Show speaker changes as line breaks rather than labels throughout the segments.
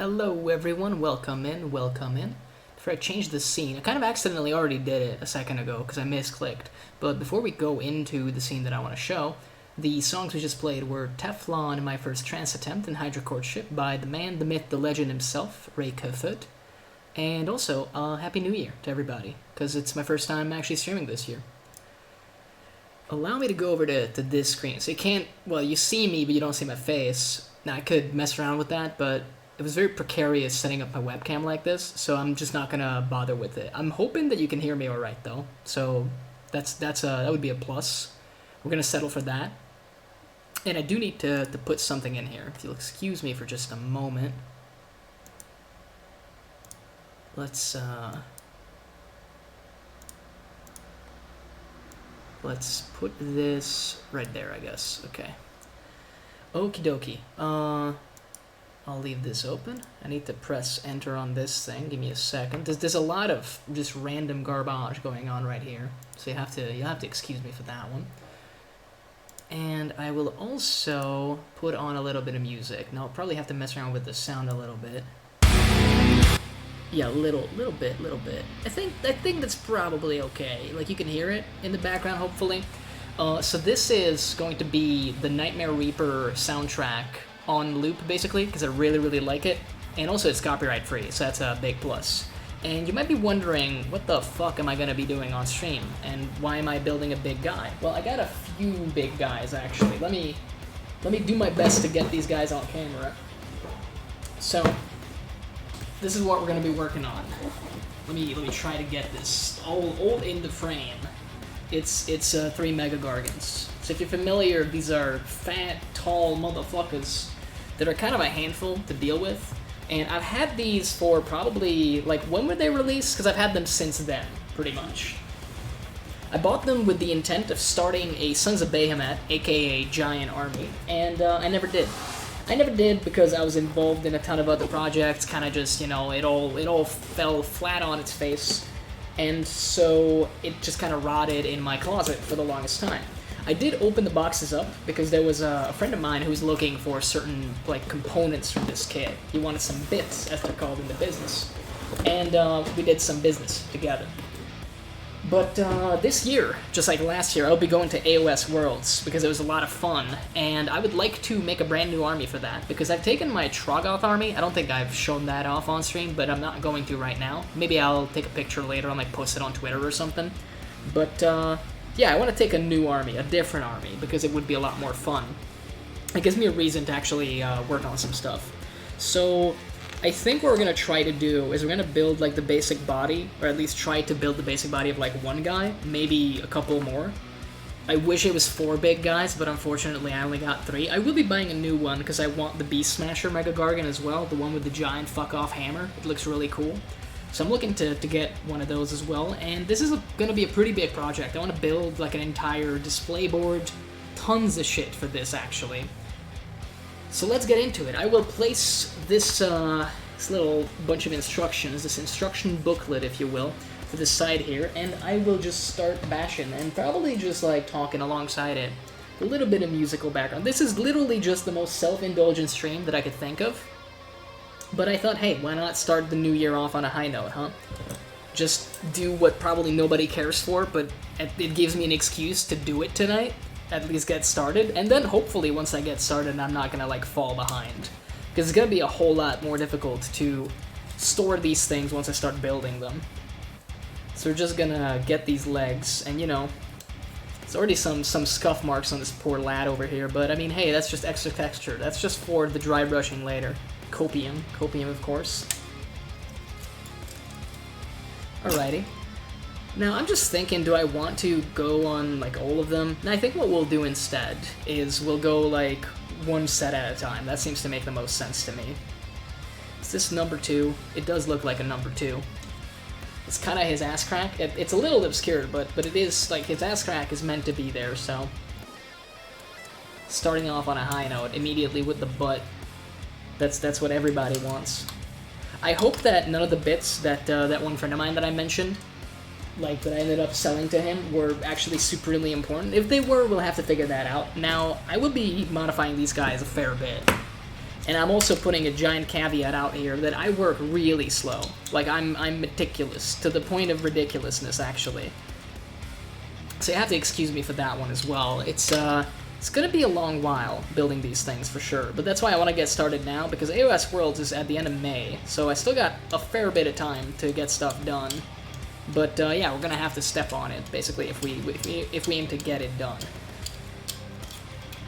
Hello everyone, welcome in. Before I change the scene, I kind of accidentally already did it a second ago because I misclicked, but before we go into the scene that I want to show, the songs we just played were Teflon, My First Trance Attempt, and Hydra Courtship by the man, the myth, the legend himself, Ray Kerfoot. And also, Happy New Year to everybody, because it's my first time actually streaming this year. Allow me to go over to this screen. So you can't, well, you see me, but you don't see my face. Now, I could mess around with that, but it was very precarious setting up my webcam like this, so I'm just not gonna bother with it. I'm hoping that you can hear me all right, though. So that would be a plus. We're gonna settle for that. And I do need to put something in here. If you'll excuse me for just a moment. Let's put this right there, I guess. Okay. Okie dokie. I'll leave this open. I need to press enter on this thing. Give me a second. There's a lot of just random garbage going on right here, so you'll have to excuse me for that one. And I will also put on a little bit of music. Now I'll probably have to mess around with the sound a little bit. Yeah, little bit. I think that's probably okay. Like, you can hear it in the background, hopefully. So this is going to be the Nightmare Reaper soundtrack on loop, basically, because I really like it. And also it's copyright free, so that's a big plus. And you might be wondering, what the fuck am I going to be doing on stream? And why am I building a big guy? Well, I got a few big guys, actually. Let me do my best to get these guys on camera. So this is what we're going to be working on. Let me try to get this all in the frame. It's 3 Mega Gargants. So if you're familiar, these are fat, tall motherfuckers that are kind of a handful to deal with. And I've had these for probably, like, when were they released? Because I've had them since then, pretty much. I bought them with the intent of starting a Sons of Behemat, aka Giant Army, and I never did. I never did because I was involved in a ton of other projects, kind of just, you know, it all fell flat on its face. And so it just kind of rotted in my closet for the longest time. I did open the boxes up because there was a friend of mine who was looking for certain, like, components from this kit. He wanted some bits, as they're called in the business. And we did some business together. But this year, just like last year, I'll be going to AOS Worlds because it was a lot of fun. And I would like to make a brand new army for that because I've taken my Troggoth army. I don't think I've shown that off on stream, but I'm not going to right now. Maybe I'll take a picture later and, like, post it on Twitter or something. But yeah, I want to take a new army, a different army, because it would be a lot more fun. It gives me a reason to actually work on some stuff. So I think what we're going to try to do is we're going to build, like, the basic body, or at least try to build the basic body of, like, one guy, maybe a couple more. I wish it was 4 big guys, but unfortunately I only got 3. I will be buying a new one because I want the Beast Smasher Mega Gargant as well, the one with the giant fuck-off hammer. It looks really cool. So I'm looking to get one of those as well, and this is going to be a pretty big project. I want to build, like, an entire display board, tons of shit for this, actually. So let's get into it. I will place this little bunch of instructions, this instruction booklet, if you will, to the side here, and I will just start bashing, and probably just, like, talking alongside it. A little bit of musical background. This is literally just the most self-indulgent stream that I could think of. But I thought, hey, why not start the new year off on a high note, huh? Just do what probably nobody cares for, but it gives me an excuse to do it tonight. At least get started. And then hopefully once I get started, I'm not gonna, like, fall behind. Because it's gonna be a whole lot more difficult to store these things once I start building them. So we're just gonna get these legs, and, you know, there's already some scuff marks on this poor lad over here, but I mean, hey, that's just extra texture. That's just for the dry brushing later. Copium, of course. Alrighty. Now, I'm just thinking, do I want to go on, like, all of them? And I think what we'll do instead is we'll go, like, one set at a time. That seems to make the most sense to me. Is this number 2? It does look like a number 2. It's kind of his ass crack. It's a little obscured, but it is, like, his ass crack is meant to be there, so. Starting off on a high note, immediately with the butt. That's what everybody wants. I hope that none of the bits that that one friend of mine that I mentioned, like, that I ended up selling to him, were actually supremely important. If they were, we'll have to figure that out. Now, I will be modifying these guys a fair bit. And I'm also putting a giant caveat out here that I work really slow. Like, I'm meticulous, to the point of ridiculousness, actually. So you have to excuse me for that one as well. It's gonna be a long while building these things, for sure. But that's why I want to get started now, because AOS Worlds is at the end of May, so I still got a fair bit of time to get stuff done. But, yeah, we're gonna have to step on it, basically, if we aim to get it done.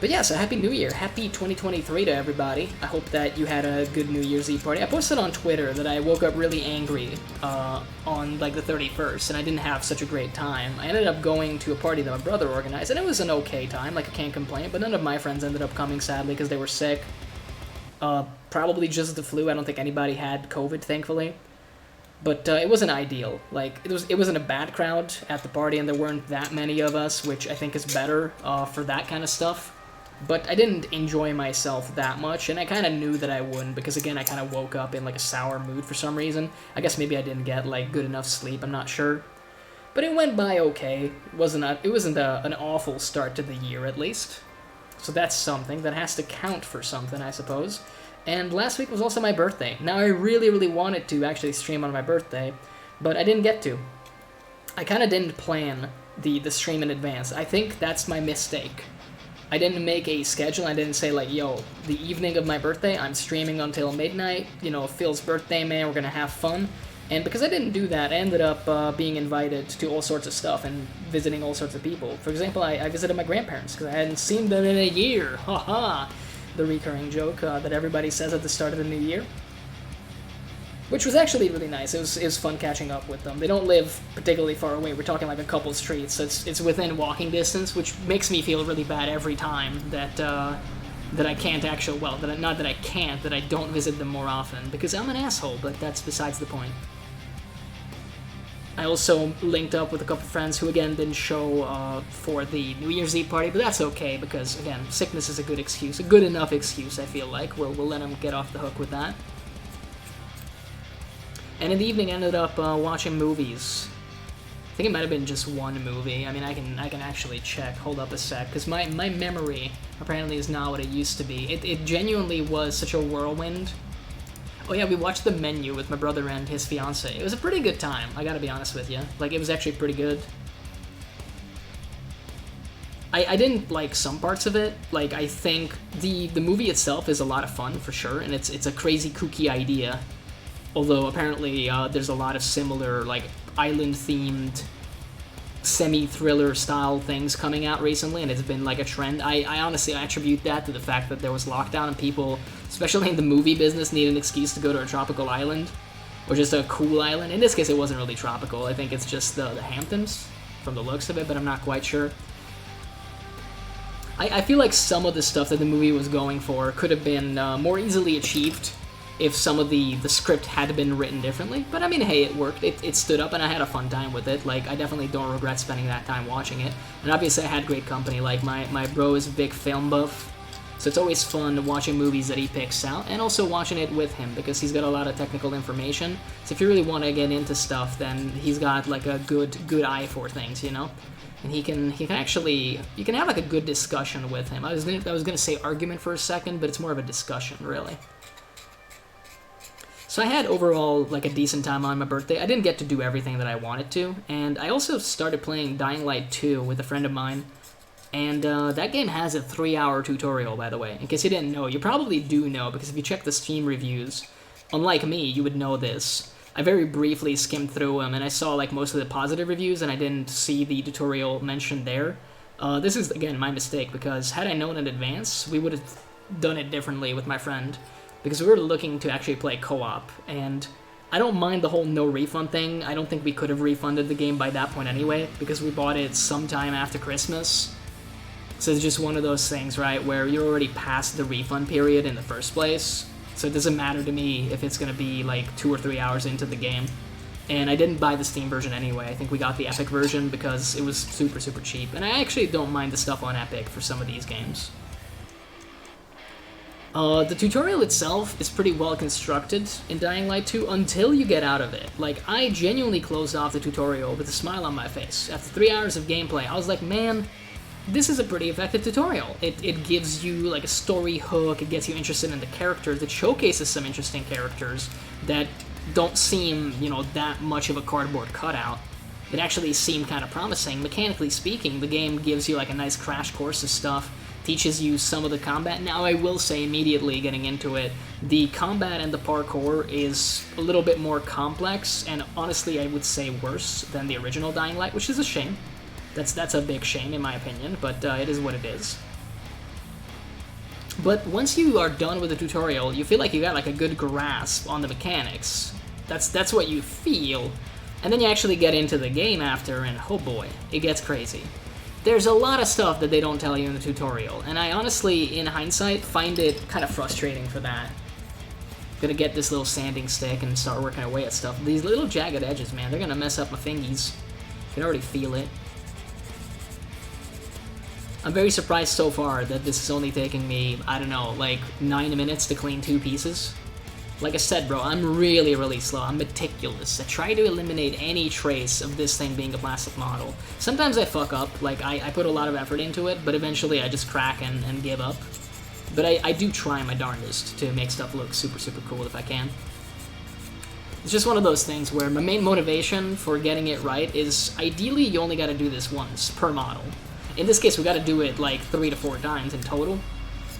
But yeah, so Happy New Year. Happy 2023 to everybody. I hope that you had a good New Year's Eve party. I posted on Twitter that I woke up really angry on, like, the 31st, and I didn't have such a great time. I ended up going to a party that my brother organized, and it was an okay time, like, I can't complain, but none of my friends ended up coming, sadly, because they were sick. Probably just the flu. I don't think anybody had COVID, thankfully. But it wasn't ideal. Like, it wasn't a bad crowd at the party, and there weren't that many of us, which I think is better for that kind of stuff. But I didn't enjoy myself that much, and I kind of knew that I wouldn't, because again, I kind of woke up in like a sour mood for some reason. I guess maybe I didn't get like good enough sleep, I'm not sure. But it went by okay. It wasn't an awful start to the year, at least. So that's something. That has to count for something, I suppose. And last week was also my birthday. Now, I really, really wanted to actually stream on my birthday, but I didn't get to. I kind of didn't plan the stream in advance. I think that's my mistake. I didn't make a schedule. I didn't say, like, yo, the evening of my birthday, I'm streaming until midnight. You know, Phil's birthday, man, we're gonna have fun. And because I didn't do that, I ended up being invited to all sorts of stuff and visiting all sorts of people. For example, I visited my grandparents because I hadn't seen them in a year. Haha! The recurring joke that everybody says at the start of the new year. Which was actually really nice. It was fun catching up with them. They don't live particularly far away. We're talking like a couple streets. So it's within walking distance, which makes me feel really bad every time that I can't actually, well, not that I can't, that I don't visit them more often, because I'm an asshole, but that's besides the point. I also linked up with a couple friends who, again, didn't show for the New Year's Eve party, but that's okay, because, again, sickness is a good excuse, a good enough excuse, I feel like. We'll let them get off the hook with that. And in the evening, I ended up watching movies. I think it might have been just one movie. I mean, I can actually check. Hold up a sec, because my memory apparently is not what it used to be. It genuinely was such a whirlwind. Oh yeah, we watched The Menu with my brother and his fiance. It was a pretty good time, I gotta be honest with you. Like, it was actually pretty good. I didn't like some parts of it. Like, I think the movie itself is a lot of fun, for sure, and it's a crazy, kooky idea. Although, apparently, there's a lot of similar, like, island-themed, semi-thriller style things coming out recently, and it's been, like, a trend. I honestly attribute that to the fact that there was lockdown, and people, especially in the movie business, need an excuse to go to a tropical island, or just a cool island. In this case, it wasn't really tropical. I think it's just the Hamptons, from the looks of it, but I'm not quite sure. I feel like some of the stuff that the movie was going for could have been more easily achieved if some of the script had been written differently. But I mean, hey, it worked. It stood up, and I had a fun time with it. Like, I definitely don't regret spending that time watching it. And obviously, I had great company. Like, my bro is a big film buff, so it's always fun watching movies that he picks out, and also watching it with him, because he's got a lot of technical information. So if you really want to get into stuff, then he's got, like, a good eye for things, you know? And he can actually, you can have, like, a good discussion with him. I was gonna say argument for a second, but it's more of a discussion, really. So I had overall, like, a decent time on my birthday. I didn't get to do everything that I wanted to, and I also started playing Dying Light 2 with a friend of mine, and that game has a 3-hour tutorial, by the way. In case you didn't know, you probably do know, because if you check the Steam reviews, unlike me, you would know this. I very briefly skimmed through them, and I saw, like, most of the positive reviews, and I didn't see the tutorial mentioned there. This is, again, my mistake, because had I known in advance, we would have done it differently with my friend, because we were looking to actually play co-op, and I don't mind the whole no refund thing. I don't think we could have refunded the game by that point anyway, because we bought it sometime after Christmas. So it's just one of those things, right, where you're already past the refund period in the first place. So it doesn't matter to me if it's going to be like 2 or 3 hours into the game. And I didn't buy the Steam version anyway. I think we got the Epic version because it was super, super cheap. And I actually don't mind the stuff on Epic for some of these games. The tutorial itself is pretty well constructed in Dying Light 2 until you get out of it. Like, I genuinely closed off the tutorial with a smile on my face. After 3 hours of gameplay, I was like, man, this is a pretty effective tutorial. It gives you like a story hook, it gets you interested in the characters, it showcases some interesting characters that don't seem, you know, that much of a cardboard cutout. It actually seemed kind of promising. Mechanically speaking, the game gives you like a nice crash course of stuff, teaches you some of the combat. Now, I will say immediately getting into it, the combat and the parkour is a little bit more complex, and honestly, I would say worse than the original Dying Light, which is a shame. That's a big shame, in my opinion, but it is what it is. But once you are done with the tutorial, you feel like you got like a good grasp on the mechanics. That's what you feel. And then you actually get into the game after, and oh boy, it gets crazy. There's a lot of stuff that they don't tell you in the tutorial, and I honestly, in hindsight, find it kind of frustrating for that. I'm gonna get this little sanding stick and start working away at stuff. These little jagged edges, man, they're gonna mess up my fingies. You can already feel it. I'm very surprised so far that this is only taking me, I don't know, like 9 minutes to clean 2 pieces. Like I said, bro, I'm really slow. I'm meticulous. I try to eliminate any trace of this thing being a plastic model. Sometimes I fuck up, like I put a lot of effort into it, but eventually I just crack and give up. But I do try my darndest to make stuff look super cool if I can. It's just one of those things where my main motivation for getting it right is ideally you only gotta do this once per model. In this case, we gotta do it like 3 to 4 times in total.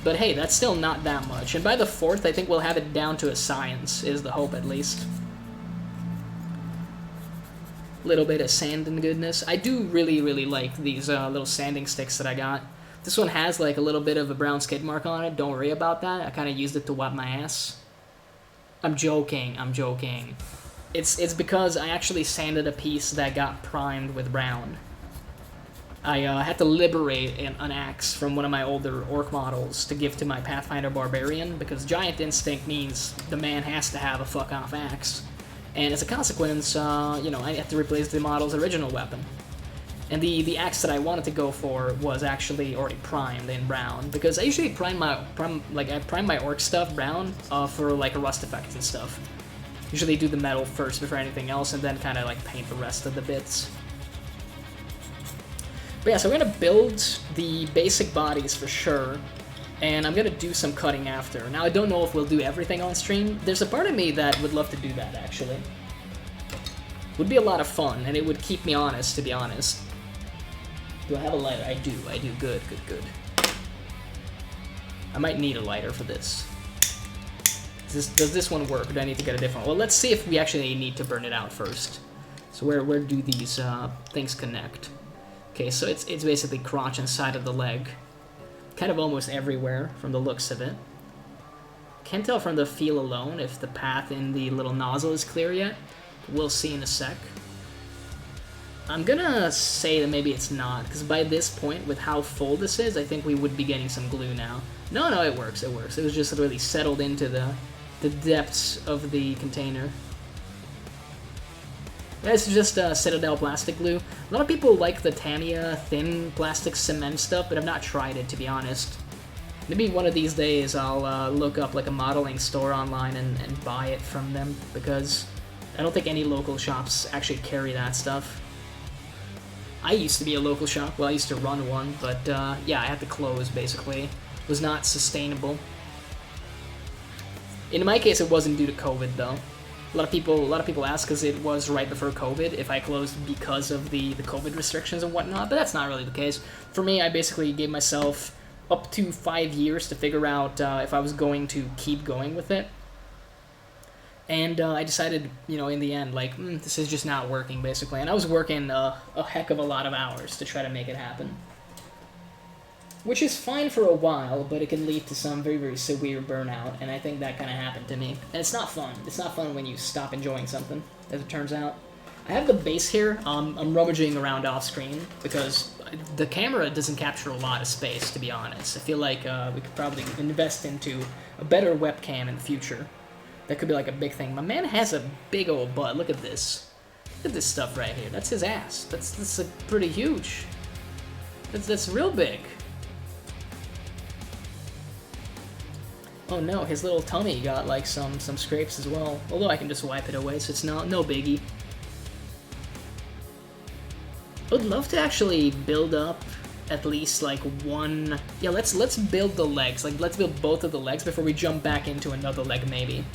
But hey, that's still not that much. And by the 4th, I think we'll have it down to a science, is the hope at least. Little bit of sand and goodness. I do really like these little sanding sticks that I got. This one has like a little bit of a brown skid mark on it. Don't worry about that. I kind of used it to wipe my ass. I'm joking. It's because I actually sanded a piece that got primed with brown. I had to liberate an axe from one of my older orc models to give to my Pathfinder Barbarian, because Giant Instinct means the man has to have a fuck-off axe. And as a consequence, you know, I had to replace the model's original weapon. And the axe that I wanted to go for was actually already primed in brown, because I usually prime my orc stuff brown for like a rust effect and stuff. Usually do the metal first before anything else, and then kind of like paint the rest of the bits. But yeah, so we're going to build the basic bodies for sure, and I'm going to do some cutting after. Now, I don't know if we'll do everything on stream. There's a part of me that would love to do that, actually. Would be a lot of fun, and it would keep me honest, to be honest. Do I have a lighter? I do. Good. I might need a lighter for this. Does this one work, or do I need to get a different one? Well, let's see if we actually need to burn it out first. So where do these things connect? Okay, so it's basically crotch and side of the leg. Kind of almost everywhere from the looks of it. Can't tell from the feel alone if the path in the little nozzle is clear yet. We'll see in a sec. I'm gonna say that maybe it's not, because by this point, with how full this is, I think we would be getting some glue now. No, it works. It was just really settled into the depths of the container. This is just Citadel plastic glue. A lot of people like the Tamiya thin plastic cement stuff, but I've not tried it, to be honest. Maybe one of these days I'll look up like a modeling store online and buy it from them, because I don't think any local shops actually carry that stuff. I used to be a local shop, well, I used to run one, but yeah, I had to close, basically. It was not sustainable. In my case, it wasn't due to COVID, though. A lot of people ask, because it was right before COVID, if I closed because of the COVID restrictions and whatnot, but that's not really the case. For me, I basically gave myself up to 5 years to figure out if I was going to keep going with it. And I decided, you know, in the end, like, this is just not working, basically. And I was working a heck of a lot of hours to try to make it happen. Which is fine for a while, but it can lead to some very severe burnout, and I think that kind of happened to me. And it's not fun. It's not fun when you stop enjoying something, as it turns out. I have the base here. I'm rummaging around off-screen, because the camera doesn't capture a lot of space, to be honest. I feel like we could probably invest into a better webcam in the future. That could be like a big thing. My man has a big old butt. Look at this. Look at this stuff right here. That's his ass. That's pretty huge. That's real big. Oh no, his little tummy got like some scrapes as well. Although I can just wipe it away, so it's no biggie. I would love to actually build up at least like one. Yeah, let's build the legs. Like let's build both of the legs before we jump back into another leg maybe.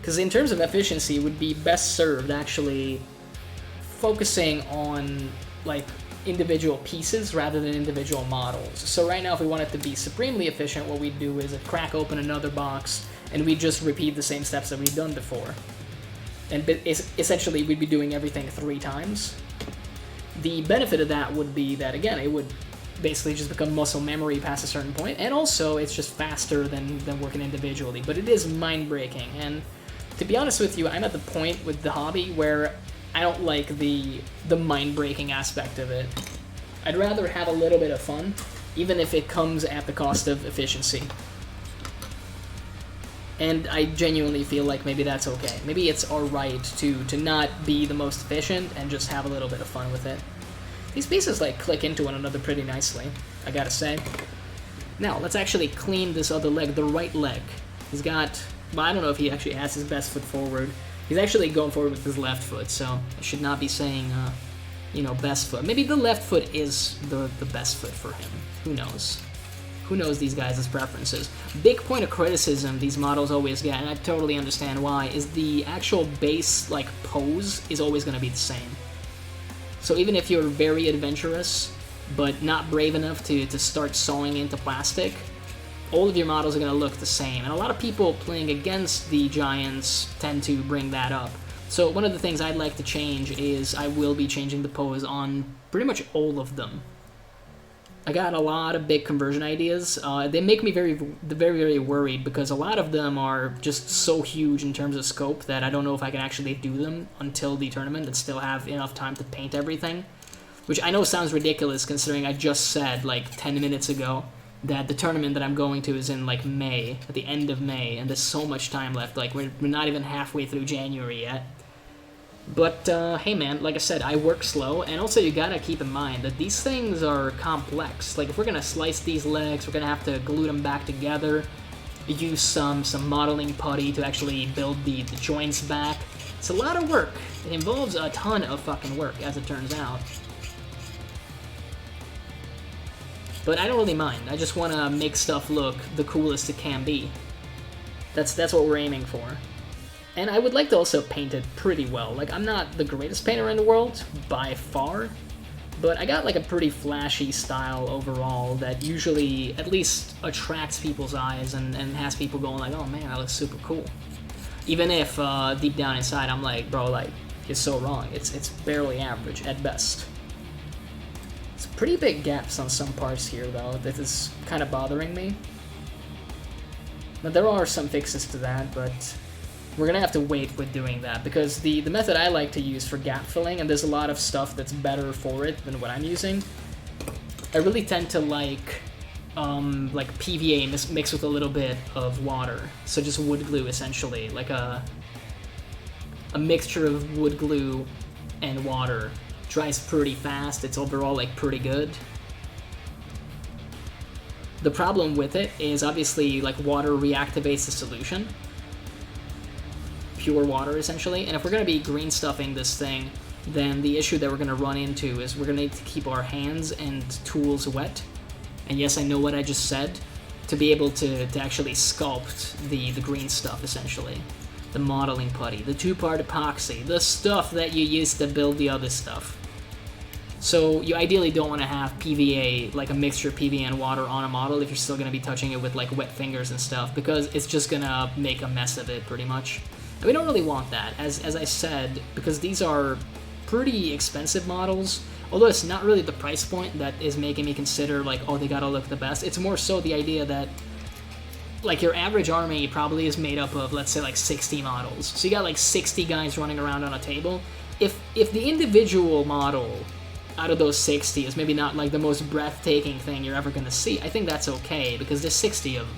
Because in terms of efficiency, it would be best served actually focusing on like individual pieces rather than individual models. So right now, if we want it to be supremely efficient, what we'd do is crack open another box and we just repeat the same steps that we've done before. And essentially, we'd be doing everything 3 times. The benefit of that would be that, again, it would basically just become muscle memory past a certain point, and also it's just faster than working individually. But it is mind-breaking, and to be honest with you, I'm at the point with the hobby where I don't like the mind-breaking aspect of it. I'd rather have a little bit of fun, even if it comes at the cost of efficiency. And I genuinely feel like maybe that's okay. Maybe it's alright to not be the most efficient and just have a little bit of fun with it. These pieces like click into one another pretty nicely, I gotta say. Now, let's actually clean this other leg, the right leg. He's got, well, I don't know if he actually has his best foot forward. He's actually going forward with his left foot, so I should not be saying, you know, best foot. Maybe the left foot is the best foot for him. Who knows? Who knows these guys' preferences? Big point of criticism these models always get, and I totally understand why, is the actual base, like, pose is always going to be the same. So even if you're very adventurous, but not brave enough to start sawing into plastic, all of your models are going to look the same. And a lot of people playing against the Giants tend to bring that up. So one of the things I'd like to change is I will be changing the pose on pretty much all of them. I got a lot of big conversion ideas. They make me very, very worried because a lot of them are just so huge in terms of scope that I don't know if I can actually do them until the tournament and still have enough time to paint everything. Which I know sounds ridiculous considering I just said like 10 minutes ago that the tournament that I'm going to is in like May, at the end of May, and there's so much time left. Like we're not even halfway through January yet. But, hey man, like I said, I work slow, and also you gotta keep in mind that these things are complex. Like, if we're gonna slice these legs, we're gonna have to glue them back together, use some modeling putty to actually build the joints back. It's a lot of work. It involves a ton of fucking work, as it turns out. But I don't really mind. I just wanna make stuff look the coolest it can be. That's what we're aiming for. And I would like to also paint it pretty well. Like, I'm not the greatest painter in the world, by far, but I got like a pretty flashy style overall that usually at least attracts people's eyes and has people going like, oh man, that looks super cool. Even if deep down inside I'm like, bro, like, you're so wrong. It's barely average at best. It's pretty big gaps on some parts here though. That is kind of bothering me. But there are some fixes to that, but we're gonna have to wait with doing that, because the method I like to use for gap filling, and there's a lot of stuff that's better for it than what I'm using, I really tend to like PVA mixed with a little bit of water. So just wood glue, essentially, like a mixture of wood glue and water. Dries pretty fast, it's overall like pretty good. The problem with it is obviously like water reactivates the solution. Pure water, essentially, and if we're going to be green stuffing this thing, then the issue that we're going to run into is we're going to need to keep our hands and tools wet. And yes, I know what I just said, to be able to actually sculpt the green stuff, essentially. The modeling putty, the 2-part epoxy, the stuff that you use to build the other stuff. So you ideally don't want to have PVA, like a mixture of PVA and water on a model if you're still going to be touching it with like wet fingers and stuff, because it's just going to make a mess of it, pretty much. And we don't really want that, as I said, because these are pretty expensive models, although it's not really the price point that is making me consider, like, oh, they gotta look the best. It's more so the idea that, like, your average army probably is made up of, let's say, like, 60 models. So you got, like, 60 guys running around on a table. If the individual model out of those 60 is maybe not, like, the most breathtaking thing you're ever gonna see, I think that's okay, because there's 60 of them.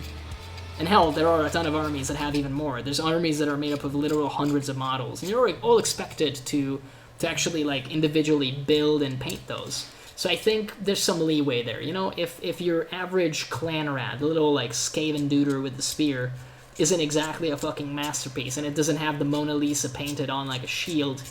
And hell, there are a ton of armies that have even more. There's armies that are made up of literal hundreds of models, and you're all expected to actually like individually build and paint those. So I think there's some leeway there. You know, if your average clan rat, the little like Skaven duder with the spear, isn't exactly a fucking masterpiece, and it doesn't have the Mona Lisa painted on like a shield,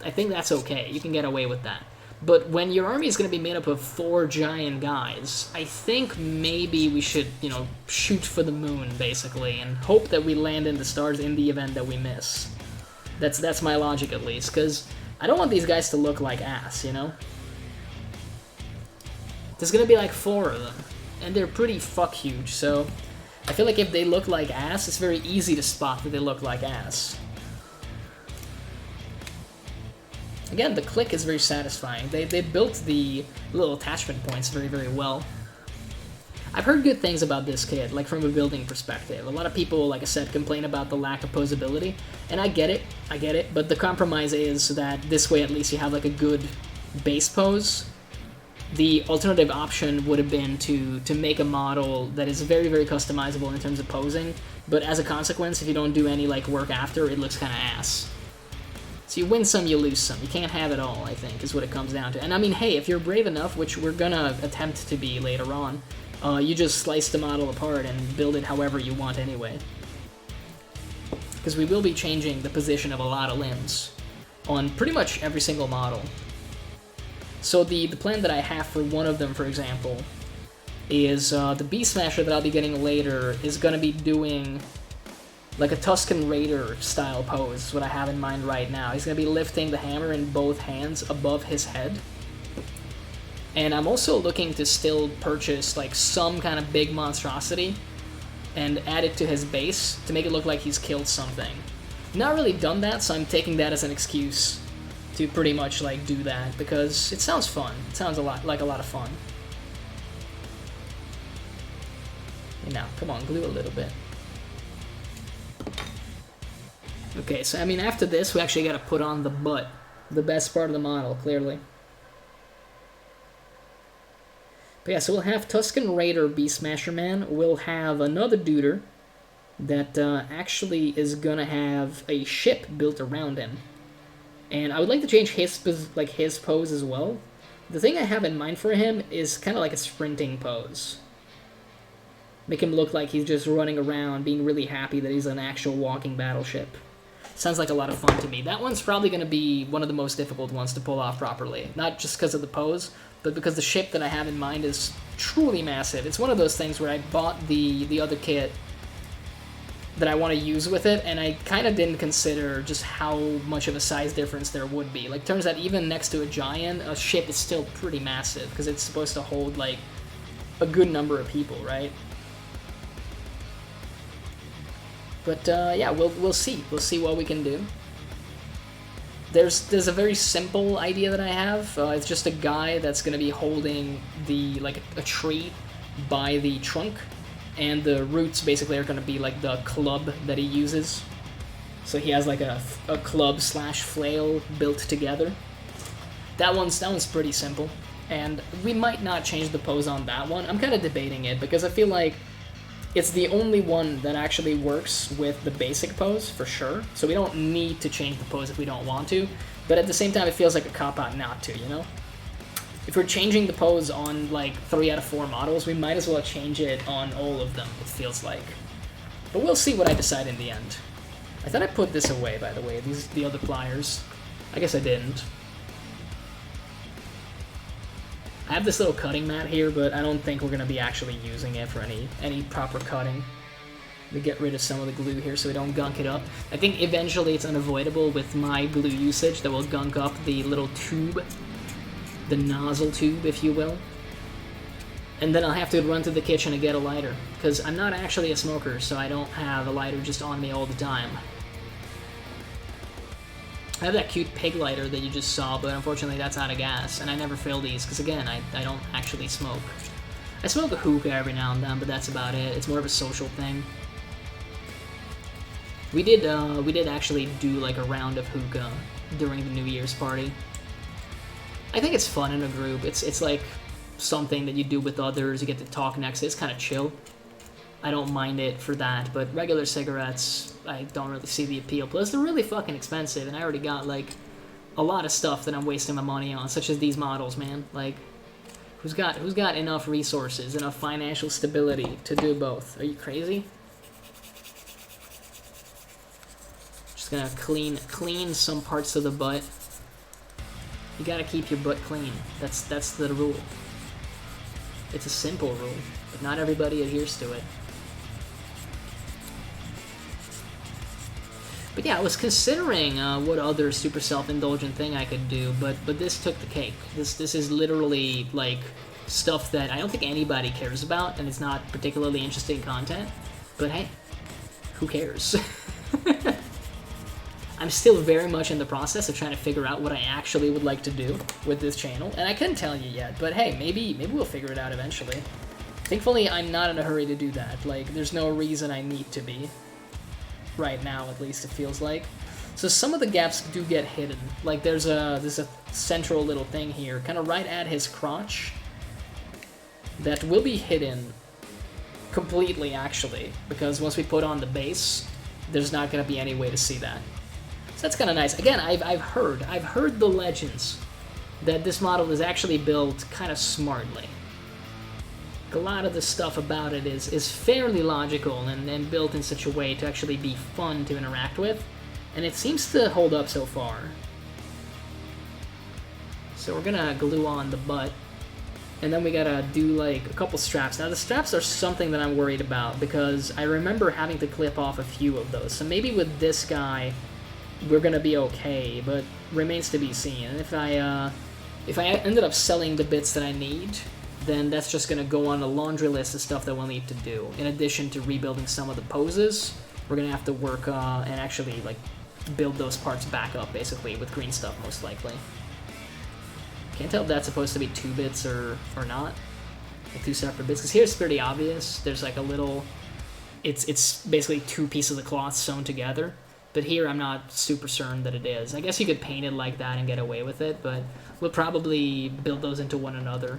I think that's okay. You can get away with that. But when your army is going to be made up of 4 giant guys, I think maybe we should, you know, shoot for the moon, basically, and hope that we land in the stars in the event that we miss. That's my logic, at least, because I don't want these guys to look like ass, you know? There's going to be like 4 of them, and they're pretty fuck huge, so I feel like if they look like ass, it's very easy to spot that they look like ass. Again, the click is very satisfying. They built the little attachment points very, very well. I've heard good things about this kit, like from a building perspective. A lot of people, like I said, complain about the lack of posability, and I get it, but the compromise is that this way at least you have like a good base pose. The alternative option would have been to make a model that is very, very customizable in terms of posing, but as a consequence, if you don't do any like work after, it looks kind of ass. So you win some, you lose some. You can't have it all, I think, is what it comes down to. And I mean, hey, if you're brave enough, which we're gonna attempt to be later on, you just slice the model apart and build it however you want anyway. Because we will be changing the position of a lot of limbs on pretty much every single model. So the plan that I have for one of them, for example, is the Beast Smasher that I'll be getting later is gonna be doing like a Tusken Raider style pose, is what I have in mind right now. He's going to be lifting the hammer in both hands above his head. And I'm also looking to still purchase like some kind of big monstrosity and add it to his base to make it look like he's killed something. Not really done that, so I'm taking that as an excuse to pretty much like do that, because it sounds fun. It sounds like a lot of fun. And now, come on, glue a little bit. Okay, so I mean, after this, we actually got to put on the butt, the best part of the model, clearly. But yeah, so we'll have Tusken Raider Beast Smasher Man. We'll have another duder that actually is gonna have a ship built around him, and I would like to change his pose as well. The thing I have in mind for him is kind of like a sprinting pose. Make him look like he's just running around, being really happy that he's an actual walking battleship. Sounds like a lot of fun to me. That one's probably going to be one of the most difficult ones to pull off properly. Not just because of the pose, but because the ship that I have in mind is truly massive. It's one of those things where I bought the other kit that I want to use with it, and I kind of didn't consider just how much of a size difference there would be. Like, turns out even next to a giant, a ship is still pretty massive, because it's supposed to hold, like, a good number of people, right? But yeah, we'll see. We'll see what we can do. There's a very simple idea that I have. It's just a guy that's gonna be holding a tree by the trunk, and the roots basically are gonna be like the club that he uses. So he has like a club slash flail built together. That one's pretty simple, and we might not change the pose on that one. I'm kind of debating it because I feel like it's the only one that actually works with the basic pose, for sure. So we don't need to change the pose if we don't want to. But at the same time, it feels like a cop-out not to, you know? If we're changing the pose on, like, 3 out of 4 models, we might as well change it on all of them, it feels like. But we'll see what I decide in the end. I thought I put this away, by the way, the other pliers. I guess I didn't. I have this little cutting mat here, but I don't think we're going to be actually using it for any proper cutting. We get rid of some of the glue here so we don't gunk it up. I think eventually it's unavoidable with my glue usage that will gunk up the little tube, the nozzle tube, if you will. And then I'll have to run to the kitchen and get a lighter, because I'm not actually a smoker, so I don't have a lighter just on me all the time. I have that cute pig lighter that you just saw, but unfortunately that's out of gas, and I never fill these, because again, I don't actually smoke. I smoke a hookah every now and then, but that's about it. It's more of a social thing. We did actually do like a round of hookah during the New Year's party. I think it's fun in a group. It's like something that you do with others, you get to talk next. It's kind of chill. I don't mind it for that, but regular cigarettes, I don't really see the appeal. Plus, they're really fucking expensive, and I already got, like, a lot of stuff that I'm wasting my money on, such as these models, man. Like, who's got enough resources, enough financial stability to do both? Are you crazy? Just gonna clean some parts of the butt. You gotta keep your butt clean. That's the rule. It's a simple rule, but not everybody adheres to it. But yeah, I was considering what other super self-indulgent thing I could do, but this took the cake. This is literally like stuff that I don't think anybody cares about, and it's not particularly interesting content. But hey, who cares? I'm still very much in the process of trying to figure out what I actually would like to do with this channel, and I couldn't tell you yet. But hey, maybe we'll figure it out eventually. Thankfully, I'm not in a hurry to do that. Like, there's no reason I need to be. Right now, at least, it feels like. So some of the gaps do get hidden. Like, there's a central little thing here, kind of right at his crotch, that will be hidden completely, actually, because once we put on the base, there's not going to be any way to see that. So that's kind of nice. Again, I've heard the legends that this model is actually built kind of smartly. A lot of the stuff about it is fairly logical and built in such a way to actually be fun to interact with, and it seems to hold up so far. So we're gonna glue on the butt, and then we gotta do like a couple straps. Now the straps are something that I'm worried about because I remember having to clip off a few of those. So maybe with this guy we're gonna be okay, but remains to be seen. And if I ended up selling the bits that I need, then that's just going to go on a laundry list of stuff that we'll need to do. In addition to rebuilding some of the poses, we're going to have to work and actually like build those parts back up, basically, with green stuff, most likely. Can't tell if that's supposed to be 2 bits or not. Like 2 separate bits, because here it's pretty obvious. There's like a little... It's basically 2 pieces of cloth sewn together. But here I'm not super certain that it is. I guess you could paint it like that and get away with it, but we'll probably build those into one another.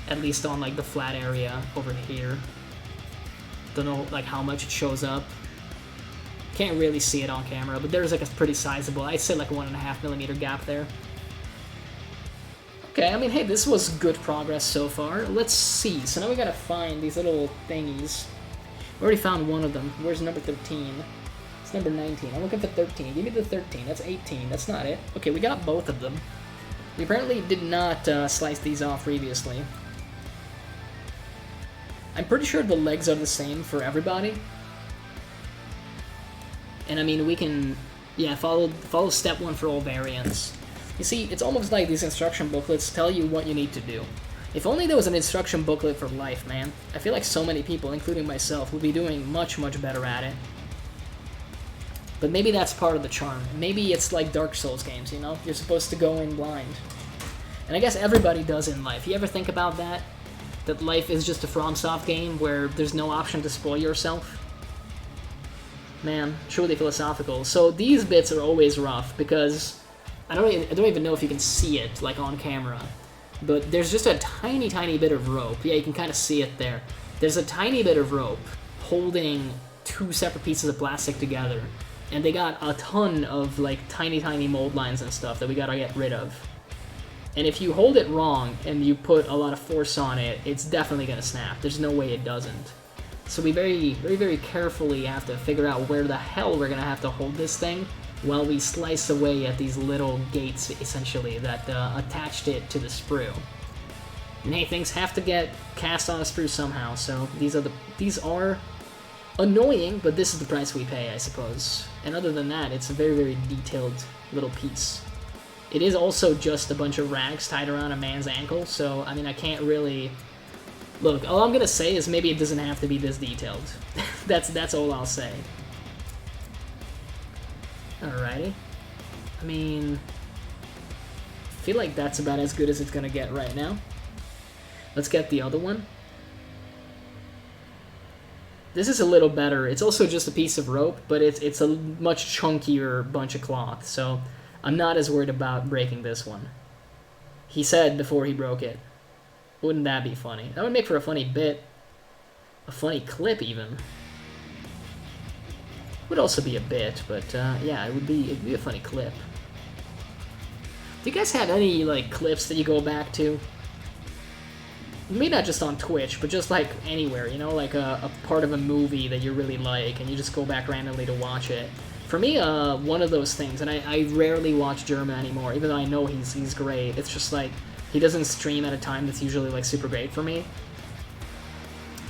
At least on like the flat area over here. Don't know like how much it shows up. Can't really see it on camera, but there's like a pretty sizable, I'd say like 1.5mm gap there. Okay, I mean, hey, this was good progress so far. Let's see. So now we gotta find these little thingies. We already found one of them. Where's number 13? It's number 19. I'm looking for 13. Give me the 13. That's 18. That's not it. Okay, we got both of them. We apparently did not slice these off previously. I'm pretty sure the legs are the same for everybody. And I mean, we can, yeah, follow step 1 for all variants. You see, it's almost like these instruction booklets tell you what you need to do. If only there was an instruction booklet for life, man. I feel like so many people, including myself, would be doing much, much better at it. But maybe that's part of the charm. Maybe it's like Dark Souls games, you know? You're supposed to go in blind. And I guess everybody does in life. You ever think about that? That life is just a FromSoft game where there's no option to spoil yourself? Man, truly philosophical. So these bits are always rough because I don't even know if you can see it like on camera, but there's just a tiny bit of rope. Yeah, you can kind of see it there. There's a tiny bit of rope holding 2 separate pieces of plastic together, and they got a ton of like tiny mold lines and stuff that we gotta get rid of. And if you hold it wrong and you put a lot of force on it, it's definitely going to snap. There's no way it doesn't. So we very carefully have to figure out where the hell we're going to have to hold this thing while we slice away at these little gates, essentially, that attached it to the sprue. And hey, things have to get cast on a sprue somehow, so these are annoying, but this is the price we pay, I suppose. And other than that, it's a very detailed little piece. It is also just a bunch of rags tied around a man's ankle, so, I mean, I can't really... Look, all I'm gonna say is maybe it doesn't have to be this detailed. That's all I'll say. Alrighty. I mean... I feel like that's about as good as it's gonna get right now. Let's get the other one. This is a little better. It's also just a piece of rope, but it's a much chunkier bunch of cloth, so... I'm not as worried about breaking this one. He said before he broke it. Wouldn't that be funny? That would make for a funny bit. A funny clip, even. Would also be a bit, but yeah, it'd be a funny clip. Do you guys have any like clips that you go back to? Maybe not just on Twitch, but just like anywhere, you know, like a part of a movie that you really like, and you just go back randomly to watch it. For me, one of those things, and I rarely watch German anymore, even though I know he's great. It's just like, he doesn't stream at a time that's usually like super great for me.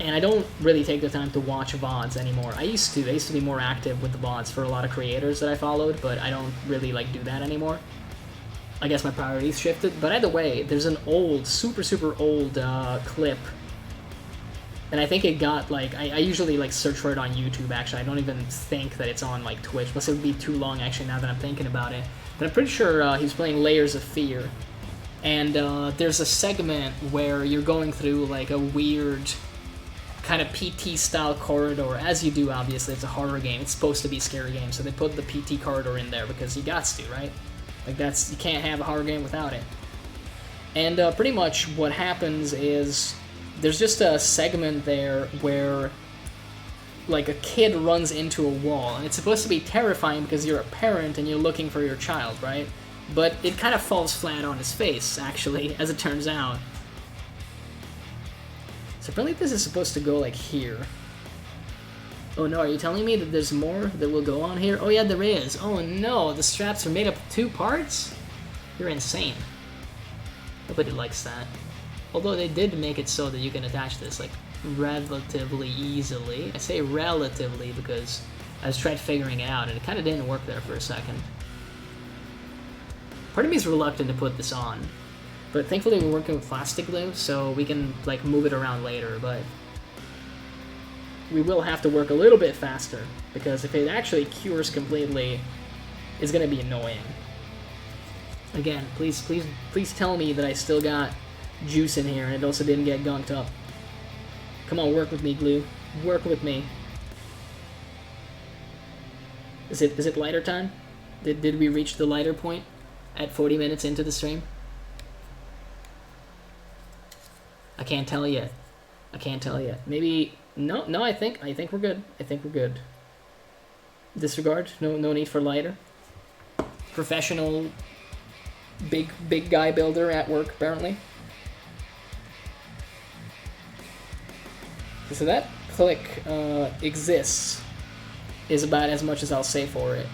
And I don't really take the time to watch VODs anymore. I used to be more active with the VODs for a lot of creators that I followed, but I don't really like do that anymore. I guess my priorities shifted. But either way, there's an old, super old clip. And I think it got, like, I usually, like, search for it on YouTube, actually. I don't even think that it's on, like, Twitch, unless it would be too long, actually, now that I'm thinking about it. But I'm pretty sure he's playing Layers of Fear. And there's a segment where you're going through, like, a weird kind of PT-style corridor, as you do, obviously. It's a horror game. It's supposed to be a scary game, so they put the PT corridor in there because you got to, right? Like, you can't have a horror game without it. And pretty much what happens is, there's just a segment there where, like, a kid runs into a wall, and it's supposed to be terrifying because you're a parent and you're looking for your child, right? But it kind of falls flat on his face, actually, as it turns out. So apparently this is supposed to go, like, here. Oh no, are you telling me that there's more that will go on here? Oh yeah, there is. Oh no, the straps are made up of 2 parts? You're insane. Nobody likes that. Although they did make it so that you can attach this, like, relatively easily. I say relatively because I was trying figuring it out, and it kind of didn't work there for a second. Part of me is reluctant to put this on, but thankfully we're working with plastic glue, so we can, like, move it around later, but we will have to work a little bit faster, because if it actually cures completely, it's going to be annoying. Again, please tell me that I still got juice in here, and it also didn't get gunked up. Come on, work with me, glue. Work with me. Is it lighter time? Did we reach the lighter point at 40 minutes into the stream? I can't tell yet. I can't tell yet. Maybe no. I think we're good. I think we're good. Disregard. No need for lighter. Professional, big guy builder at work apparently. So that click exists is about as much as I'll say for it.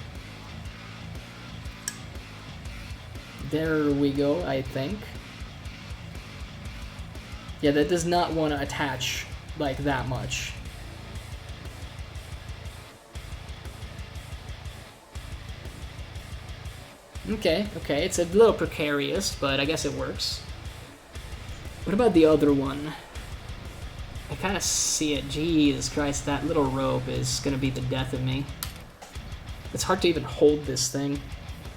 There we go, I think. Yeah, that does not want to attach like that much. Okay, it's a little precarious, but I guess it works. What about the other one? I kind of see it. Jesus Christ, that little rope is going to be the death of me. It's hard to even hold this thing.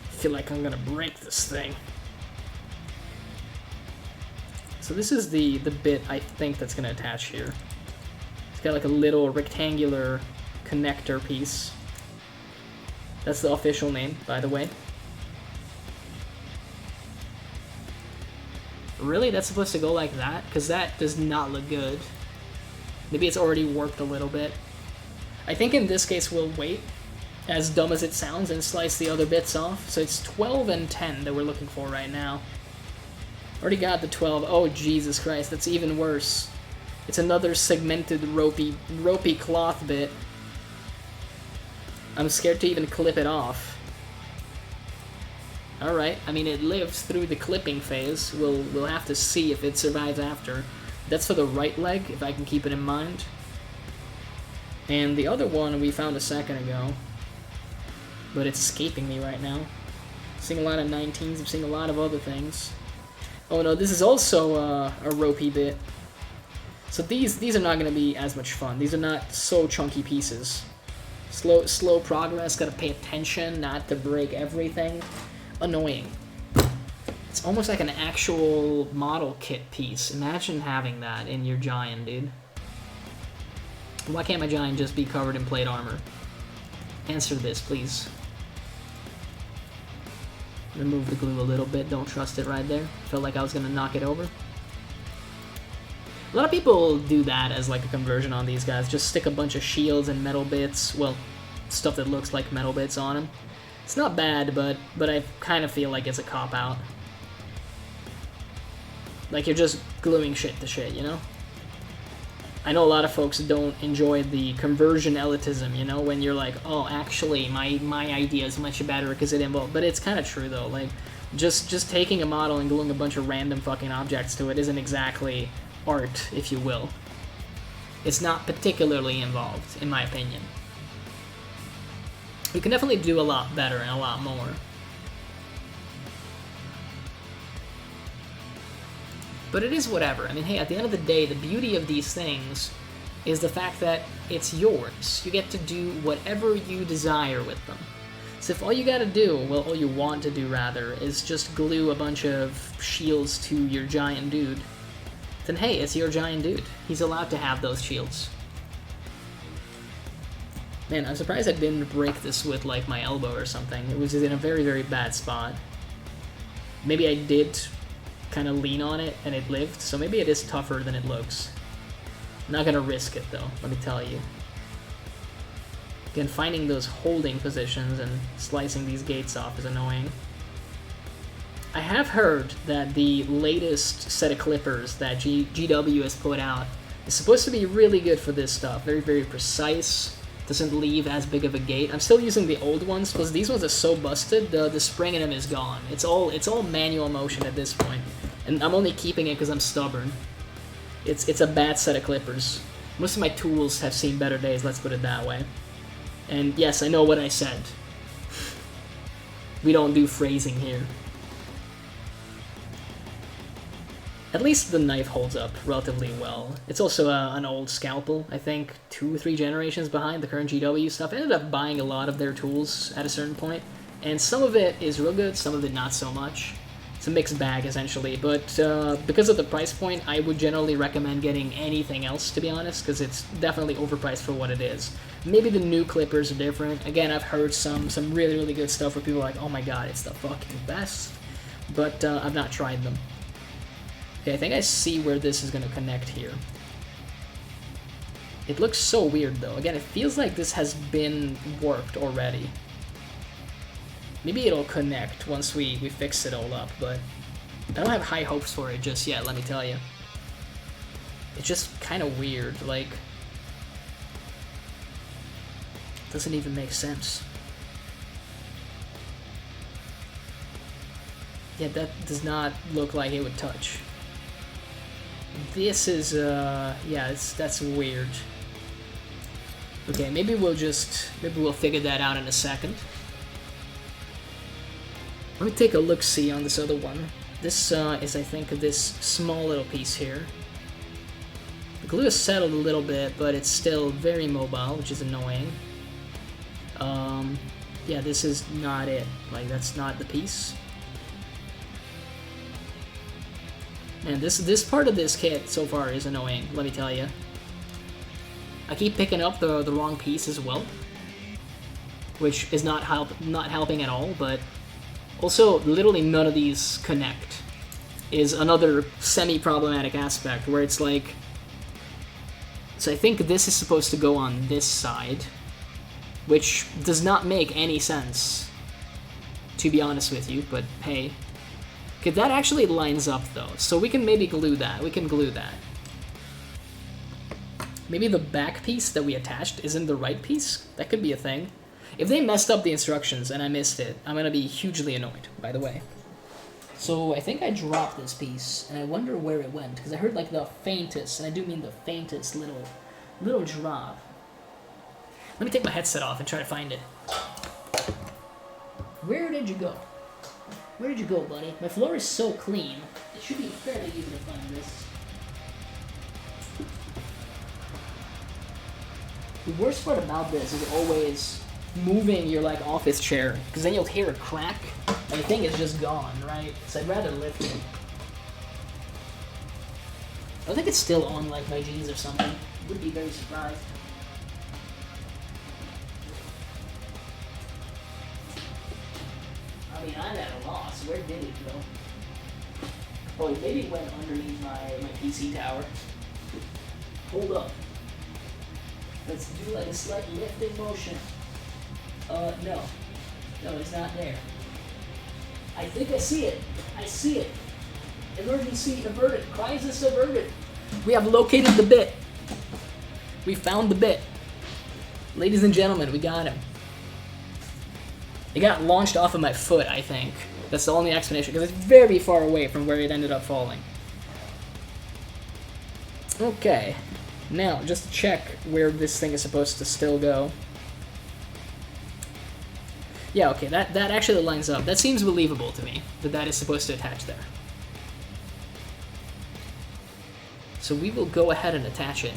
I feel like I'm going to break this thing. So this is the bit I think that's going to attach here. It's got like a little rectangular connector piece. That's the official name, by the way. Really? That's supposed to go like that? Because that does not look good. Maybe it's already warped a little bit. I think in this case we'll wait, as dumb as it sounds, and slice the other bits off. So it's 12 and 10 that we're looking for right now. Already got the 12. Oh, Jesus Christ, that's even worse. It's another segmented ropey cloth bit. I'm scared to even clip it off. Alright, I mean, it lives through the clipping phase. We'll have to see if it survives after. That's for the right leg, if I can keep it in mind. And the other one we found a second ago. But it's escaping me right now. I'm seeing a lot of 19s, I'm seeing a lot of other things. Oh no, this is also a ropey bit. So these are not going to be as much fun. These are not so chunky pieces. Slow progress, gotta pay attention not to break everything. Annoying. It's almost like an actual model kit piece. Imagine having that in your giant, dude. Why can't my giant just be covered in plate armor? Answer this, please. Remove the glue a little bit. Don't trust it right there. Felt like I was gonna knock it over. A lot of people do that as like a conversion on these guys. Just stick a bunch of shields and metal bits. Well, stuff that looks like metal bits on them. It's not bad, but I kind of feel like it's a cop-out. Like you're just gluing shit to shit, you know? I know a lot of folks don't enjoy the conversion elitism, you know, when you're like, oh, actually, my idea is much better because it involves... But it's kind of true, though. Like, just taking a model and gluing a bunch of random fucking objects to it isn't exactly art, if you will. It's not particularly involved, in my opinion. You can definitely do a lot better and a lot more. But it is whatever. I mean, hey, at the end of the day, the beauty of these things is the fact that it's yours. You get to do whatever you desire with them. So if all you gotta do, well, all you want to do, rather, is just glue a bunch of shields to your giant dude, then hey, it's your giant dude. He's allowed to have those shields. Man, I'm surprised I didn't break this with, like, my elbow or something. It was in a very, very bad spot. Maybe I did kind of lean on it and it lived, so maybe it is tougher than it looks. I'm not gonna risk it though, let me tell you. Again, finding those holding positions and slicing these gates off is annoying. I have heard that the latest set of clippers that GW has put out is supposed to be really good for this stuff. Very, very precise, doesn't leave as big of a gate. I'm still using the old ones because these ones are so busted, the spring in them is gone. It's all manual motion at this point. And I'm only keeping it because I'm stubborn. It's a bad set of clippers. Most of my tools have seen better days, let's put it that way. And yes, I know what I said. We don't do phrasing here. At least the knife holds up relatively well. It's also an old scalpel, I think 2 or 3 generations behind the current GW stuff. I ended up buying a lot of their tools at a certain point, and some of it is real good, some of it not so much. It's a mixed bag, essentially, but because of the price point, I would generally recommend getting anything else, to be honest, because it's definitely overpriced for what it is. Maybe the new clippers are different. Again, I've heard some really, really good stuff where people are like, oh my god, it's the fucking best, but I've not tried them. Okay, I think I see where this is going to connect here. It looks so weird, though. Again, it feels like this has been worked already. Maybe it'll connect once we fix it all up, but I don't have high hopes for it just yet, let me tell you. It's just kind of weird, like... doesn't even make sense. Yeah, that does not look like it would touch. This is, yeah, that's weird. Okay, maybe we'll figure that out in a second. Let me take a look-see on this other one. This is, I think, this small little piece here. The glue is settled a little bit, but it's still very mobile, which is annoying. Yeah, this is not it. Like, that's not the piece. And this part of this kit so far is annoying, let me tell you. I keep picking up the wrong piece as well, which is not helping at all, but also literally none of these connect is another semi-problematic aspect where it's like, so I think this is supposed to go on this side, which does not make any sense, to be honest with you, but hey. Okay, that actually lines up though, so we can maybe glue that. We can glue that. Maybe the back piece that we attached isn't the right piece? That could be a thing. If they messed up the instructions and I missed it, I'm gonna be hugely annoyed, by the way. So I think I dropped this piece, and I wonder where it went, because I heard like the faintest, and I do mean the faintest little drop. Let me take my headset off and try to find it. Where did you go? Where did you go, buddy? My floor is so clean. It should be fairly easy to find this. The worst part about this is always moving your like office chair, because then you'll hear a crack, and the thing is just gone, right? So I'd rather lift it. I don't think it's still on like my jeans or something. Would be very surprised. I mean, I'm at a loss. Where did it go? Oh, maybe it went underneath my PC tower. Hold up. Let's do like a slight lifting motion. No. No, it's not there. I think I see it. I see it. Emergency averted. Crisis averted. We have located the bit. We found the bit. Ladies and gentlemen, we got him. It got launched off of my foot, I think. That's the only explanation, because it's very far away from where it ended up falling. Okay. Now, just to check where this thing is supposed to still go. Yeah, okay, that actually lines up. That seems believable to me, that is supposed to attach there. So we will go ahead and attach it.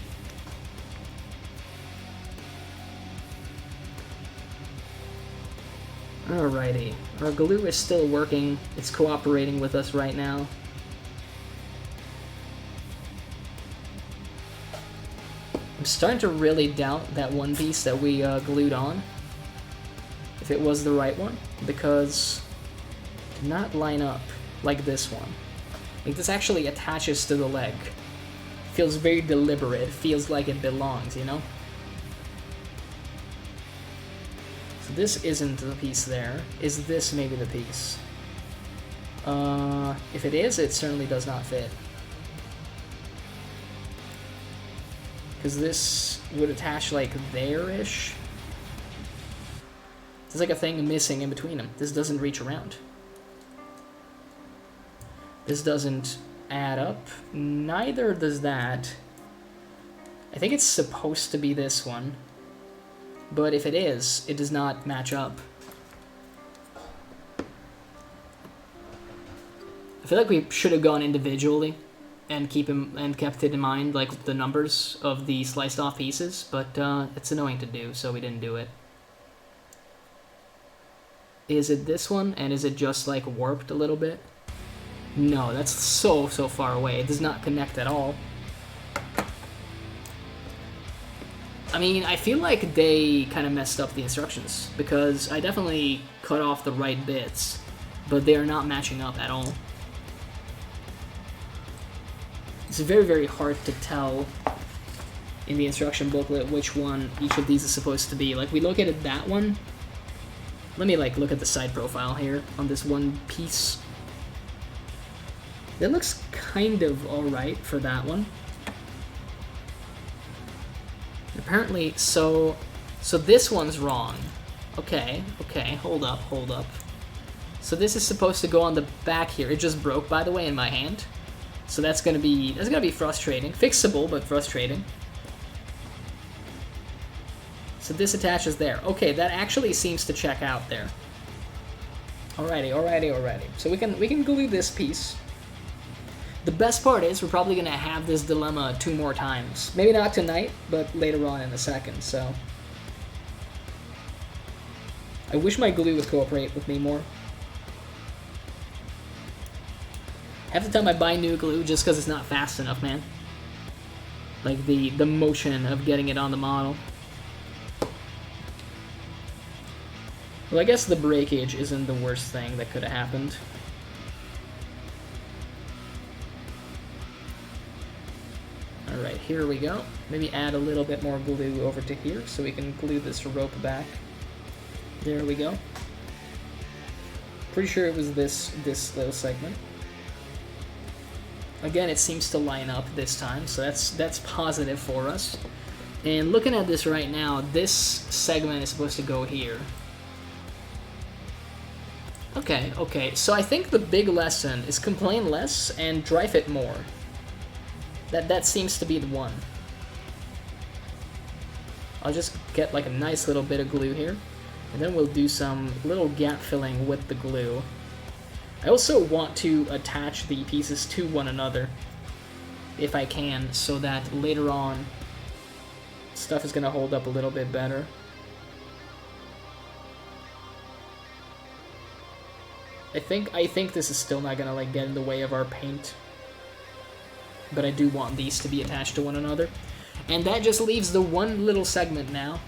Alrighty, our glue is still working. It's cooperating with us right now. I'm starting to really doubt that one piece that we glued on, if it was the right one, because it did not line up like this one. Like, this actually attaches to the leg. Feels very deliberate, feels like it belongs, you know? So this isn't the piece there. Is this maybe the piece? If it is, it certainly does not fit. Because this would attach like there-ish. There's like a thing missing in between them. This doesn't reach around. This doesn't add up. Neither does that. I think it's supposed to be this one. But if it is, it does not match up. I feel like we should have gone individually and kept it in mind, like the numbers of the sliced off pieces, but it's annoying to do, so we didn't do it. Is it this one, and is it just like warped a little bit? No, that's so far away. It does not connect at all. I mean, I feel like they kind of messed up the instructions, because I definitely cut off the right bits, but they are not matching up at all. It's very, very hard to tell in the instruction booklet which one each of these is supposed to be. Like, we look at that one. Let me, like, look at the side profile here on this one piece. It looks kind of alright for that one. Apparently, so this one's wrong. Okay, hold up. So this is supposed to go on the back here. It just broke, by the way, in my hand. So that's gonna be frustrating. Fixable, but frustrating. So this attaches there. Okay, that actually seems to check out there. Alrighty. So we can glue this piece. The best part is we're probably gonna have this dilemma 2 more times. Maybe not tonight, but later on in the second, so. I wish my glue would cooperate with me more. Half the time I buy new glue just because it's not fast enough, man. Like the motion of getting it on the model. Well, I guess the breakage isn't the worst thing that could have happened. Alright, here we go. Maybe add a little bit more glue over to here so we can glue this rope back. There we go. Pretty sure it was this little segment. Again, it seems to line up this time, so that's positive for us. And looking at this right now, this segment is supposed to go here. Okay, so I think the big lesson is complain less and dry fit more. That seems to be the one. I'll just get like a nice little bit of glue here, and then we'll do some little gap filling with the glue. I also want to attach the pieces to one another, if I can, so that later on, stuff is going to hold up a little bit better. I think this is still not going to like get in the way of our paint, but I do want these to be attached to one another. And that just leaves the one little segment now.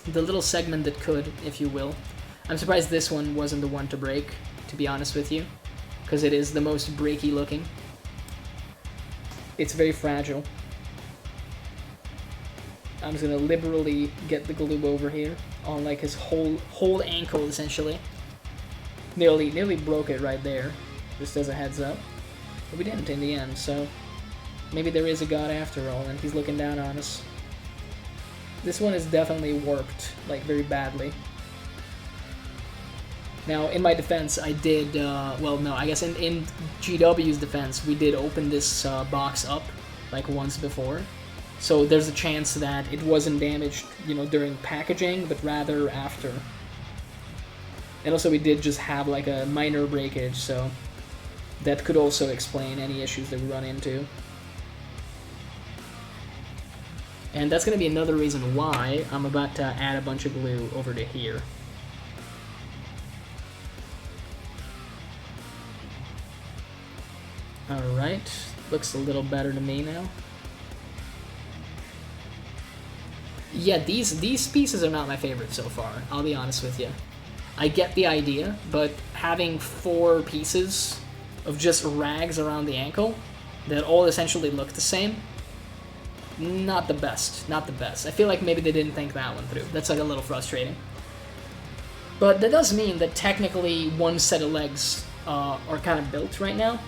The little segment that could, if you will. I'm surprised this one wasn't the one to break, to be honest with you, because it is the most breaky looking. It's very fragile. I'm just gonna liberally get the glue over here on like his whole ankle essentially. Nearly broke it right there, just as a heads up. But we didn't in the end, so Maybe there is a god after all, and he's looking down on us. This one is definitely warped, like, very badly. Now, in my defense, I did, well, no, I guess in GW's defense, we did open this box up, like, once before. So there's a chance that it wasn't damaged, you know, during packaging, but rather after. And also we did just have, like, a minor breakage, so that could also explain any issues that we run into. And that's going to be another reason why I'm about to add a bunch of glue over to here. Alright, looks a little better to me now. Yeah, these pieces are not my favorite so far, I'll be honest with you. I get the idea, but having 4 pieces of just rags around the ankle that all essentially look the same, not the best, not the best. I feel like maybe they didn't think that one through. That's like a little frustrating. But that does mean that technically one set of legs are kind of built right now.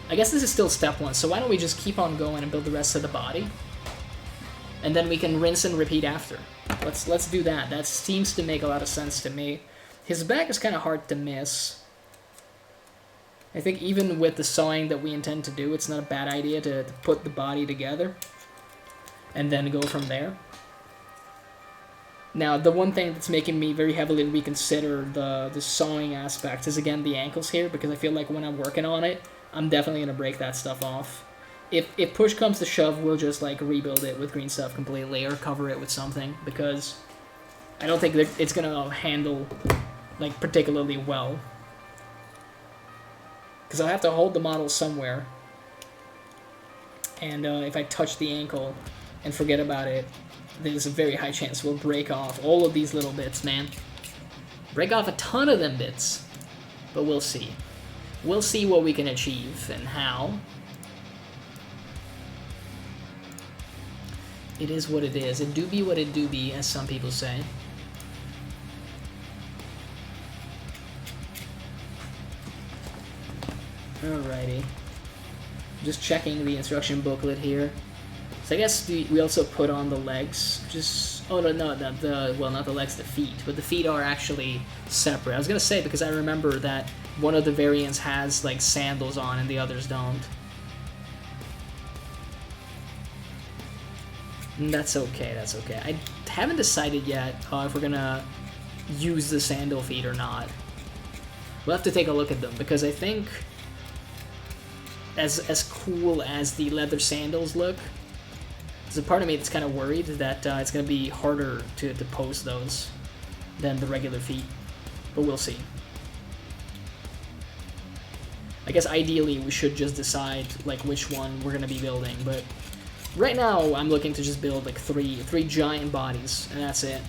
I guess this is still step 1, so why don't we just keep on going and build the rest of the body? And then we can rinse and repeat after. Let's do that. That seems to make a lot of sense to me. His back is kind of hard to miss. I think even with the sawing that we intend to do, it's not a bad idea to put the body together and then go from there. Now, the one thing that's making me very heavily reconsider the sawing aspect is, again, the ankles here, because I feel like when I'm working on it, I'm definitely going to break that stuff off. If push comes to shove, we'll just, like, rebuild it with green stuff completely or cover it with something, because I don't think that it's going to handle, like, particularly well. Because I'll have to hold the model somewhere, and if I touch the ankle and forget about it, there's a very high chance we'll break off all of these little bits, man. Break off a ton of them bits, but we'll see. We'll see what we can achieve and how. It is what it is. It do be what it do be, as some people say. Alrighty. Just checking the instruction booklet here. So I guess we also put on the legs. Just well, not the legs, the feet. But the feet are actually separate. I was gonna say, because I remember that one of the variants has like sandals on and the others don't. And that's okay. That's okay. I haven't decided yet if we're gonna use the sandal feet or not. We'll have to take a look at them, because I think as cool as the leather sandals look, there's a part of me that's kind of worried that it's going to be harder to pose those than the regular feet, but we'll see. I guess ideally we should just decide like which one we're going to be building, but right now I'm looking to just build like three giant bodies, and that's it.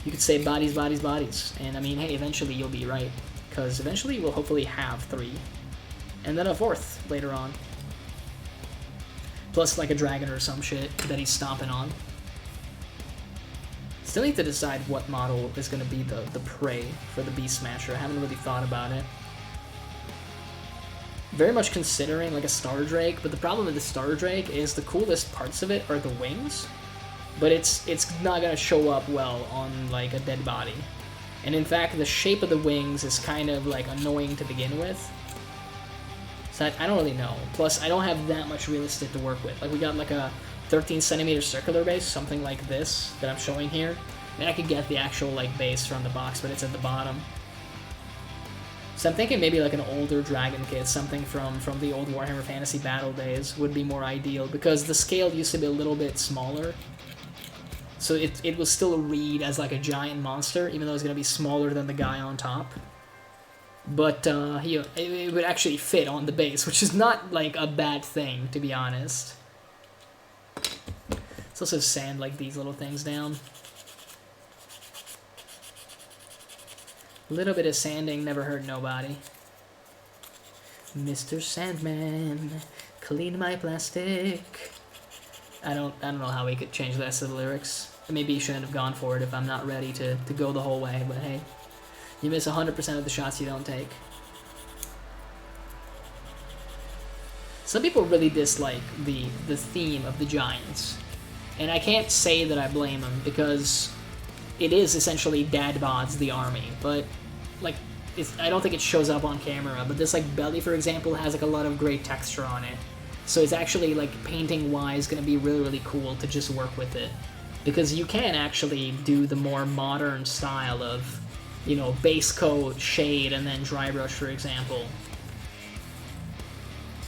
You could say bodies, bodies, bodies, and I mean, hey, eventually you'll be right, because eventually we'll hopefully have 3. And then a 4th later on. Plus like a dragon or some shit that he's stomping on. Still need to decide what model is going to be the prey for the Beast Smasher. I haven't really thought about it. Very much considering like a Star Drake, but the problem with the Star Drake is the coolest parts of it are the wings, but it's not going to show up well on like a dead body. And in fact, the shape of the wings is kind of like annoying to begin with. So I don't really know. Plus, I don't have that much real estate to work with. Like, we got like a 13 centimeter circular base, something like this that I'm showing here. And I could get the actual like base from the box, but it's at the bottom. So I'm thinking maybe like an older dragon kit, something from the old Warhammer Fantasy Battle days would be more ideal, because the scale used to be a little bit smaller. So it will still read as like a giant monster, even though it's going to be smaller than the guy on top. But it would actually fit on the base, which is not like a bad thing, to be honest. Let's also sand like these little things down. A little bit of sanding never hurt nobody. Mr. Sandman, clean my plastic. I don't know how we could change the rest of the lyrics. Maybe you shouldn't have gone for it if I'm not ready to go the whole way, but hey. You miss 100% of the shots you don't take. Some people really dislike the theme of the giants, and I can't say that I blame them, because it is essentially dad bods the army, but like I don't think it shows up on camera. But this like belly, for example, has like a lot of great texture on it, so it's actually like painting wise going to be really cool to just work with it, because you can actually do the more modern style of, you know, base coat, shade, and then dry brush, for example.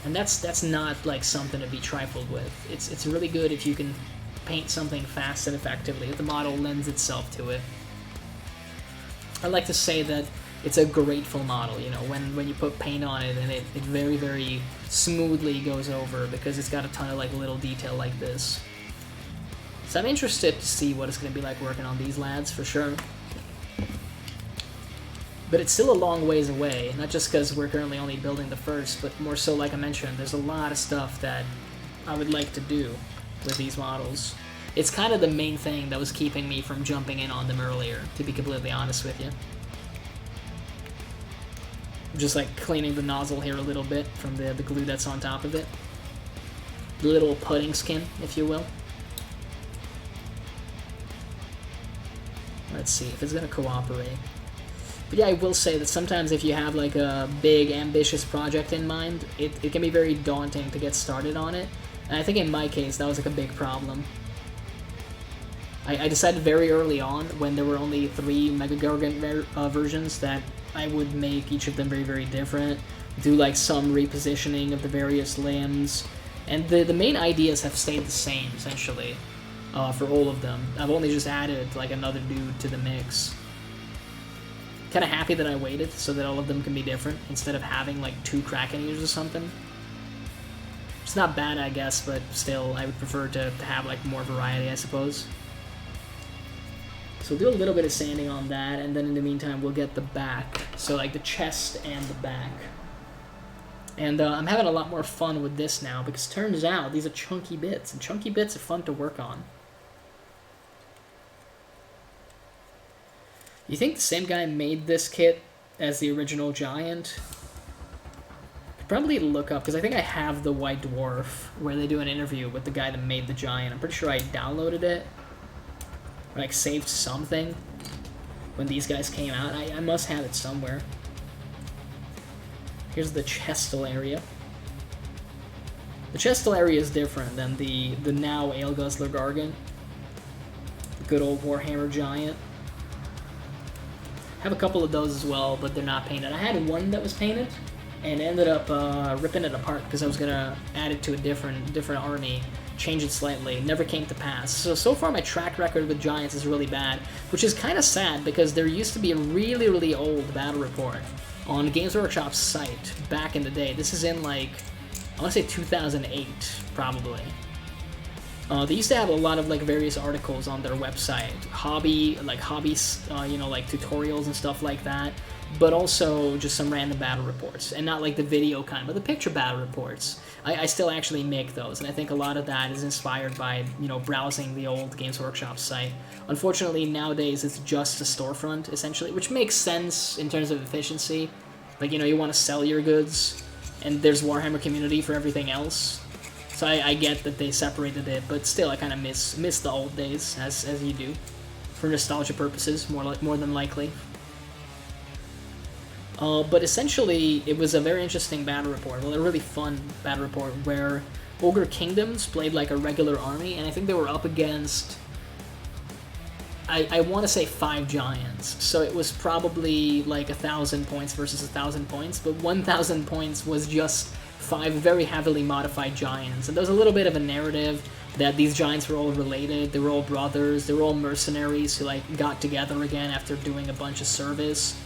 And that's not like something to be trifled with. It's really good if you can paint something fast and effectively, if the model lends itself to it. I like to say that it's a grateful model, you know, when you put paint on it, and it very smoothly goes over, because it's got a ton of like little detail like this. So I'm interested to see what it's going to be like working on these lads, for sure. But it's still a long ways away, not just because we're currently only building the first, but more so, like I mentioned, there's a lot of stuff that I would like to do with these models. It's kind of the main thing that was keeping me from jumping in on them earlier, to be completely honest with you. Just like cleaning the nozzle here a little bit from the glue that's on top of it. The little pudding skin, if you will. Let's see if it's going to cooperate. But yeah, I will say that sometimes if you have like a big, ambitious project in mind, it can be very daunting to get started on it. And I think in my case, that was like a big problem. I decided very early on, when there were only 3 Mega Gargant versions, that I would make each of them very different, do like some repositioning of the various limbs, and the main ideas have stayed the same, essentially, for all of them. I've only just added like another dude to the mix. Kind of happy that I waited so that all of them can be different, instead of having like 2 Kraken ears or something. It's not bad, I guess, but still, I would prefer to have like more variety, I suppose. So we'll do a little bit of sanding on that, and then in the meantime we'll get the back, so like the chest and the back. And I'm having a lot more fun with this now, because turns out these are chunky bits, and chunky bits are fun to work on. You think the same guy made this kit as the original Giant? Could probably look up, because I think I have the White Dwarf, where they do an interview with the guy that made the Giant. I'm pretty sure I downloaded it, or like saved something when these guys came out. I must have it somewhere. Here's the chestal area. The chestal area is different than the now Ale Guzzler Gargant. The good old Warhammer Giant. I have a couple of those as well, but they're not painted. I had one that was painted, and ended up ripping it apart because I was gonna add it to a different army, change it slightly. Never came to pass. So far my track record with Giants is really bad, which is kind of sad, because there used to be a really old battle report on Games Workshop's site back in the day. This is in like, I want to say 2008, probably. They used to have a lot of like various articles on their website, hobbies, you know, like tutorials and stuff like that, but also just some random battle reports, and not like the video kind, but the picture battle reports. I still actually make those, and I think a lot of that is inspired by, you know, browsing the old Games Workshop site. Unfortunately, nowadays it's just a storefront, essentially, which makes sense in terms of efficiency. Like, you know, you want to sell your goods, and there's Warhammer community for everything else. So I get that they separated it, but still, I kind of miss the old days, as you do, for nostalgia purposes, more than likely. But essentially, it was a very interesting battle report, well, a really fun battle report, where Ogre Kingdoms played like a regular army, and I think they were up against, I want to say 5 Giants, so it was probably like 1,000 points versus 1,000 points, but 1,000 points was just 5 very heavily modified Giants, and there was a little bit of a narrative that these Giants were all related, they were all brothers, they were all mercenaries who like got together again after doing a bunch of service,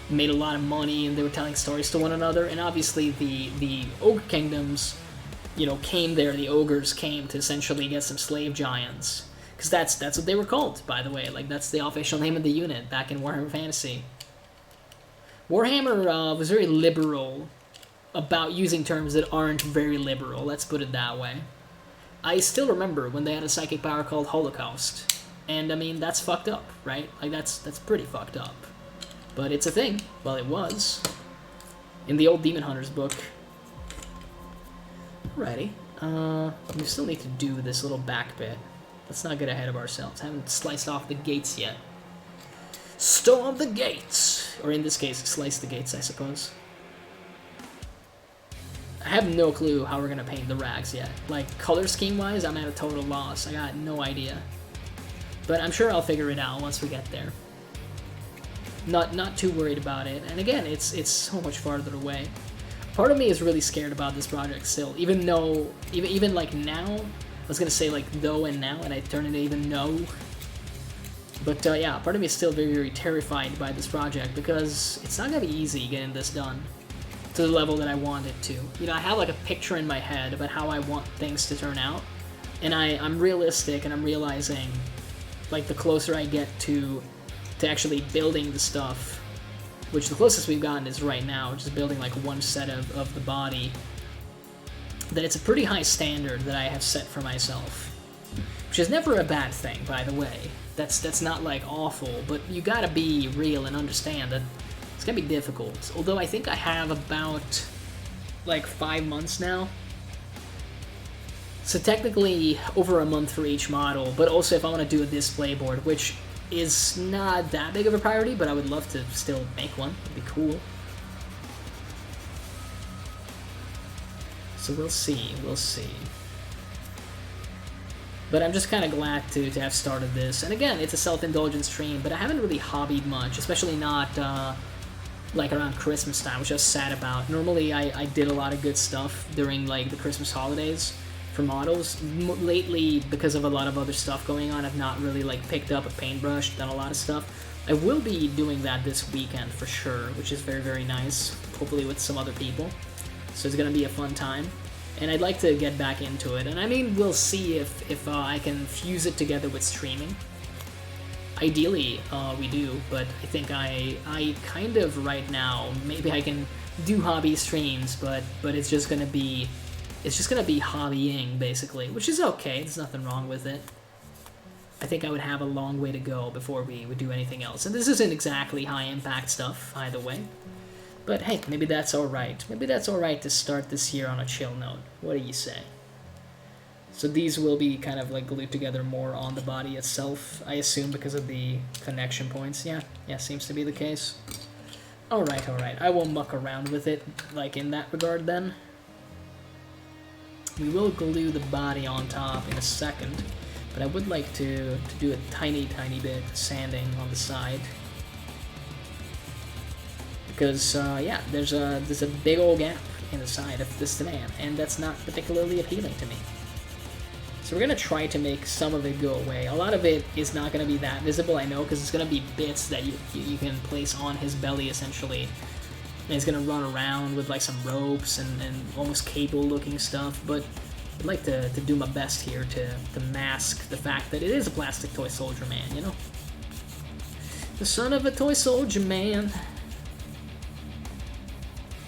made a lot of money, and they were telling stories to one another. And obviously the Ogre Kingdoms, you know, came there, the Ogres came to essentially get some slave Giants, because that's what they were called, by the way. Like, that's the official name of the unit back in Warhammer Fantasy. Warhammer was very liberal about using terms that aren't very liberal, let's put it that way. I still remember when they had a psychic power called Holocaust, and I mean, that's fucked up, right? Like, that's pretty fucked up. But it's a thing. Well, it was. In the old Demon Hunters book. Alrighty. We still need to do this little back bit. Let's not get ahead of ourselves. Haven't sliced off the gates yet. Storm the gates! Or in this case, slice the gates, I suppose. I have no clue how we're gonna paint the rags yet. Like, color scheme-wise, I'm at a total loss. I got no idea. But I'm sure I'll figure it out once we get there. Not too worried about it. And again, it's so much farther away. Part of me is really scared about this project still, even though, even like now, I was gonna say like though and now, and I turn it even no. But yeah, part of me is still very, very terrified by this project because it's not gonna be easy getting this done to the level that I want it to. You know, I have like a picture in my head about how I want things to turn out, and I'm realistic, and I'm realizing, like, the closer I get to actually building the stuff, which the closest we've gotten is right now, just building like one set of the body, that it's a pretty high standard that I have set for myself. Which is never a bad thing, by the way. That's not like awful, but you gotta be real and understand that it's gonna be difficult. Although I think I have about like 5 months now. So technically over a month for each model, but also if I want to do a display board, which is not that big of a priority, but I would love to still make one. It'd be cool. So we'll see, we'll see. But I'm just kind of glad to have started this. And again, it's a self-indulgent stream, but I haven't really hobbied much, especially not like around Christmas time, which I was sad about. Normally I did a lot of good stuff during like the Christmas holidays for models. Lately, because of a lot of other stuff going on, I've not really like picked up a paintbrush, done a lot of stuff. I will be doing that this weekend for sure, which is very, very nice, hopefully with some other people. So it's gonna be a fun time, and I'd like to get back into it. And I mean, we'll see if I can fuse it together with streaming. Ideally, we do, but I think I kind of right now, maybe I can do hobby streams, but it's just gonna be hobbying, basically, which is okay. There's nothing wrong with it. I think I would have a long way to go before we would do anything else. And this isn't exactly high-impact stuff, either way. But hey, maybe that's alright. Maybe that's alright to start this year on a chill note. What do you say? So these will be kind of like glued together more on the body itself, I assume, because of the connection points. Yeah, seems to be the case. Alright, I won't muck around with it, like, in that regard, then. We will glue the body on top in a second, but I would like to do a tiny bit of sanding on the side. Because, yeah, there's a big old gap in the side of this man, and that's not particularly appealing to me. So we're going to try to make some of it go away. A lot of it is not going to be that visible, I know, because it's going to be bits that you can place on his belly, essentially. And he's going to run around with like some ropes and almost cable-looking stuff, but I'd like to do my best here to mask the fact that it is a plastic toy soldier man, you know? The son of a toy soldier man.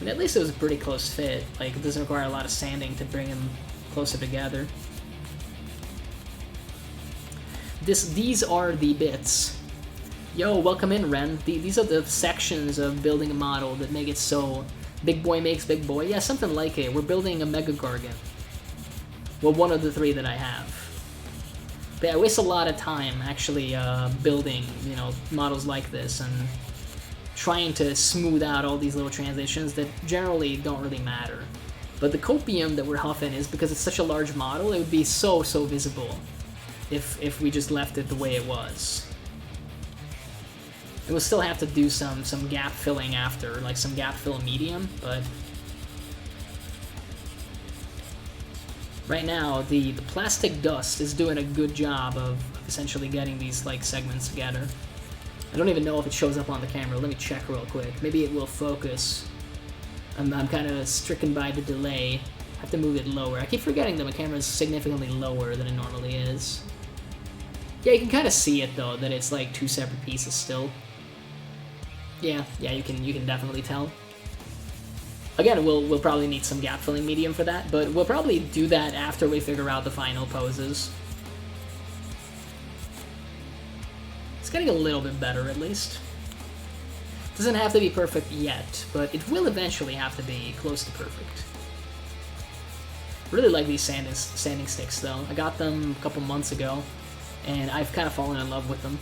And at least it was a pretty close fit. Like, it doesn't require a lot of sanding to bring them closer together. These are the bits. Yo, welcome in, Ren. These are the sections of building a model that make it so big boy makes big boy. Yeah, something like it. We're building a Mega Gargant. Well, one of the 3 that I have. But I waste a lot of time actually building, you know, models like this and trying to smooth out all these little transitions that generally don't really matter. But the copium that we're huffing is because it's such a large model, it would be so visible if we just left it the way it was. And we'll still have to do some gap filling after, like some gap fill medium, but right now the plastic dust is doing a good job of essentially getting these like segments together. I don't even know if it shows up on the camera. Let me check real quick. Maybe it will focus. I'm kind of stricken by the delay. I have to move it lower. I keep forgetting that my camera is significantly lower than it normally is. Yeah, you can kind of see it though, that it's like 2 separate pieces still. Yeah, you can definitely tell. Again, we'll probably need some gap filling medium for that, but we'll probably do that after we figure out the final poses. It's getting a little bit better, at least. Doesn't have to be perfect yet, but it will eventually have to be close to perfect. Really like these sanding sticks though. I got them a couple months ago, and I've kind of fallen in love with them.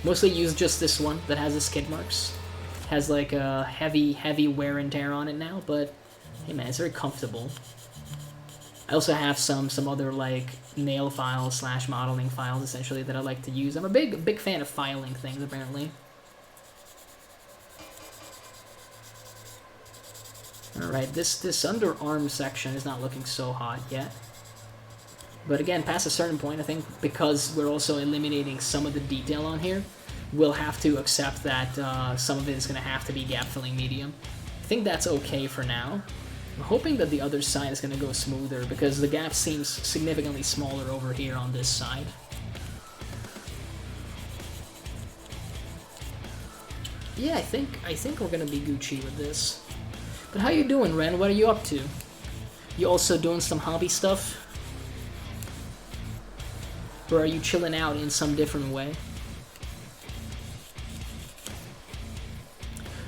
Mostly use just this one that has the skid marks. Has like a heavy wear and tear on it now, but hey man, it's very comfortable. I also have some other like nail files / modeling files essentially that I like to use. I'm a big fan of filing things apparently. Alright, this underarm section is not looking so hot yet. But again, past a certain point, I think because we're also eliminating some of the detail on here, we'll have to accept that some of it is going to have to be gap-filling medium. I think that's okay for now. I'm hoping that the other side is going to go smoother because the gap seems significantly smaller over here on this side. Yeah, I think we're going to be Gucci with this. But how you doing, Ren? What are you up to? You also doing some hobby stuff? Or are you chilling out in some different way?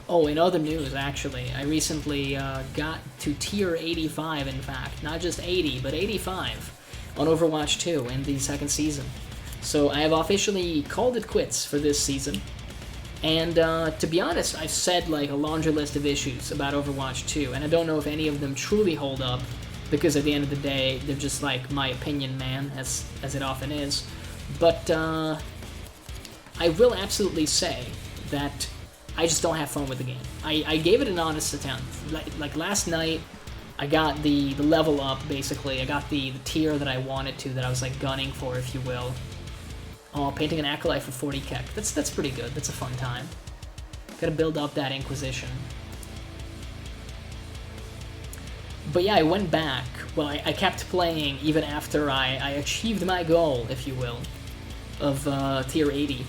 Oh, in other news, actually, I recently got to tier 85, in fact. Not just 80, but 85 on Overwatch 2 in the second season. So I have officially called it quits for this season. And to be honest, I've said like a laundry list of issues about Overwatch 2, and I don't know if any of them truly hold up, because at the end of the day, they're just like my opinion, man, as it often is. But I will absolutely say that I just don't have fun with the game. I gave it an honest attempt. Like last night, I got the level up, basically. I got the tier that I wanted to, that I was like gunning for, if you will. Oh, painting an Acolyte for 40 kek. That's pretty good. That's a fun time. Gotta build up that Inquisition. But yeah, I went back. Well, I kept playing even after I achieved my goal, if you will, of tier 80.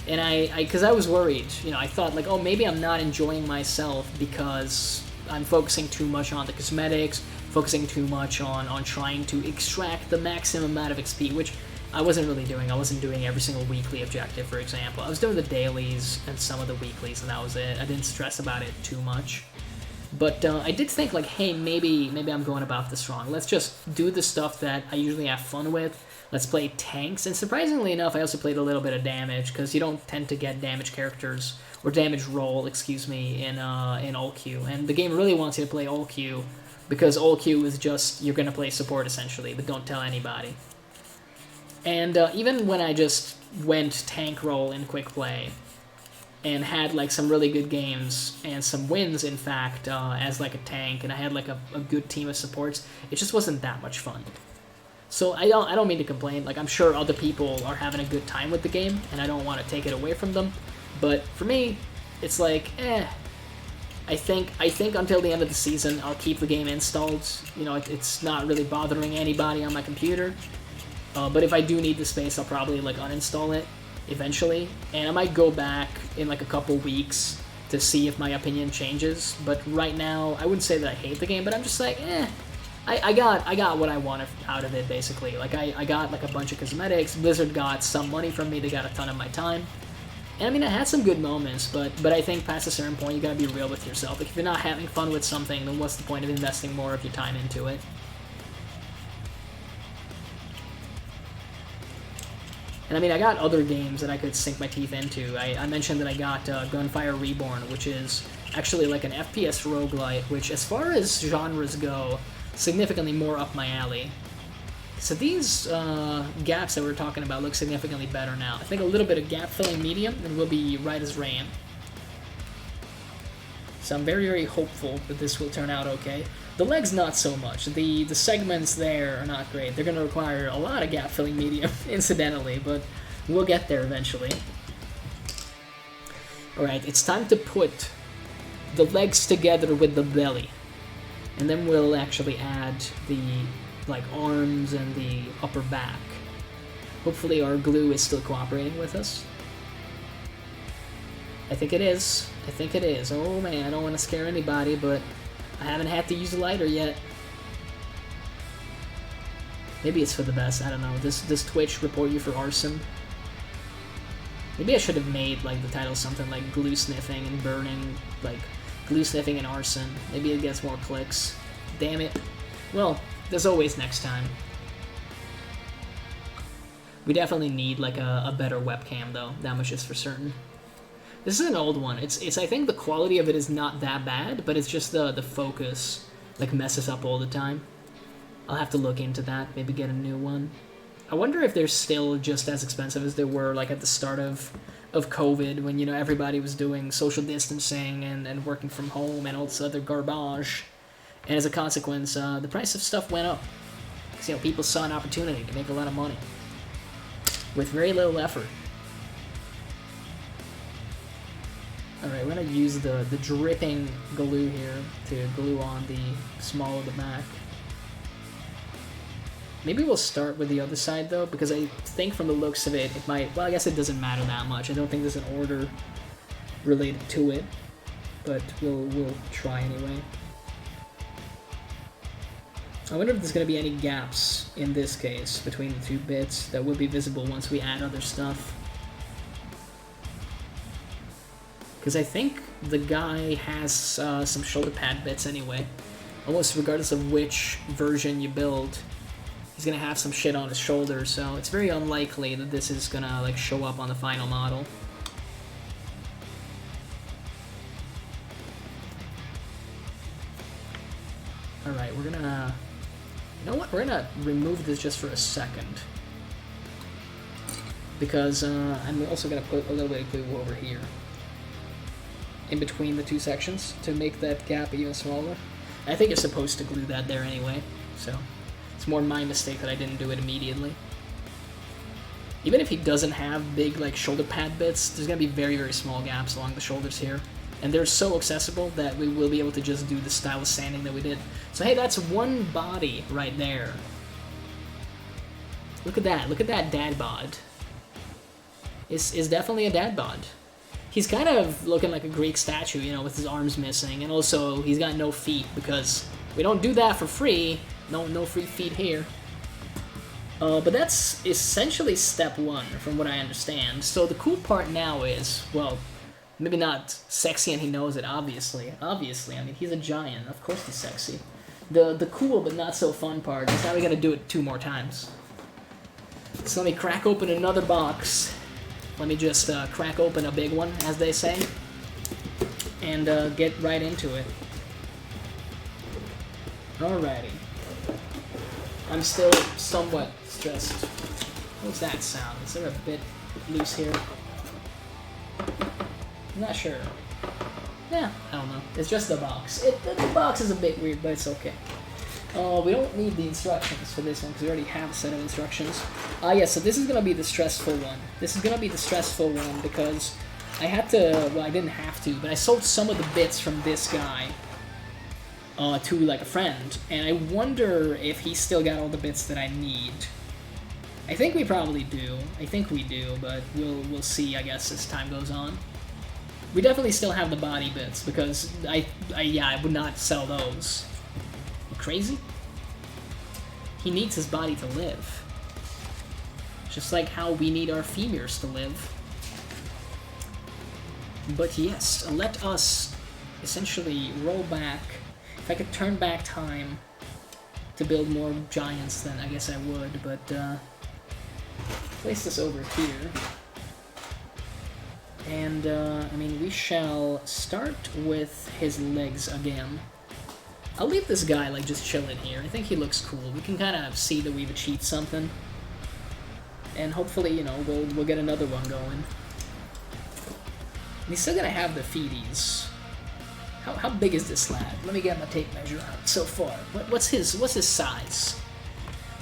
And because I was worried, you know, I thought like, oh, maybe I'm not enjoying myself because I'm focusing too much on the cosmetics, focusing too much on trying to extract the maximum amount of XP, which I wasn't really doing. I wasn't doing every single weekly objective, for example. I was doing the dailies and some of the weeklies, and that was it. I didn't stress about it too much. But I did think like, hey, maybe I'm going about this wrong. Let's just do the stuff that I usually have fun with. Let's play tanks, and surprisingly enough, I also played a little bit of damage, because you don't tend to get damage characters, or damage roll, excuse me, in all-queue. And the game really wants you to play all-queue, because all-queue is just, you're going to play support essentially, but don't tell anybody. And even when I just went tank roll in quick play, and had like some really good games, and some wins in fact, as like a tank, and I had like a good team of supports, it just wasn't that much fun. So I don't mean to complain, like I'm sure other people are having a good time with the game, and I don't want to take it away from them, but for me, it's like, I think until the end of the season, I'll keep the game installed. You know, it's not really bothering anybody on my computer, but if I do need the space, I'll probably like uninstall it eventually, and I might go back in like a couple weeks to see if my opinion changes, but right now, I wouldn't say that I hate the game, but I'm just like, I got what I wanted out of it, basically. Like, I got like a bunch of cosmetics, Blizzard got some money from me, they got a ton of my time, and I mean, I had some good moments, but I think past a certain point, you gotta be real with yourself. Like, if you're not having fun with something, then what's the point of investing more of your time into it? And I mean, I got other games that I could sink my teeth into. I mentioned that I got Gunfire Reborn, which is actually like an FPS roguelite, which as far as genres go, significantly more up my alley. So these gaps that we're talking about look significantly better now. I think a little bit of gap filling medium and we'll be right as rain. So I'm very, very hopeful that this will turn out okay. The legs, not so much. The segments there are not great. They're going to require a lot of gap-filling medium, incidentally, but we'll get there eventually. Alright, it's time to put the legs together with the belly. And then we'll actually add the like arms and the upper back. Hopefully our glue is still cooperating with us. I think it is. I think it is. Oh man, I don't want to scare anybody, but I haven't had to use a lighter yet. Maybe it's for the best, I don't know. Does Twitch report you for arson? Maybe I should have made like the title something like glue sniffing and burning, like glue sniffing and arson. Maybe it gets more clicks. Damn it. Well, There's always next time. We definitely need like a better webcam though. That much is for certain. This is an old one. It's I think the quality of it is not that bad, but it's just the focus like messes up all the time. I'll have to look into that, maybe get a new one. I wonder if they're still just as expensive as they were like at the start of COVID, when, you know, everybody was doing social distancing and working from home and all this other garbage. And as a consequence, the price of stuff went up. Because, you know, people saw an opportunity to make a lot of money with very little effort. Alright, we're going to use the dripping glue here to glue on the small of the back. Maybe we'll start with the other side though, because I think from the looks of it, it might, well, I guess it doesn't matter that much. I don't think there's an order related to it, but we'll try anyway. I wonder if there's going to be any gaps in this case between the two bits that will be visible once we add other stuff. Because I think the guy has some shoulder pad bits anyway. Almost regardless of which version you build, he's gonna have some shit on his shoulder, so it's very unlikely that this is gonna like show up on the final model. Alright, we're gonna... You know what? We're gonna remove this just for a second. Because I'm also gonna put a little bit of glue over here, in between the two sections, to make that gap even smaller. I think you're supposed to glue that there anyway, so it's more my mistake that I didn't do it immediately. Even if he doesn't have big like shoulder pad bits, there's gonna be very, very small gaps along the shoulders here. And they're so accessible that we will be able to just do the style of sanding that we did. So hey, that's one body right there. Look at that dad bod. Is definitely a dad bod. He's kind of looking like a Greek statue, you know, with his arms missing, and also he's got no feet, because we don't do that for free. No free feet here. But that's essentially step one, from what I understand. So the cool part now is, well, maybe not sexy and he knows it, obviously. Obviously, I mean, he's a giant. Of course he's sexy. The cool but not so fun part is now we gotta do it 2 more times. So let me crack open another box. Let me just crack open a big one, as they say, and get right into it. Alrighty. I'm still somewhat stressed. What's that sound? Is there a bit loose here? I'm not sure. Yeah, I don't know. It's just the box. The box is a bit weird, but it's okay. We don't need the instructions for this one, because we already have a set of instructions. Yeah, so this is going to be the stressful one. This is going to be the stressful one, because I had to, well, I didn't have to, but I sold some of the bits from this guy to, like, a friend, and I wonder if he still got all the bits that I need. I think we probably do. I think we do, but we'll see, I guess, as time goes on. We definitely still have the body bits, because I would not sell those. Crazy? He needs his body to live. Just like how we need our femurs to live. But yes, let us essentially roll back. If I could turn back time to build more giants, then I guess I would, but place this over here. And, I mean, we shall start with his legs again. I'll leave this guy, like, just chilling here. I think he looks cool. We can kind of see that we've achieved something. And hopefully, you know, we'll get another one going. And he's still gonna have the feeties. How big is this lad? Let me get my tape measure out so far. What's his size?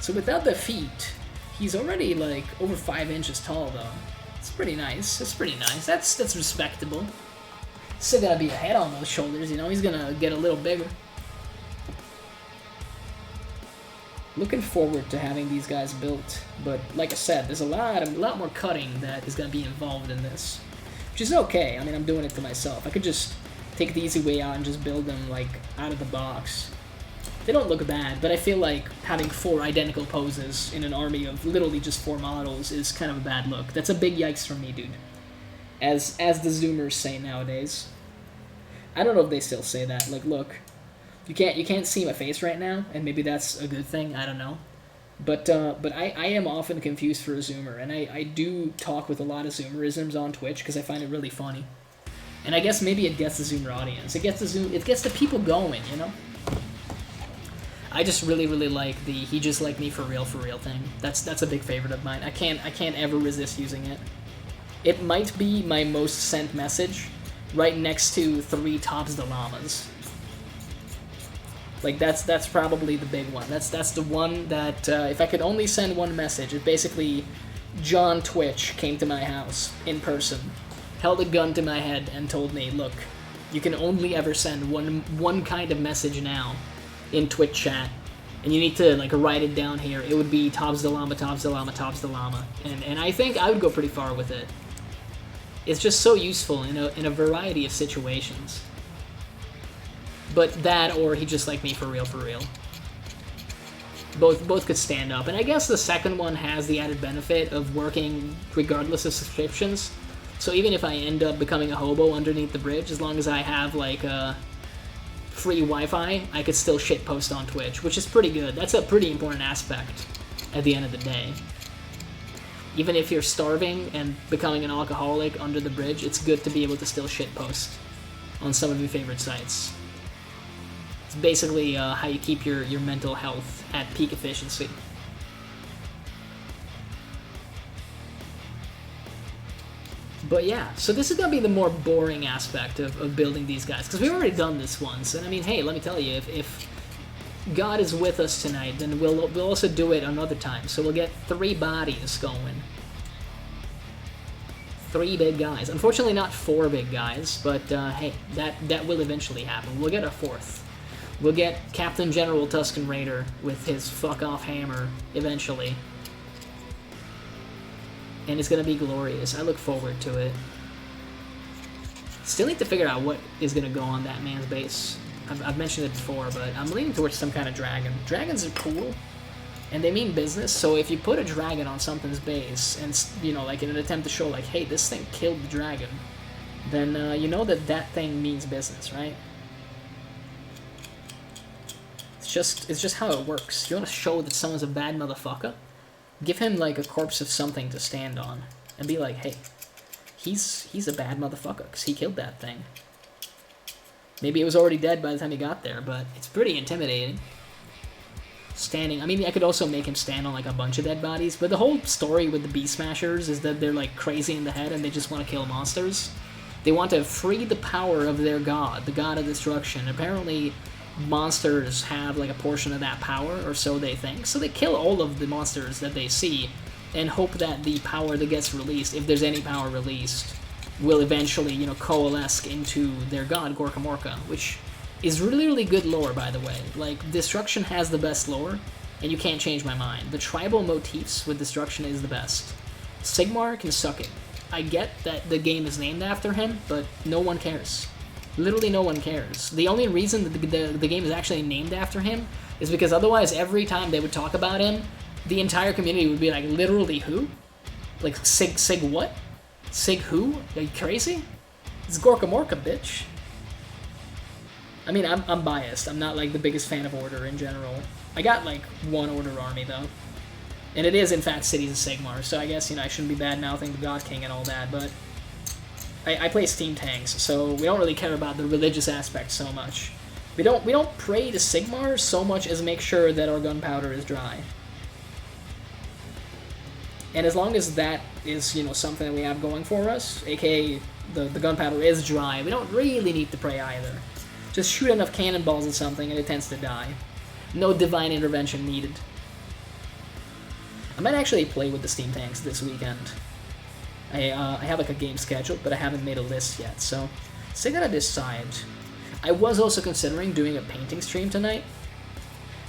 So without the feet, he's already, like, over 5 inches tall, though. It's pretty nice. It's pretty nice. That's respectable. Still gotta be a head on those shoulders, you know? He's gonna get a little bigger. Looking forward to having these guys built, but like I said, there's a lot more cutting that is going to be involved in this, which is okay. I mean, I'm doing it to myself. I could just take the easy way out and just build them, like, out of the box. They don't look bad, but I feel like having 4 identical poses in an army of literally just 4 models is kind of a bad look. That's a big yikes from me, dude. As the Zoomers say nowadays. I don't know if they still say that. Like, look. You can't see my face right now, and maybe that's a good thing. I don't know. But I am often confused for a Zoomer, and I do talk with a lot of Zoomerisms on Twitch because I find it really funny. And I guess maybe it gets the Zoomer audience. It gets the people going, you know? I just really like the "he just like me for real" thing. That's a big favorite of mine. I can't ever resist using it. It might be my most sent message, right next to 3 tops the llamas. Like that's probably the big one. That's the one that if I could only send one message, it basically John Twitch came to my house in person, held a gun to my head, and told me, "Look, you can only ever send one kind of message now in Twitch chat, and you need to like write it down here. It would be tops the llama, tops the llama, tops the llama." And I think I would go pretty far with it. It's just so useful in a variety of situations. But that, or "he just like me for real, for real." Both could stand up. And I guess the second one has the added benefit of working regardless of subscriptions. So even if I end up becoming a hobo underneath the bridge, as long as I have like free Wi-Fi, I could still shitpost on Twitch, which is pretty good. That's a pretty important aspect at the end of the day. Even if you're starving and becoming an alcoholic under the bridge, it's good to be able to still shitpost on some of your favorite sites. It's basically how you keep your mental health at peak efficiency. But yeah, so this is going to be the more boring aspect of building these guys, because we've already done this once, and I mean, hey, let me tell you, if God is with us tonight, then we'll also do it another time, so we'll get 3 bodies going. 3 big guys. Unfortunately not 4 big guys, but hey, that will eventually happen. We'll get a 4th. We'll get Captain General Tusken Raider with his fuck-off hammer eventually. And it's going to be glorious. I look forward to it. Still need to figure out what is going to go on that man's base. I've mentioned it before, but I'm leaning towards some kind of dragon. Dragons are cool, and they mean business, so if you put a dragon on something's base, and, you know, like in an attempt to show, like, hey, this thing killed the dragon, then you know that thing means business, right? It's just how it works. You want to show that someone's a bad motherfucker? Give him, like, a corpse of something to stand on, and be like, hey, he's a bad motherfucker, because he killed that thing. Maybe it was already dead by the time he got there, but it's pretty intimidating. Standing, I mean, I could also make him stand on, like, a bunch of dead bodies, but the whole story with the Beast Smashers is that they're, like, crazy in the head and they just want to kill monsters. They want to free the power of their god, the god of destruction. Apparently, monsters have, like, a portion of that power, or so they think. So they kill all of the monsters that they see and hope that the power that gets released, if there's any power released, will eventually, you know, coalesce into their god, Gorka Morka, which is really, really good lore, by the way. Like, Destruction has the best lore, and you can't change my mind. The tribal motifs with Destruction is the best. Sigmar can suck it. I get that the game is named after him, but no one cares. Literally no one cares. The only reason that the game is actually named after him is because otherwise every time they would talk about him, the entire community would be like, literally who? Like, Sig what? Sig who? Are you crazy? It's Gorka Morka, bitch. I mean, I'm biased. I'm not, like, the biggest fan of Order in general. I got, like, 1 Order army, though. And it is, in fact, Cities of Sigmar, so I guess, you know, I shouldn't be bad-mouthing the God King and all that, but I play Steam Tanks, so we don't really care about the religious aspect so much. We don't pray to Sigmar so much as make sure that our gunpowder is dry. And as long as that is, you know, something that we have going for us, aka the gunpowder is dry, we don't really need to pray either. Just shoot enough cannonballs at something and it tends to die. No divine intervention needed. I might actually play with the Steam Tanks this weekend. I have like a game scheduled, but I haven't made a list yet, so still gotta decide. I was also considering doing a painting stream tonight,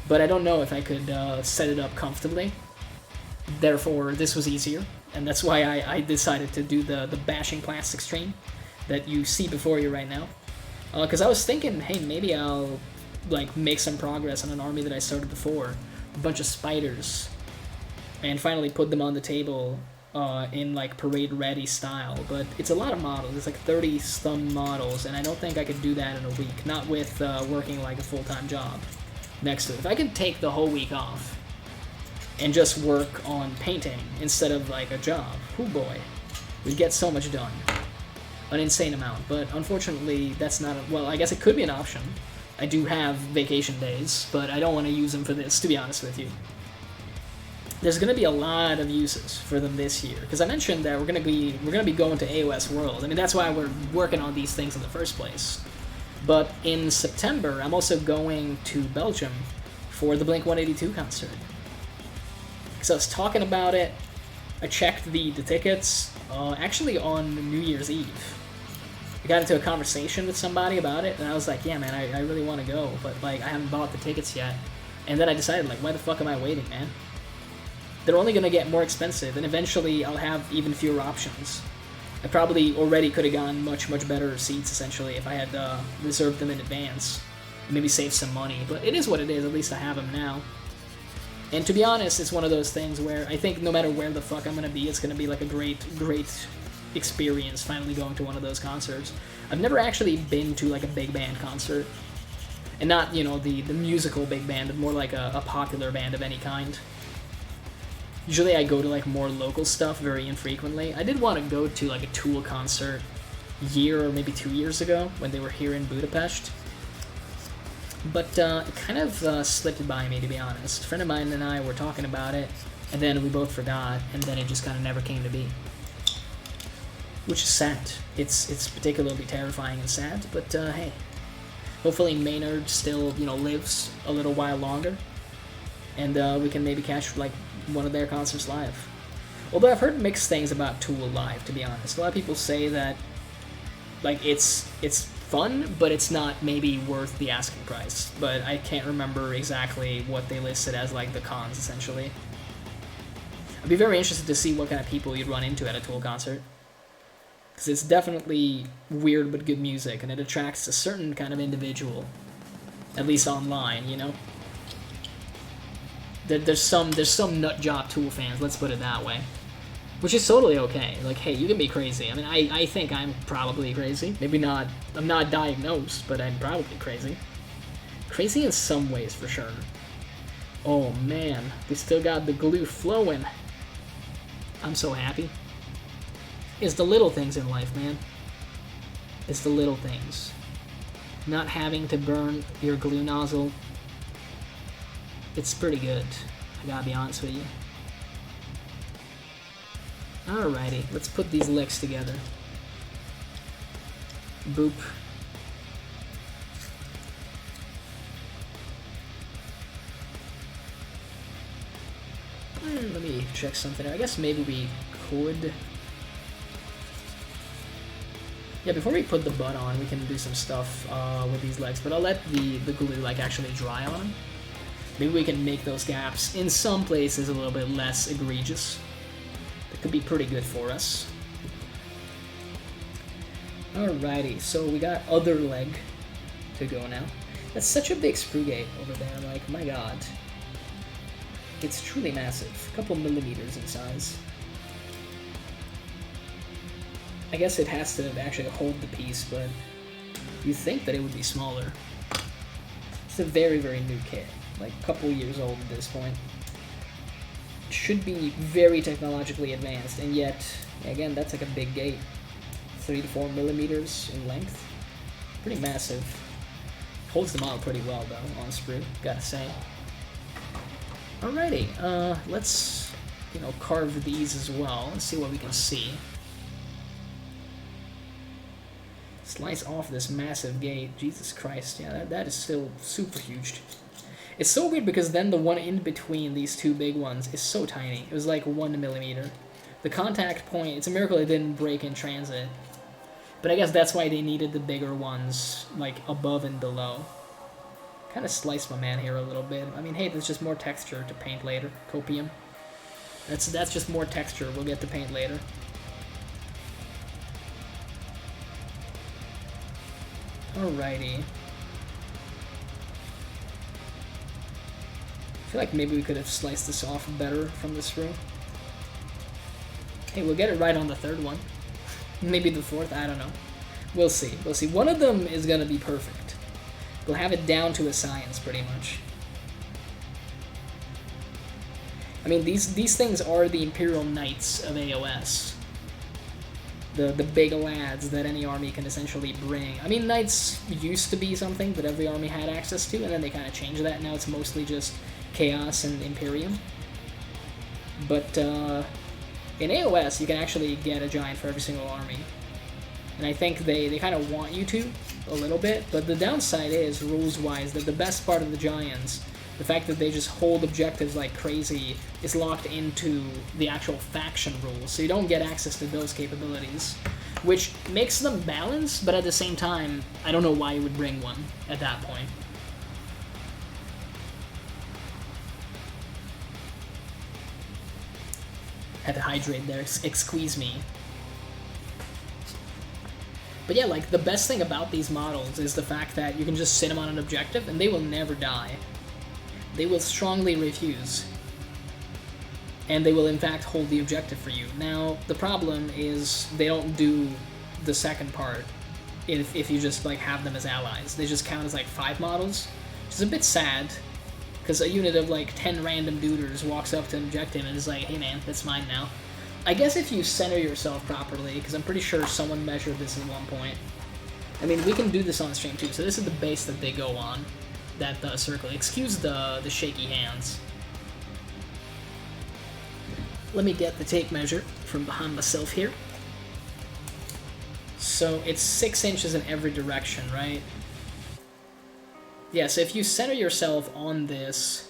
but I don't know if I could set it up comfortably. Therefore, this was easier, and that's why I decided to do the bashing plastic stream that you see before you right now. Because I was thinking, hey, maybe I'll like make some progress on an army that I started before, a bunch of spiders, and finally put them on the table in like parade ready style, but it's a lot of models. It's like 30 some models, and I don't think I could do that in a week, not with working like a full-time job next to it. If I could take the whole week off and just work on painting instead of like a job, oh boy, we'd get so much done. An insane amount, but unfortunately that's not well, I guess it could be an option. I do have vacation days, but I don't want to use them for this, to be honest with you. There's going to be a lot of uses for them this year, because I mentioned that we're going to be going to AOS World. I mean, that's why we're working on these things in the first place. But in September, I'm also going to Belgium for the Blink-182 concert. So I was talking about it. I checked the tickets actually on New Year's Eve. I got into a conversation with somebody about it, and I was like, yeah, man, I really want to go, but like I haven't bought the tickets yet. And then I decided, like, why the fuck am I waiting, man? They're only going to get more expensive, and eventually I'll have even fewer options. I probably already could have gotten much, much better seats, essentially, if I had reserved them in advance. Maybe save some money, but it is what it is. At least I have them now. And to be honest, it's one of those things where I think no matter where the fuck I'm going to be, it's going to be like a great, great experience finally going to one of those concerts. I've never actually been to like a big band concert. And not, you know, the musical big band, but more like a popular band of any kind. Usually I go to like more local stuff very infrequently. I did want to go to like a Tool concert a year or maybe 2 years ago when they were here in Budapest. But it kind of slipped by me, to be honest. A friend of mine and I were talking about it, and then we both forgot, and then it just kind of never came to be. Which is sad. It's particularly terrifying and sad, but hey. Hopefully Maynard still, you know, lives a little while longer, and we can maybe catch like one of their concerts live. Although I've heard mixed things about Tool live, to be honest. A lot of people say that like it's fun, but it's not maybe worth the asking price. But I can't remember exactly what they listed as like the cons, essentially. I'd be very interested to see what kind of people you'd run into at a Tool concert. Because it's definitely weird but good music, and it attracts a certain kind of individual. At least online, you know? There's some nut job Tool fans, let's put it that way. Which is totally okay. Like, hey, you can be crazy. I mean, I think I'm probably crazy. Maybe not, I'm not diagnosed, but I'm probably crazy. Crazy in some ways, for sure. Oh, man. They still got the glue flowing. I'm so happy. It's the little things in life, man. It's the little things. Not having to burn your glue nozzle. It's pretty good. I gotta be honest with you. Alrighty, let's put these licks together. Boop. Let me check something out. I guess maybe we could... Yeah, before we put the butt on, we can do some stuff with these legs, but I'll let the glue like actually dry on them. Maybe we can make those gaps in some places a little bit less egregious. That could be pretty good for us. Alrighty, so we got other leg to go now. That's such a big screw gate over there, like, my god. It's truly massive, a couple millimeters in size. I guess it has to actually hold the piece, but you'd think that it would be smaller. It's a very, very new kit, like a couple years old at this point. It should be very technologically advanced, and yet, again, that's like a big gate. 3 to 4 millimeters in length. Pretty massive. Holds the model pretty well, though, on sprue, gotta say. Alrighty, let's, you know, carve these as well and see what we can see. Slice off this massive gate. Jesus Christ, yeah, that is still super huge. It's so weird because then the one in between these two big ones is so tiny. It was like 1 millimeter. The contact point, it's a miracle it didn't break in transit. But I guess that's why they needed the bigger ones, like above and below. Kind of sliced my man here a little bit. I mean, hey, there's just more texture to paint later. Copium. That's just more texture we'll get to paint later. Alrighty. I feel like maybe we could have sliced this off better from this room. Hey, we'll get it right on the third one. Maybe the fourth, I don't know. We'll see, we'll see. One of them is gonna be perfect. We'll have it down to a science, pretty much. I mean, these things are the Imperial Knights of AOS. The big lads that any army can essentially bring. I mean, Knights used to be something that every army had access to, and then they kind of changed that. Now it's mostly just Chaos and Imperium. But in AOS, you can actually get a giant for every single army. And I think they kind of want you to, a little bit. But the downside is, rules-wise, that the best part of the giants, the fact that they just hold objectives like crazy, is locked into the actual faction rules, so you don't get access to those capabilities, which makes them balanced, but at the same time, I don't know why you would bring one at that point. Had to hydrate there, excuse me. But yeah, like, the best thing about these models is the fact that you can just sit them on an objective and they will never die. They will strongly refuse. And they will in fact hold the objective for you. Now, the problem is they don't do the second part if you just like have them as allies. They just count as like 5 models, which is a bit sad, because a unit of like 10 random duders walks up to an objective and is like, hey man, that's mine now. I guess if you center yourself properly, because I'm pretty sure someone measured this at one point. I mean, we can do this on stream too, so this is the base that they go on. That circle. Excuse the shaky hands. Let me get the tape measure from behind myself here. So it's 6 inches in every direction, right? Yeah, so if you center yourself on this,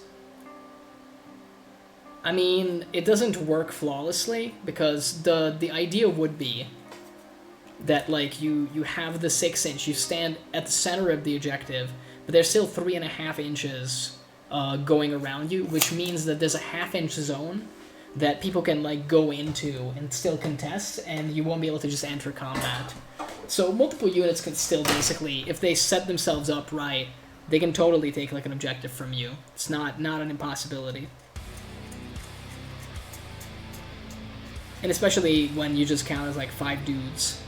I mean, it doesn't work flawlessly, because the idea would be that like you have the 6 inch, you stand at the center of the objective, but there's still 3.5 inches going around you, which means that there's a half-inch zone that people can like go into and still contest, and you won't be able to just enter combat. So multiple units can still basically, if they set themselves up right, they can totally take like an objective from you. It's not an impossibility. And especially when you just count as like 5 dudes.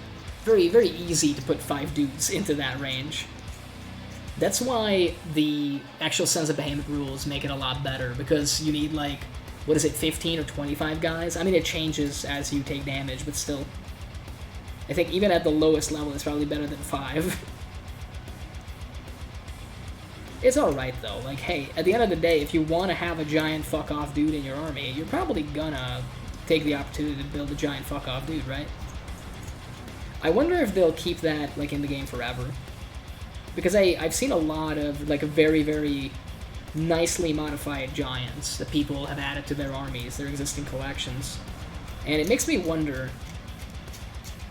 Very, very easy to put 5 dudes into that range. That's why the actual Sons of Behemat rules make it a lot better, because you need like, what is it, 15 or 25 guys? I mean, it changes as you take damage, but still. I think even at the lowest level, it's probably better than 5. It's alright though, like hey, at the end of the day, if you want to have a giant fuck-off dude in your army, you're probably gonna take the opportunity to build a giant fuck-off dude, right? I wonder if they'll keep that like in the game forever. Because I've seen a lot of like very, very nicely modified giants that people have added to their armies, their existing collections. And it makes me wonder,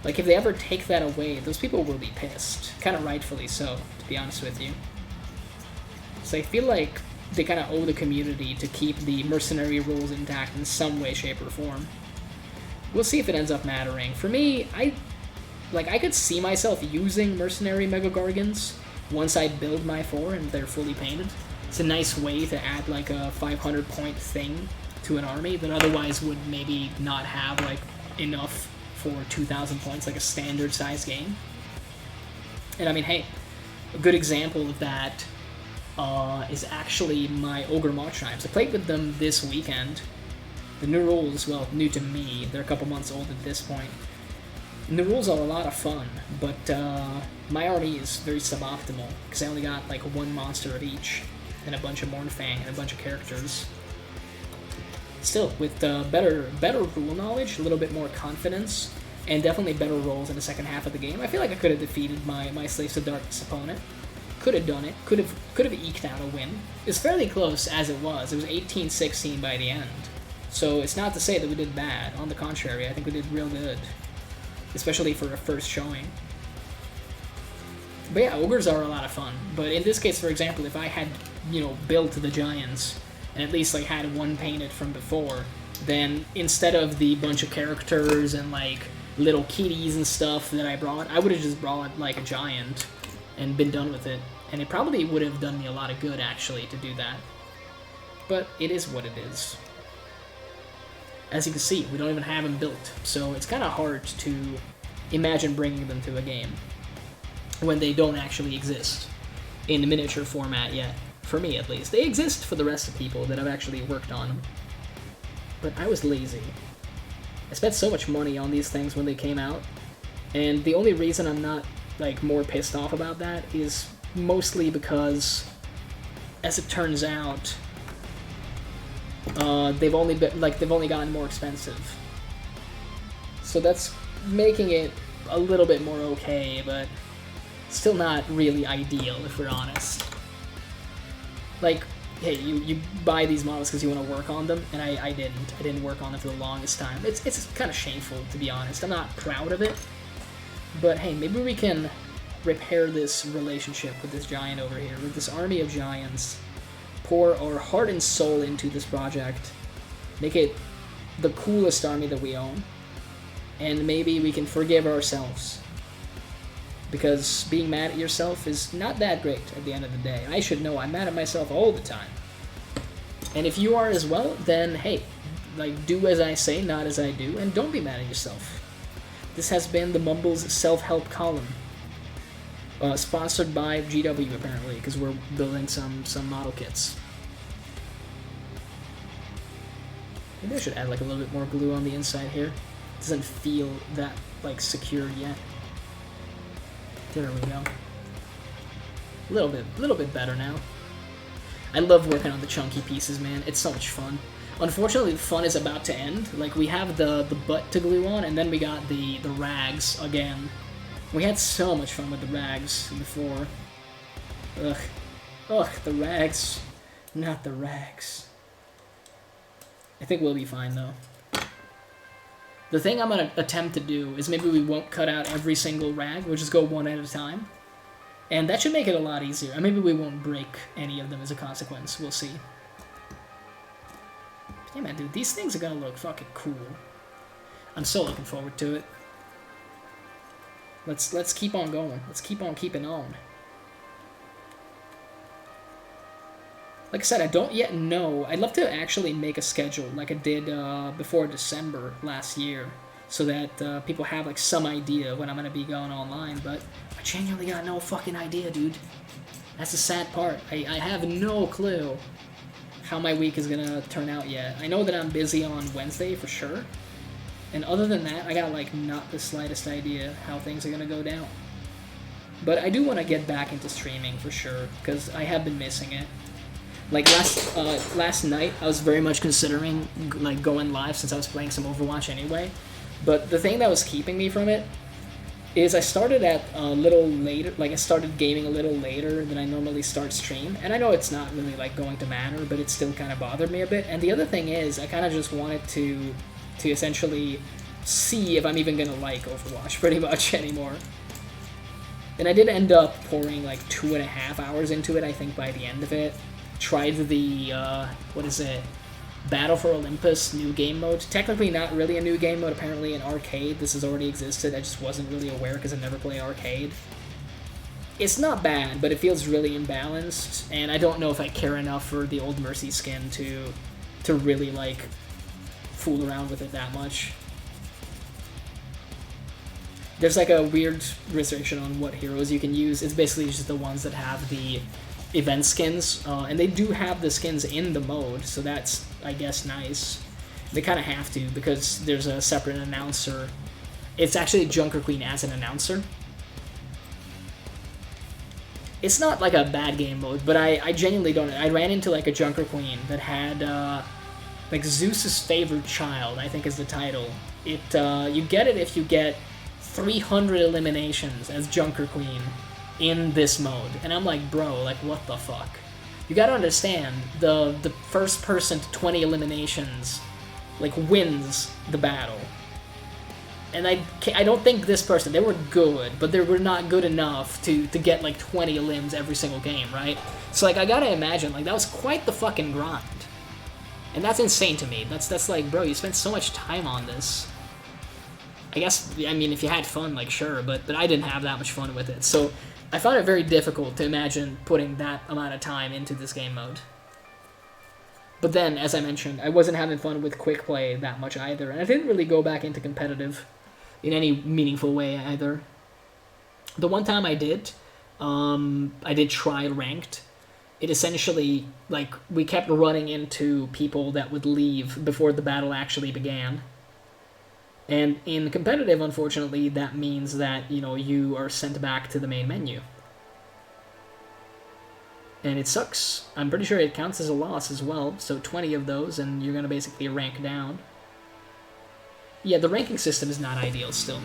like if they ever take that away, those people will be pissed. Kind of rightfully so, to be honest with you. So I feel like they kind of owe the community to keep the mercenary rules intact in some way, shape, or form. We'll see if it ends up mattering. For me, I could see myself using mercenary Mega Gargons once I build my 4 and they're fully painted. It's a nice way to add like a 500 point thing to an army that otherwise would maybe not have like enough for 2,000 points, like a standard size game. And I mean, hey, a good example of that is actually my Ogre March Tribes. I played with them this weekend. The new rules, well, new to me, they're a couple months old at this point. And the rules are a lot of fun, but my army is very suboptimal, because I only got like 1 monster of each, and a bunch of Mornfang, and a bunch of characters. Still, with better rule knowledge, a little bit more confidence, and definitely better rolls in the second half of the game, I feel like I could have defeated my Slaves to Darkness opponent. Could have done it, could have eked out a win. It's fairly close as it was. It was 18-16 by the end. So it's not to say that we did bad. On the contrary, I think we did real good. Especially for a first showing. But yeah, ogres are a lot of fun. But in this case, for example, if I had, built the giants, and at least like had 1 painted from before, then instead of the bunch of characters and like little kitties and stuff that I brought, I would have just brought like a giant and been done with it. And it probably would have done me a lot of good, actually, to do that. But it is what it is. as you can see, we don't even have them built. So it's kind of hard to imagine bringing them to a game when they don't actually exist in the miniature format yet. For me, at least. They exist for the rest of people that have actually worked on them. But I was lazy. I spent so much money on these things when they came out, and the only reason I'm not, like, more pissed off about that is mostly because, as it turns out, they've only gotten more expensive. So that's making it a little bit more okay, but still not really ideal, if we're honest. Like, hey, you buy these models because you want to work on them, and I didn't. I didn't work on them for the longest time. It's kind of shameful, to be honest. I'm not proud of it, but hey, maybe we can repair this relationship with this giant over here, with this army of giants, pour our heart and soul into this project, make it the coolest army that we own, and maybe we can forgive ourselves. Because being mad at yourself is not that great at the end of the day. I should know I'm mad at myself all the time. And if you are as well, then hey, like, do as I say, not as I do, and don't be mad at yourself. This has been the Mumbles self-help column. Sponsored by GW, apparently, because we're building some model kits. Maybe I should add, like, a little bit more glue on the inside here. It doesn't feel that, like, secure yet. There we go. A little bit better now. I love working on the chunky pieces, man. It's so much fun. Unfortunately, the fun is about to end. Like, we have the butt to glue on, and then we got the rags again. We had so much fun with the rags before. Ugh. Ugh, the rags. Not the rags. I think we'll be fine, though. The thing I'm going to attempt to do is maybe we won't cut out every single rag, we'll just go one at a time. And that should make it a lot easier. And maybe we won't break any of them as a consequence, we'll see. Yeah, man, dude, these things are going to look fucking cool. I'm so looking forward to it. Let's keep on going. Let's keep on keeping on. Like I said, I don't yet know. I'd love to actually make a schedule like I did before December last year, so that people have like some idea when I'm going to be going online, but I genuinely got no fucking idea, dude. That's the sad part. I have no clue how my week is going to turn out yet. I know that I'm busy on Wednesday for sure, and other than that, I got like not the slightest idea how things are going to go down. But I do want to get back into streaming for sure, because I have been missing it. Like last night, I was very much considering like going live since I was playing some Overwatch anyway. But the thing that was keeping me from it is I started at a little later. Like I started gaming a little later than I normally start stream, and I know it's not really like going to matter, but it still kind of bothered me a bit. And the other thing is, I kind of just wanted to essentially see if I'm even gonna like Overwatch pretty much anymore. And I did end up pouring like 2.5 hours into it, I think, by the end of it. Tried the, what is it, Battle for Olympus new game mode. Technically not really a new game mode, apparently in arcade. This has already existed, I just wasn't really aware because I never play arcade. It's not bad, but it feels really imbalanced, and I don't know if I care enough for the old Mercy skin to really, like, fool around with it that much. There's like a weird restriction on what heroes you can use. It's basically just the ones that have the event skins, and they do have the skins in the mode, so that's, I guess, nice. They kind of have to, because there's a separate announcer. It's actually Junker Queen as an announcer. It's not like a bad game mode, but I genuinely don't. I ran into like a Junker Queen that had like Zeus's favorite child, I think is the title. It you get it if you get 300 eliminations as Junker Queen in this mode, and I'm like, bro, like, what the fuck? You gotta understand, the first person to 20 eliminations, like, wins the battle. And I don't think this person, they were good, but they were not good enough to get, like, 20 elims every single game, right? So, like, I gotta imagine, like, that was quite the fucking grind. And that's insane to me. That's like, bro, you spent so much time on this. I guess, I mean, if you had fun, like, sure, but I didn't have that much fun with it. So I found it very difficult to imagine putting that amount of time into this game mode. But then, as I mentioned, I wasn't having fun with quick play that much either, and I didn't really go back into competitive in any meaningful way either. The one time I did try ranked. It essentially, like, we kept running into people that would leave before the battle actually began. And in competitive, unfortunately, that means that, you know, you are sent back to the main menu. And it sucks. I'm pretty sure it counts as a loss as well, so 20 of those, and you're going to basically rank down. Yeah, the ranking system is not ideal still,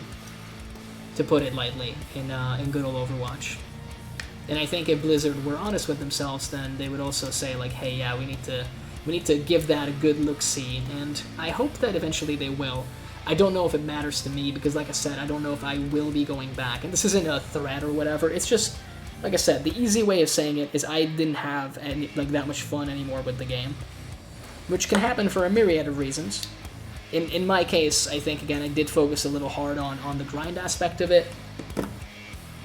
to put it lightly, in good old Overwatch. And I think if Blizzard were honest with themselves, then they would also say, like, hey, yeah, we need to give that a good look-see, and I hope that eventually they will. I don't know if it matters to me, because like I said, I don't know if I will be going back, and this isn't a threat or whatever, it's just, like I said, the easy way of saying it is I didn't have any, like, that much fun anymore with the game, which can happen for a myriad of reasons. In my case, I think, again, I did focus a little hard on the grind aspect of it,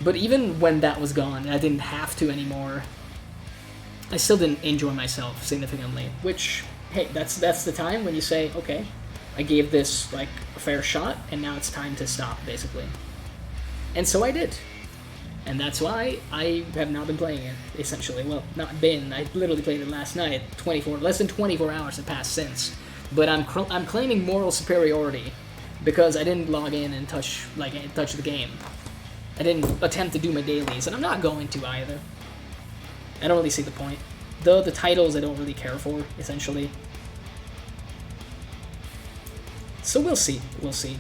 but even when that was gone, I didn't have to anymore, I still didn't enjoy myself significantly, which, hey, that's the time when you say, okay, I gave this, like, a fair shot, and now it's time to stop, basically. And so I did. And that's why I have not been playing it, essentially. Well, not been, I literally played it last night, less than 24 hours have passed since. But I'm claiming moral superiority, because I didn't log in and touch the game. I didn't attempt to do my dailies, and I'm not going to either. I don't really see the point. Though the titles I don't really care for, essentially. So we'll see. We'll see.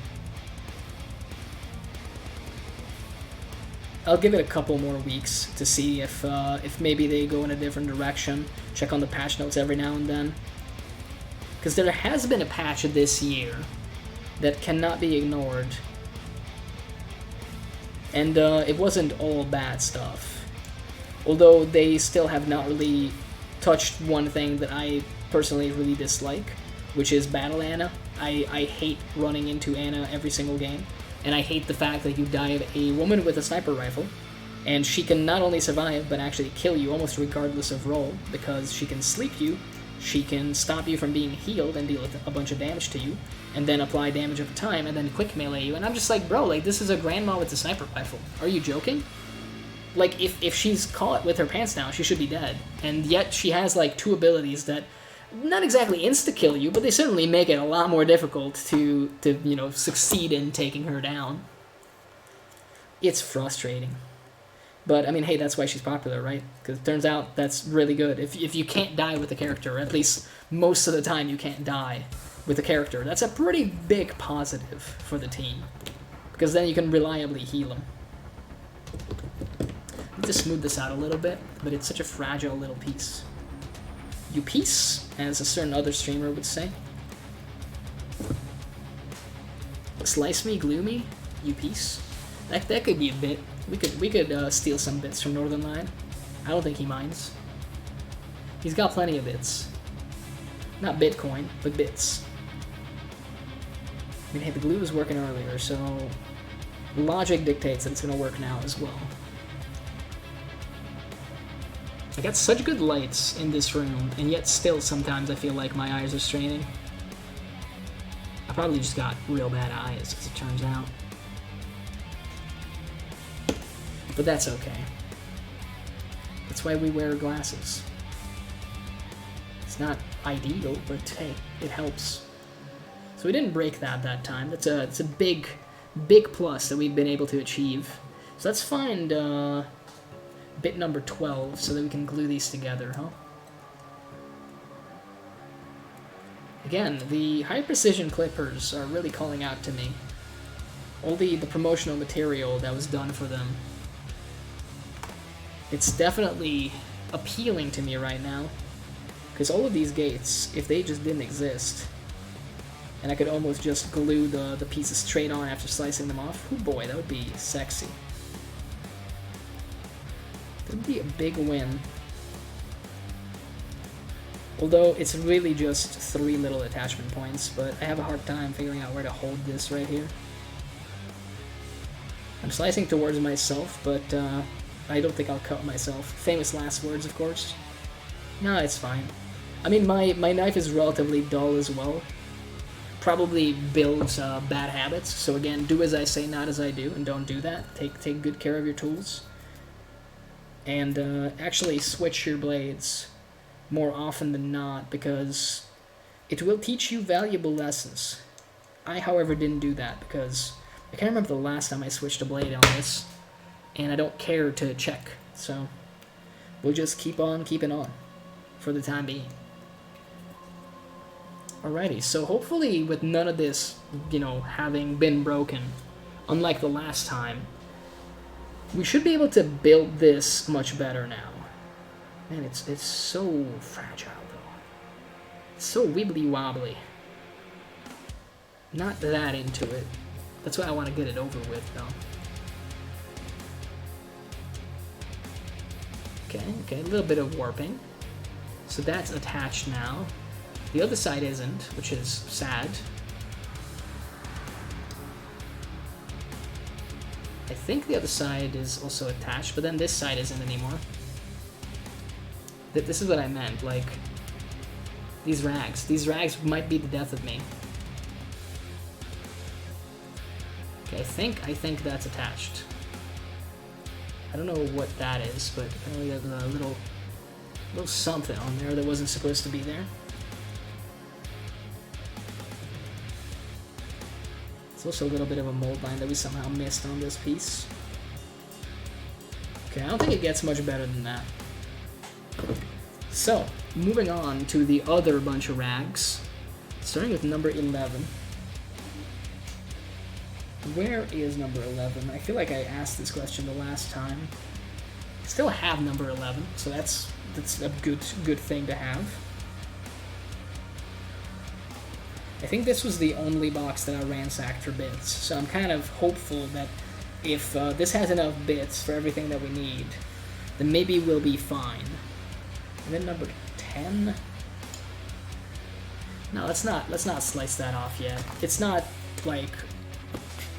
I'll give it a couple more weeks to see if maybe they go in a different direction. Check on the patch notes every now and then. Because there has been a patch this year that cannot be ignored. And it wasn't all bad stuff. Although they still have not really touched one thing that I personally really dislike, which is Battle Ana. I hate running into Ana every single game, and I hate the fact that you die of a woman with a sniper rifle, and she can not only survive, but actually kill you almost regardless of role, because she can sleep you, she can stop you from being healed and deal a bunch of damage to you, and then apply damage over time, and then quick melee you, and I'm just like, bro, like, this is a grandma with a sniper rifle. Are you joking? Like, if she's caught with her pants down, she should be dead, and yet she has, like, two abilities that not exactly insta-kill you, but they certainly make it a lot more difficult to you know, succeed in taking her down. It's frustrating. But, I mean, hey, that's why she's popular, right? Because it turns out that's really good. If you can't die with the character, or at least most of the time you can't die with the character, that's a pretty big positive for the team. Because then you can reliably heal them. I need to smooth this out a little bit, but it's such a fragile little piece. You piece, as a certain other streamer would say. Slice me, glue me, you piece. That could be a bit. We could steal some bits from Northernlion. I don't think he minds. He's got plenty of bits. Not Bitcoin, but bits. I mean, hey, the glue was working earlier, so logic dictates that it's gonna work now as well. I got such good lights in this room, and yet still sometimes I feel like my eyes are straining. I probably just got real bad eyes, as it turns out. But that's okay. That's why we wear glasses. It's not ideal, but hey, it helps. So we didn't break that time. It's a big plus that we've been able to achieve. So let's find bit number 12 so that we can glue these together, huh? Again, the high precision clippers are really calling out to me. All the promotional material that was done for them. It's definitely appealing to me right now. Because all of these gates, if they just didn't exist, and I could almost just glue the pieces straight on after slicing them off, oh boy, that would be sexy. That would be a big win. Although it's really just 3 little attachment points, but I have a hard time figuring out where to hold this right here. I'm slicing towards myself, but I don't think I'll cut myself. Famous last words, of course. No, it's fine. I mean, my knife is relatively dull as well. Probably builds bad habits. So again, do as I say, not as I do, and don't do that. Take good care of your tools. And actually switch your blades more often than not, because it will teach you valuable lessons. I, however, didn't do that because I can't remember the last time I switched a blade on this, and I don't care to check, so we'll just keep on keeping on for the time being. Alrighty, so hopefully with none of this, you know, having been broken, unlike the last time, we should be able to build this much better now. Man, it's so fragile, though. It's so wibbly-wobbly. Not that into it. That's why I want to get it over with, though. Okay, a little bit of warping. So that's attached now. The other side isn't, which is sad. I think the other side is also attached, but then this side isn't anymore. This is what I meant, like, these rags. These rags might be the death of me. Okay, I think that's attached. I don't know what that is, but apparently there's a little something on there that wasn't supposed to be there. It's also a little bit of a mold line that we somehow missed on this piece. Okay, I don't think it gets much better than that. So, moving on to the other bunch of rags, starting with number 11. Where is number 11? I feel like I asked this question the last time. I still have number 11, so that's a good thing to have. I think this was the only box that I ransacked for bits, so I'm kind of hopeful that if this has enough bits for everything that we need, then maybe we'll be fine. And then number 10. No, let's not slice that off yet. It's not like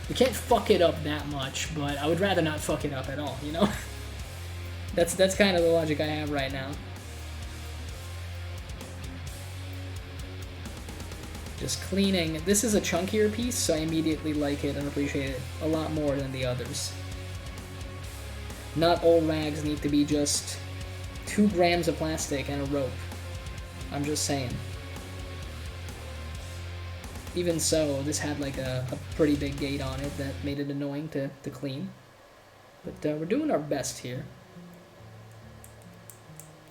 we can't fuck it up that much, but I would rather not fuck it up at all, you know? That's kind of the logic I have right now. Just cleaning. This is a chunkier piece, so I immediately like it and appreciate it a lot more than the others. Not all rags need to be just 2 grams of plastic and a rope. I'm just saying. Even so, this had like a pretty big gate on it that made it annoying to clean. But we're doing our best here.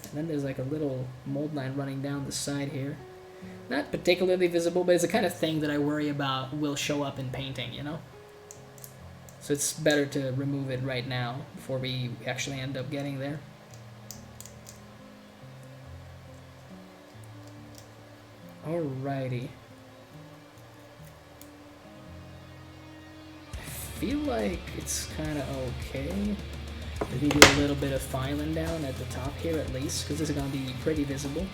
And then there's like a little mold line running down the side here. Not particularly visible, but it's the kind of thing that I worry about will show up in painting, you know? So it's better to remove it right now before we actually end up getting there. Alrighty. I feel like it's kind of okay. Maybe do a little bit of filing down at the top here at least, because this is going to be pretty visible.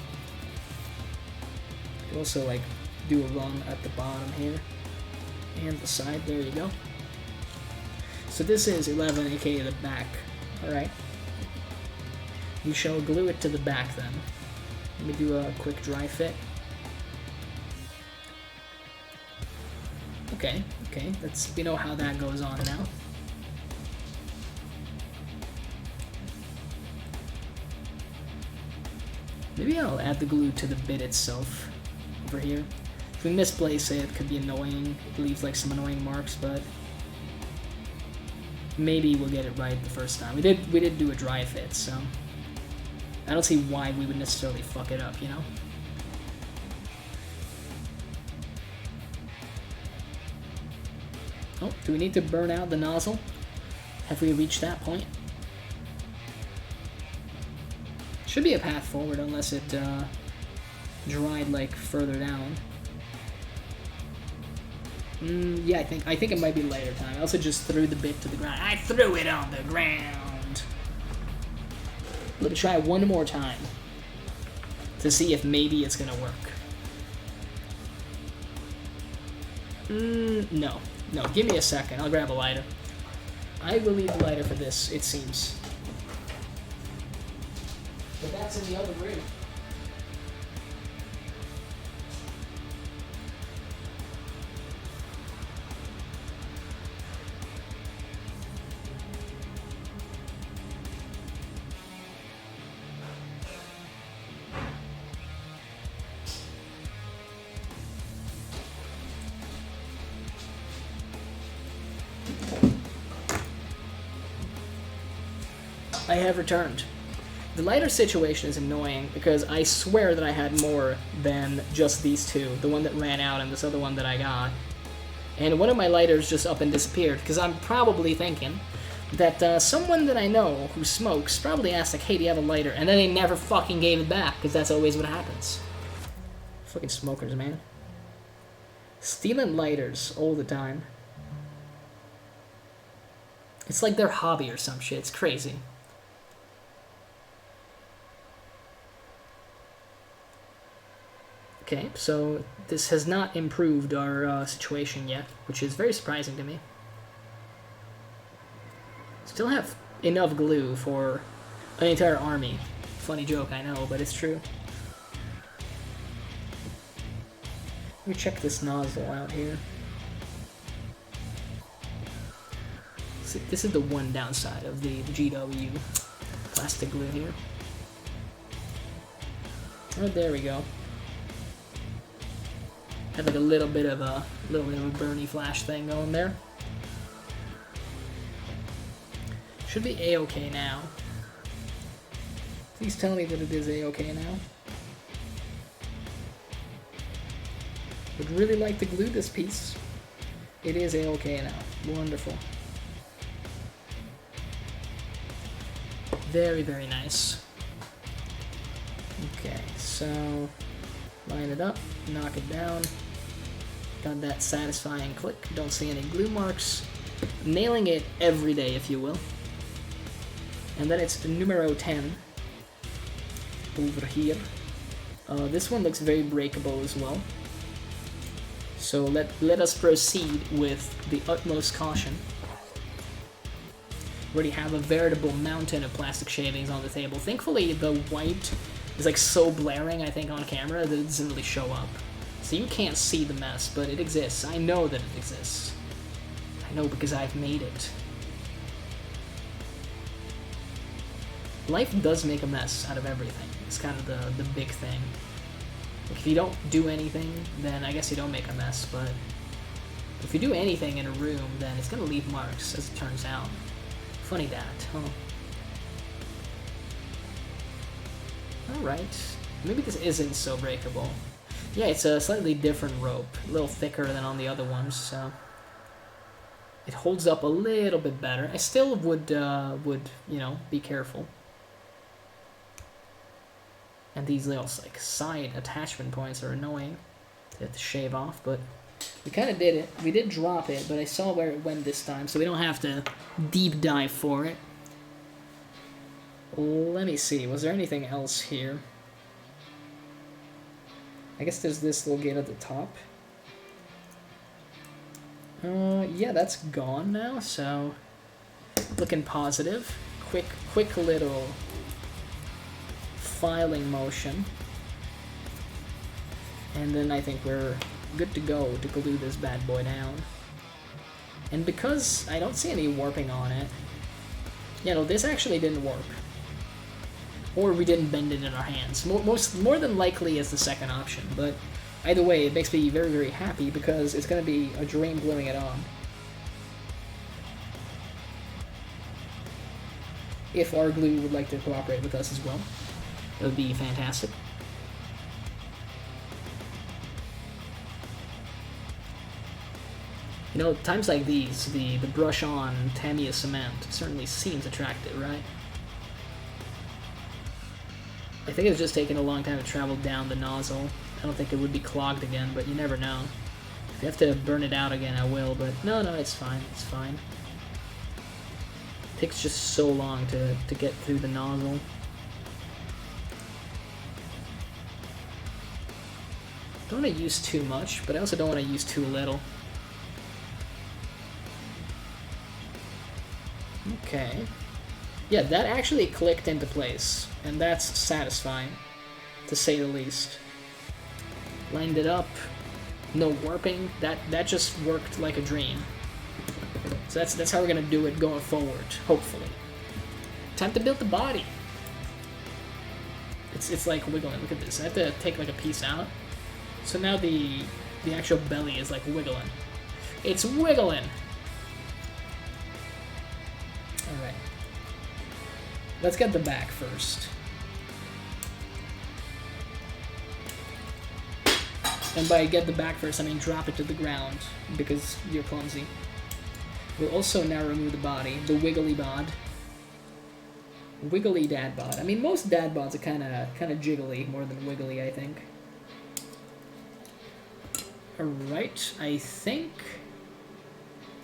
Also, like, do a run at the bottom here and the side. There you go. So this is 11, aka the back. Alright. We shall glue it to the back then. Let me do a quick dry fit. Okay, we know how that goes on now. Maybe I'll add the glue to the bit itself over here. If we misplace it, it could be annoying. It leaves like some annoying marks, but maybe we'll get it right the first time. We did do a dry fit, so I don't see why we would necessarily fuck it up, you know? Oh, do we need to burn out the nozzle? Have we reached that point? Should be a path forward unless it dried like further down. Yeah, I think it might be later time. I also just threw the bit to the ground. I threw it on the ground. Let me try one more time to see if maybe it's gonna work. No. No, give me a second. I'll grab a lighter. I will need the lighter for this, it seems. But that's in the other room. I have returned. The lighter situation is annoying because I swear that I had more than just these two. The one that ran out and this other one that I got. And one of my lighters just up and disappeared because I'm probably thinking that someone that I know who smokes probably asked like, hey, do you have a lighter? And then they never fucking gave it back because that's always what happens. Fucking smokers, man. Stealing lighters all the time. It's like their hobby or some shit. It's crazy. Okay, so this has not improved our situation yet, which is very surprising to me. Still have enough glue for an entire army. Funny joke, I know, but it's true. Let me check this nozzle out here. See, this is the one downside of the GW plastic glue here. Oh, there we go. Had like a little bit of a Bernie flash thing going there. Should be A-okay now. Please tell me that it is A-okay now. Would really like to glue this piece. It is A-okay now. Wonderful. Very, very nice. Okay, so line it up, knock it down. Got that satisfying click. Don't see any glue marks. Nailing it every day, if you will. And then it's numero 10 over here. This one looks very breakable as well. So let us proceed with the utmost caution. Already have a veritable mountain of plastic shavings on the table. Thankfully, the white is like so blaring, I think, on camera that it doesn't really show up. So you can't see the mess, but it exists. I know that it exists. I know because I've made it. Life does make a mess out of everything. It's kind of the big thing. Like if you don't do anything, then I guess you don't make a mess, but if you do anything in a room, then it's gonna leave marks, as it turns out. Funny that, huh? Alright. Maybe this isn't so breakable. Yeah, it's a slightly different rope. A little thicker than on the other ones, so it holds up a little bit better. I still would you know, be careful. And these little like side attachment points are annoying. You have to shave off, but we kind of did it. We did drop it, but I saw where it went this time, so we don't have to deep dive for it. Let me see. Was there anything else here? I guess there's this little gate at the top. Yeah, that's gone now, so looking positive. Quick little filing motion. And then I think we're good to go to glue this bad boy down. And because I don't see any warping on it, yeah, no, this actually didn't warp. Or we didn't bend it in our hands. More than likely is the second option, but either way, it makes me very, very happy because it's going to be a dream gluing it on. If our glue would like to cooperate with us as well, that would be fantastic. You know, times like these, the brush-on Tamiya cement certainly seems attractive, right? I think it's just taking a long time to travel down the nozzle. I don't think it would be clogged again, but you never know. If you have to burn it out again, I will, but no, it's fine, it's fine. It takes just so long to get through the nozzle. Don't want to use too much, but I also don't want to use too little. Okay. Yeah, that actually clicked into place, and that's satisfying, to say the least. Lined it up, no warping, that just worked like a dream. So that's how we're gonna do it going forward, hopefully. Time to build the body. It's like wiggling, look at this. I have to take like a piece out. So now the actual belly is like wiggling. It's wiggling! Alright. Let's get the back first. And by get the back first, I mean drop it to the ground, because you're clumsy. We'll also now remove the body, the wiggly bod. Wiggly dad bod. I mean, most dad bods are kind of jiggly more than wiggly, I think. Alright, I think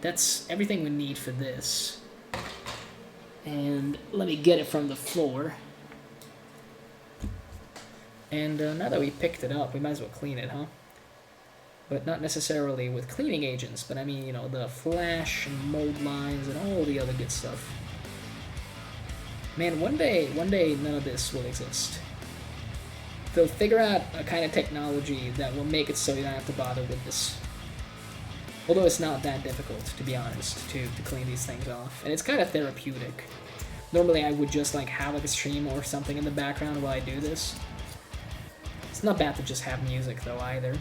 that's everything we need for this. And let me get it from the floor. And now that we picked it up, we might as well clean it, huh? But not necessarily with cleaning agents, but I mean, you know, the flash and mold lines and all the other good stuff. Man, one day none of this will exist. They'll figure out a kind of technology that will make it so you don't have to bother with this. Although it's not that difficult, to be honest, to clean these things off. And it's kind of therapeutic. Normally I would just like have like a stream or something in the background while I do this. It's not bad to just have music though either.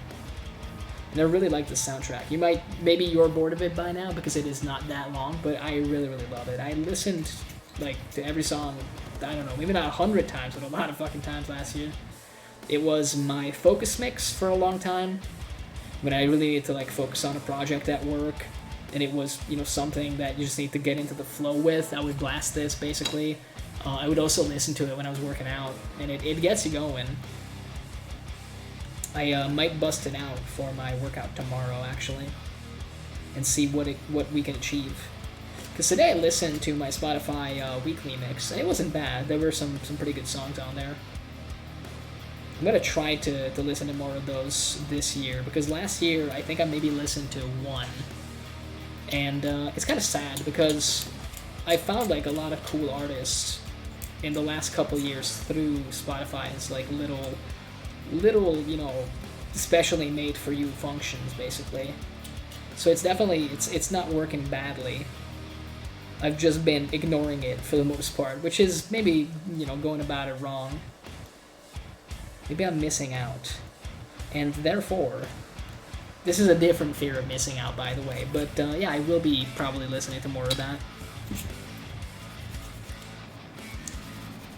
And I really like the soundtrack. Maybe you're bored of it by now because it is not that long, but I really, really love it. I listened like to every song, I don't know, maybe not 100 times, but a lot of fucking times last year. It was my focus mix for a long time, when I really needed to like focus on a project at work, and it was, you know, something that you just need to get into the flow with. I would blast this basically. I would also listen to it when I was working out, and it gets you going. I might bust it out for my workout tomorrow, actually, and see what we can achieve. Because today I listened to my Spotify weekly mix, and it wasn't bad. There were some pretty good songs on there. I'm going to try to listen to more of those this year, because last year I think I maybe listened to one. And it's kind of sad, because I found like a lot of cool artists in the last couple years through Spotify's like little, you know, specially made for you functions, basically. So it's definitely, it's not working badly. I've just been ignoring it for the most part, which is maybe, you know, going about it wrong. Maybe I'm missing out. And therefore, this is a different fear of missing out, by the way, but yeah, I will be probably listening to more of that.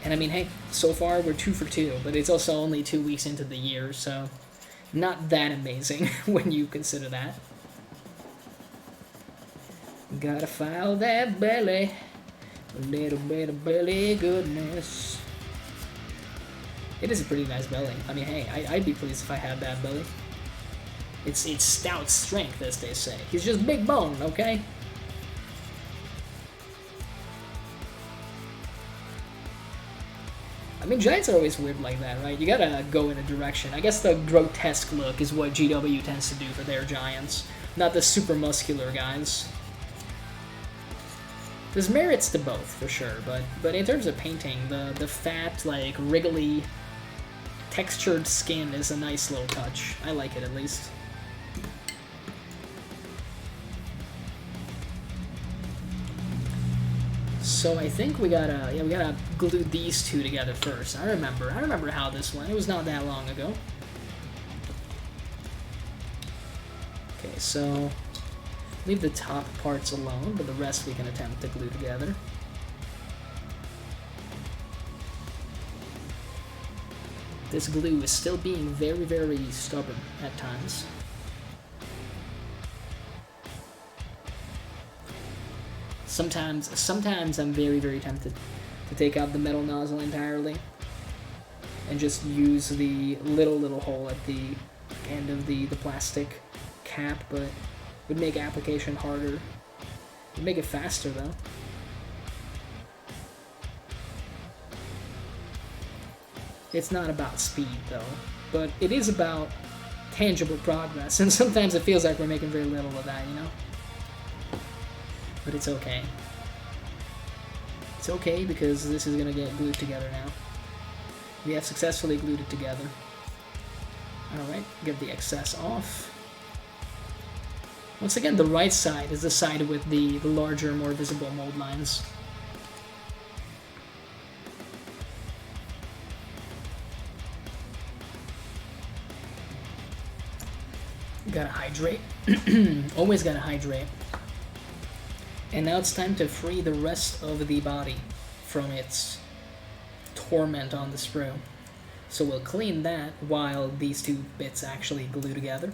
And I mean, hey, so far we're 2 for 2, but it's also only 2 weeks into the year, so not that amazing when you consider that. Gotta file that belly, a little bit of belly goodness. It is a pretty nice belly. I mean, hey, I'd be pleased if I had that belly. It's stout strength, as they say. He's just big bone, okay? I mean, giants are always weird like that, right? You gotta go in a direction. I guess the grotesque look is what GW tends to do for their giants, not the super muscular guys. There's merits to both, for sure, but in terms of painting, the fat, like, wriggly, textured skin is a nice little touch. I like it, at least. So I think we gotta glue these two together first. I remember how this went. It was not that long ago. Okay, so leave the top parts alone, but the rest we can attempt to glue together. This glue is still being very, very stubborn at times. Sometimes I'm very, very tempted to take out the metal nozzle entirely and just use the little hole at the end of the plastic cap, but it would make application harder. It would make it faster, though. It's not about speed, though, but it is about tangible progress, and sometimes it feels like we're making very little of that, you know? But it's okay. It's okay because this is gonna get glued together now. We have successfully glued it together. Alright, get the excess off. Once again, the right side is the side with the larger, more visible mold lines. Gotta hydrate. Always gotta hydrate. And now it's time to free the rest of the body from its torment on the sprue. So we'll clean that while these two bits actually glue together.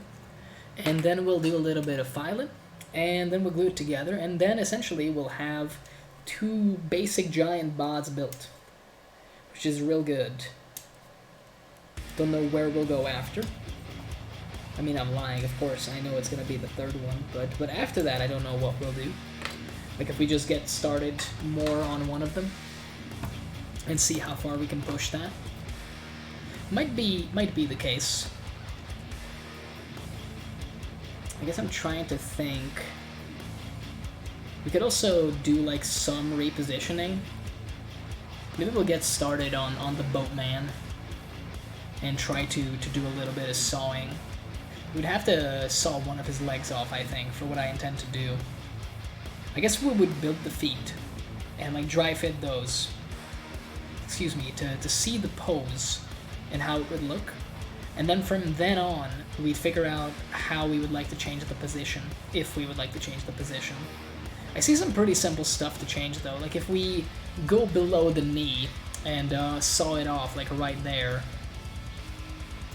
And then we'll do a little bit of filing, and then we'll glue it together, and then essentially we'll have two basic giant bods built, which is real good. Don't know where we'll go after. I mean, I'm lying, of course. I know it's going to be the third one, but after that, I don't know what we'll do. Like, if we just get started more on one of them and see how far we can push that. Might be the case. I guess I'm trying to think. We could also do, like, some repositioning. Maybe we'll get started on the boatman and try to do a little bit of sawing. We'd have to saw one of his legs off, I think, for what I intend to do. I guess we would build the feet and, like, dry fit those. Excuse me, to see the pose and how it would look. And then from then on, we'd figure out how we would like to change the position, if we would like to change the position. I see some pretty simple stuff to change, though. Like, if we go below the knee and saw it off, like, right there,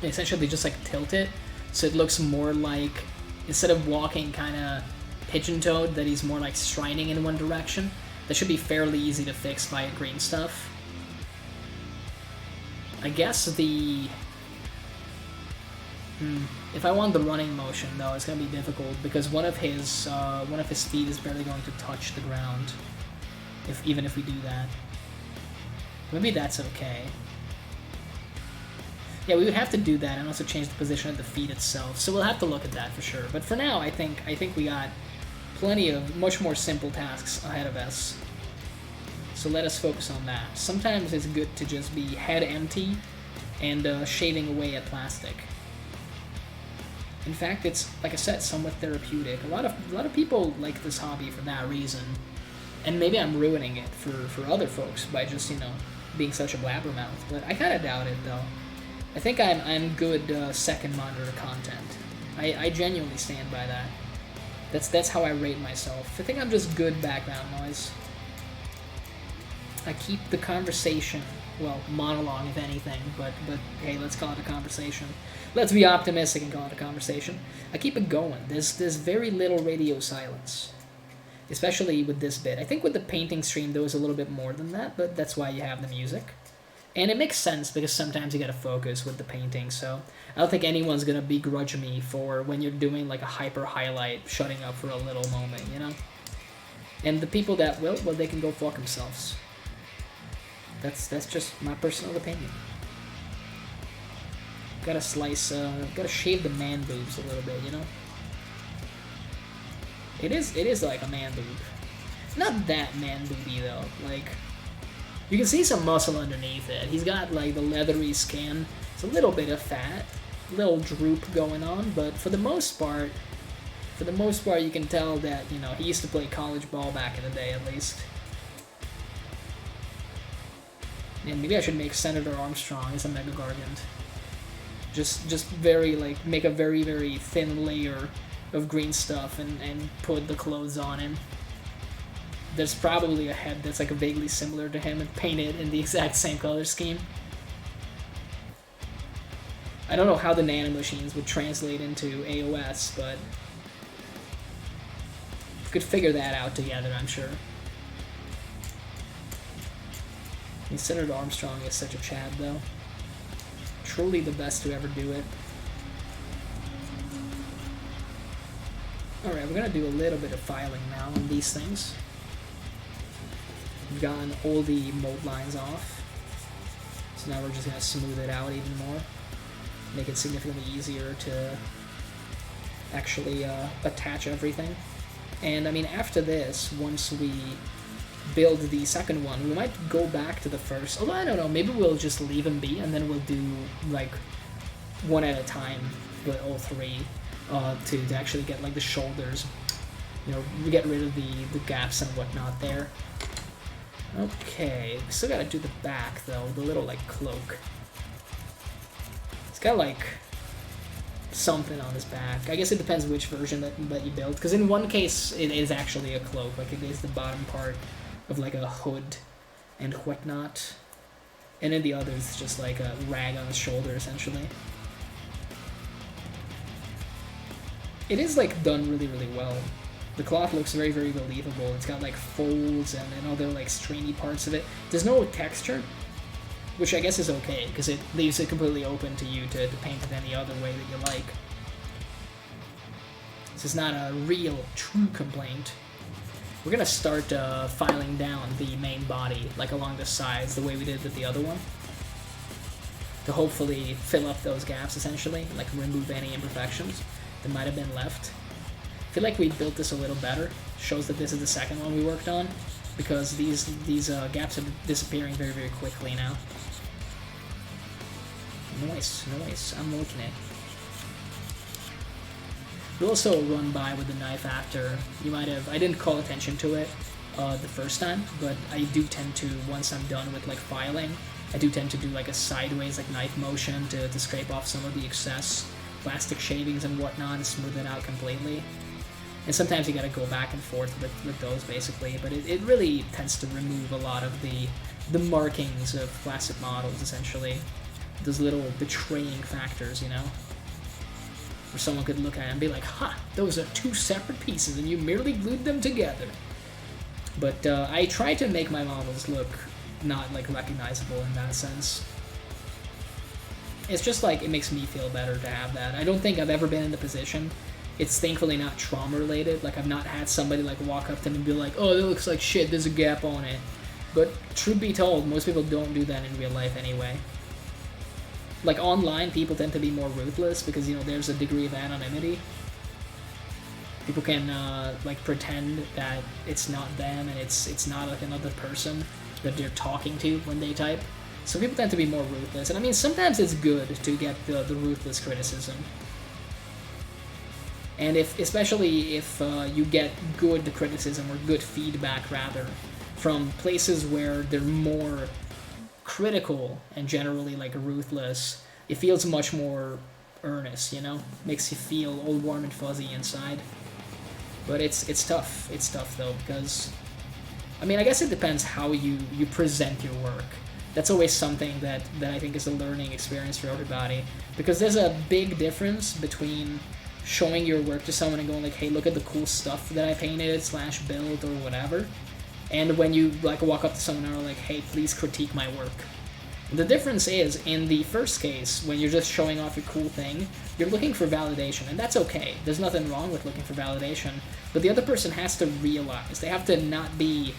essentially just, like, tilt it, so it looks more like, instead of walking kind of pigeon-toed, that he's more, like, striding in one direction. That should be fairly easy to fix via green stuff. I guess the... If I want the running motion, though, it's gonna be difficult because one of his feet is barely going to touch the ground. Even if we do that, maybe that's okay. Yeah, we would have to do that and also change the position of the feet itself. So we'll have to look at that for sure. But for now, I think we got plenty of much more simple tasks ahead of us. So let us focus on that. Sometimes it's good to just be head empty and shaving away at plastic. In fact, it's, like I said, somewhat therapeutic. A lot of people like this hobby for that reason, and maybe I'm ruining it for other folks by just, you know, being such a blabbermouth. But I kind of doubt it, though. I think I'm good second monitor content. I genuinely stand by that. That's how I rate myself. I think I'm just good background noise. I keep the conversation, well, monologue if anything, but hey, let's call it a conversation. Let's be optimistic and call it a conversation. I keep it going. There's very little radio silence, especially with this bit. I think with the painting stream there was a little bit more than that, but that's why you have the music. And it makes sense because sometimes you gotta focus with the painting, so I don't think anyone's gonna begrudge me for when you're doing like a hyper highlight, shutting up for a little moment, you know? And the people that will, well, they can go fuck themselves. That's just my personal opinion. Gotta gotta shave the man boobs a little bit, you know? It is like a man boob. Not that man booby though, like, you can see some muscle underneath it. He's got like the leathery skin. It's a little bit of fat, a little droop going on, but for the most part you can tell that, you know, he used to play college ball back in the day at least. And maybe I should make Senator Armstrong as a Mega Gargant. Just very, like, make a very, very thin layer of green stuff and put the clothes on him. There's probably a head that's, like, vaguely similar to him and paint it in the exact same color scheme. I don't know how the nanomachines would translate into AOS, but we could figure that out together, I'm sure. Senator Armstrong is such a Chad, though. Truly the best to ever do it. Alright, we're gonna do a little bit of filing now on these things. We've gotten all the mold lines off. So now we're just gonna smooth it out even more. Make it significantly easier to actually attach everything. And I mean, after this, once we build the second one, we might go back to the first, although I don't know, maybe we'll just leave them be and then we'll do like one at a time with all three to actually get like the shoulders, you know, we get rid of the gaps and whatnot there. Okay, we still gotta do the back though, the little like cloak. It's got like something on his back. I guess it depends which version that you build, because in one case it is actually a cloak, like it is the bottom part of like a hood and whatnot. And then the other is just like a rag on his shoulder, essentially. It is like done really, really well. The cloth looks very, very believable. It's got like folds and other like strainy parts of it. There's no texture, which I guess is okay, because it leaves it completely open to you to paint it any other way that you like. This is not a real, true complaint. We're gonna start filing down the main body, like along the sides, the way we did with the other one, to hopefully fill up those gaps, essentially, like remove any imperfections that might have been left. I feel like we built this a little better. Shows that this is the second one we worked on, because these gaps are disappearing very, very quickly now. Nice, nice. I'm liking it. We'll also run by with the knife after. You might have... I didn't call attention to it the first time, but I do tend to, once I'm done with like filing, I do tend to do like a sideways like knife motion to scrape off some of the excess plastic shavings and whatnot and smooth it out completely. And sometimes you gotta go back and forth with those basically, but it really tends to remove a lot of the markings of classic models, essentially. Those little betraying factors, you know? Where someone could look at it and be like, ha, those are two separate pieces and you merely glued them together. But I try to make my models look not like recognizable in that sense. It's just like, it makes me feel better to have that. I don't think I've ever been in the position. It's thankfully not trauma related. Like, I've not had somebody like walk up to me and be like, oh, that looks like shit, there's a gap on it. But truth be told, most people don't do that in real life anyway. Like, online, people tend to be more ruthless because, you know, there's a degree of anonymity. People can, like, pretend that it's not them and it's not, like, another person that they're talking to when they type. So people tend to be more ruthless. And, I mean, sometimes it's good to get the ruthless criticism. And especially if you get good criticism, or good feedback, rather, from places where they're more critical and generally like ruthless, it feels much more earnest, you know? Makes you feel all warm and fuzzy inside. But it's tough. It's tough though, because I mean, I guess it depends how you present your work. That's always something that I think is a learning experience for everybody, because there's a big difference between showing your work to someone and going like, hey, look at the cool stuff that I painted / built or whatever, and when you like walk up to someone and are like, hey, please critique my work. The difference is, in the first case, when you're just showing off your cool thing, you're looking for validation, and that's okay. There's nothing wrong with looking for validation, but the other person has to realize, they have to not be,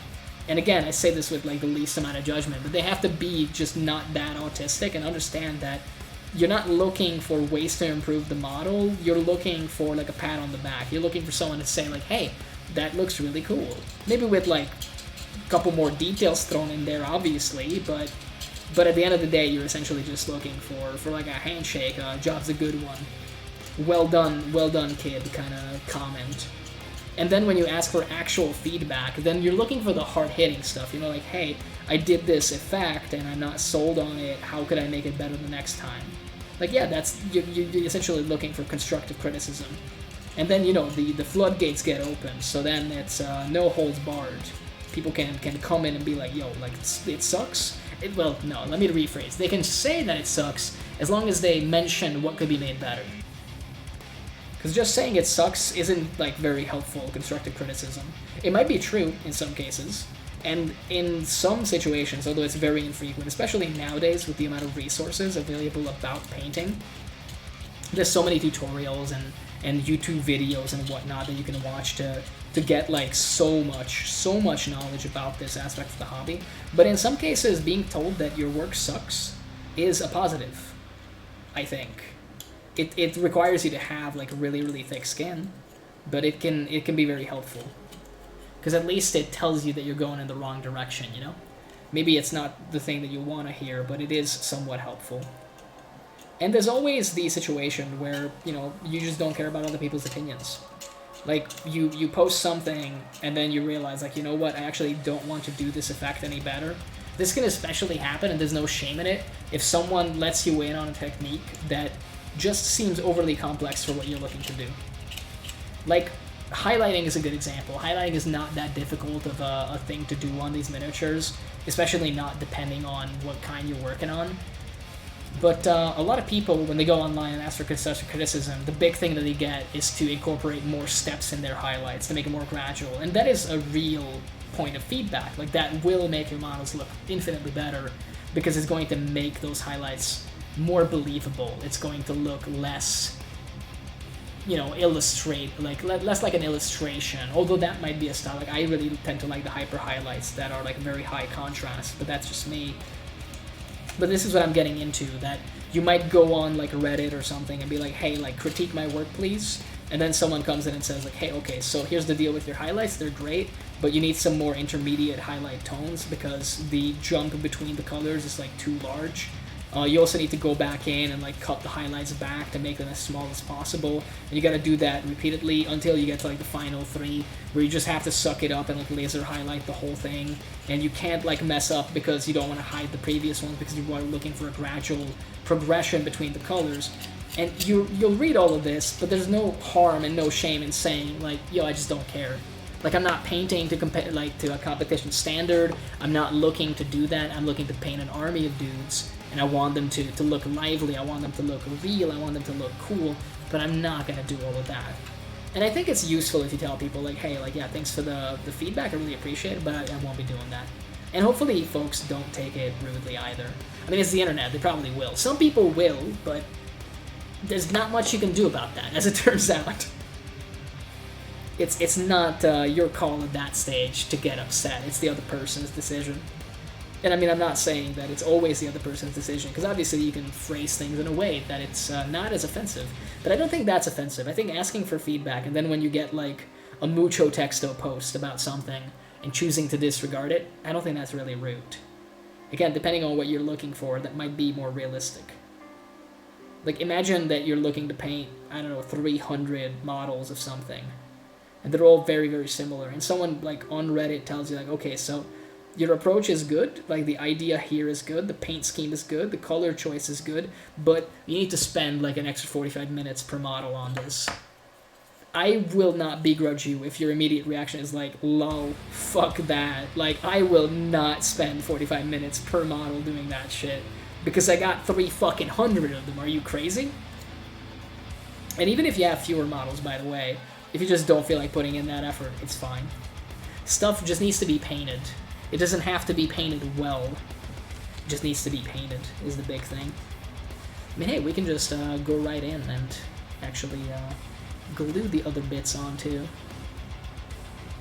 and again, I say this with like the least amount of judgment, but they have to be just not that autistic and understand that you're not looking for ways to improve the model, you're looking for like a pat on the back. You're looking for someone to say like, hey, that looks really cool. Maybe with like a couple more details thrown in there, obviously, but at the end of the day, you're essentially just looking for like a handshake, job's a good one, well done kid kind of comment. And then when you ask for actual feedback, then you're looking for the hard-hitting stuff, you know, like, hey, I did this effect and I'm not sold on it, how could I make it better the next time? Like, yeah, that's, you're essentially looking for constructive criticism. And then, you know, the floodgates get open, so then it's no holds barred. People can come in and be like, yo, like, it sucks? Well, no, let me rephrase. They can say that it sucks as long as they mention what could be made better. Because just saying it sucks isn't, like, very helpful constructive criticism. It might be true in some cases, and in some situations, although it's very infrequent, especially nowadays with the amount of resources available about painting, there's so many tutorials and YouTube videos and whatnot that you can watch to get like so much knowledge about this aspect of the hobby. But in some cases, being told that your work sucks is a positive, I think. It requires you to have like really, really thick skin, but it can be very helpful. Because at least it tells you that you're going in the wrong direction, you know? Maybe it's not the thing that you want to hear, but it is somewhat helpful. And there's always the situation where, you know, you just don't care about other people's opinions. Like, you post something, and then you realize, like, you know what, I actually don't want to do this effect any better. This can especially happen, and there's no shame in it, if someone lets you in on a technique that just seems overly complex for what you're looking to do. Like, highlighting is a good example. Highlighting is not that difficult of a thing to do on these miniatures, especially not depending on what kind you're working on. But a lot of people, when they go online and ask for constructive criticism, the big thing that they get is to incorporate more steps in their highlights, to make it more gradual. And that is a real point of feedback. Like, that will make your models look infinitely better, because it's going to make those highlights more believable. It's going to look less, you know, less like an illustration. Although that might be a style. Like, I really tend to like the hyper highlights that are like very high contrast, but that's just me. But this is what I'm getting into, that you might go on like Reddit or something and be like, hey, like, critique my work, please. And then someone comes in and says like, hey, okay, so here's the deal with your highlights. They're great, but you need some more intermediate highlight tones because the jump between the colors is like too large. You also need to go back in and like cut the highlights back to make them as small as possible. And you gotta do that repeatedly until you get to like the final 3, where you just have to suck it up and like laser highlight the whole thing. And you can't like mess up because you don't want to hide the previous ones, because you are looking for a gradual progression between the colors. And you'll read all of this, but there's no harm and no shame in saying like, yo, I just don't care. Like, I'm not painting to to a competition standard. I'm not looking to do that. I'm looking to paint an army of dudes, and I want them to look lively. I want them to look real. I want them to look cool. But I'm not gonna do all of that. And I think it's useful if you tell people like, hey, like, yeah, thanks for the feedback. I really appreciate it, but I won't be doing that. And hopefully folks don't take it rudely either. I mean, it's the internet. They probably will. Some people will, but there's not much you can do about that, as it turns out. It's not your call at that stage to get upset. It's the other person's decision. And I mean, I'm not saying that it's always the other person's decision, because obviously you can phrase things in a way that it's not as offensive. But I don't think that's offensive. I think asking for feedback, and then when you get like a mucho texto post about something and choosing to disregard it, I don't think that's really rude. Again, depending on what you're looking for, that might be more realistic. Like, imagine that you're looking to paint, I don't know, 300 models of something, and they're all very, very similar. And someone, like, on Reddit tells you, like, okay, so your approach is good, like, the idea here is good, the paint scheme is good, the color choice is good, but you need to spend, like, an extra 45 minutes per model on this. I will not begrudge you if your immediate reaction is like, lol, fuck that. Like, I will not spend 45 minutes per model doing that shit, because I got 300 of them. Are you crazy? And even if you have fewer models, by the way, if you just don't feel like putting in that effort, it's fine. Stuff just needs to be painted. It doesn't have to be painted well. It just needs to be painted, is the big thing. I mean, hey, we can just go right in and actually glue the other bits on too.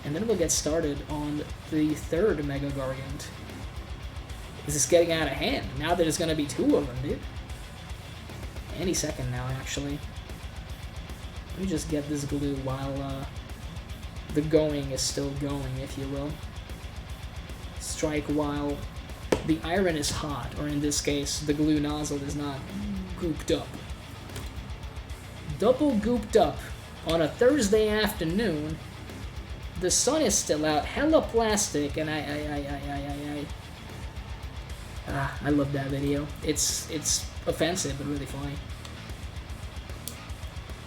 And then we'll get started on the third Mega Gargant. This is getting out of hand. Now there's going to be 2 of them, dude. Any second now, actually. Let me just get this glue while the going is still going, if you will. Strike while the iron is hot, or in this case, the glue nozzle is not gooped up. Double gooped up on a Thursday afternoon. The sun is still out, hella plastic, and I love that video. It's offensive, but really funny.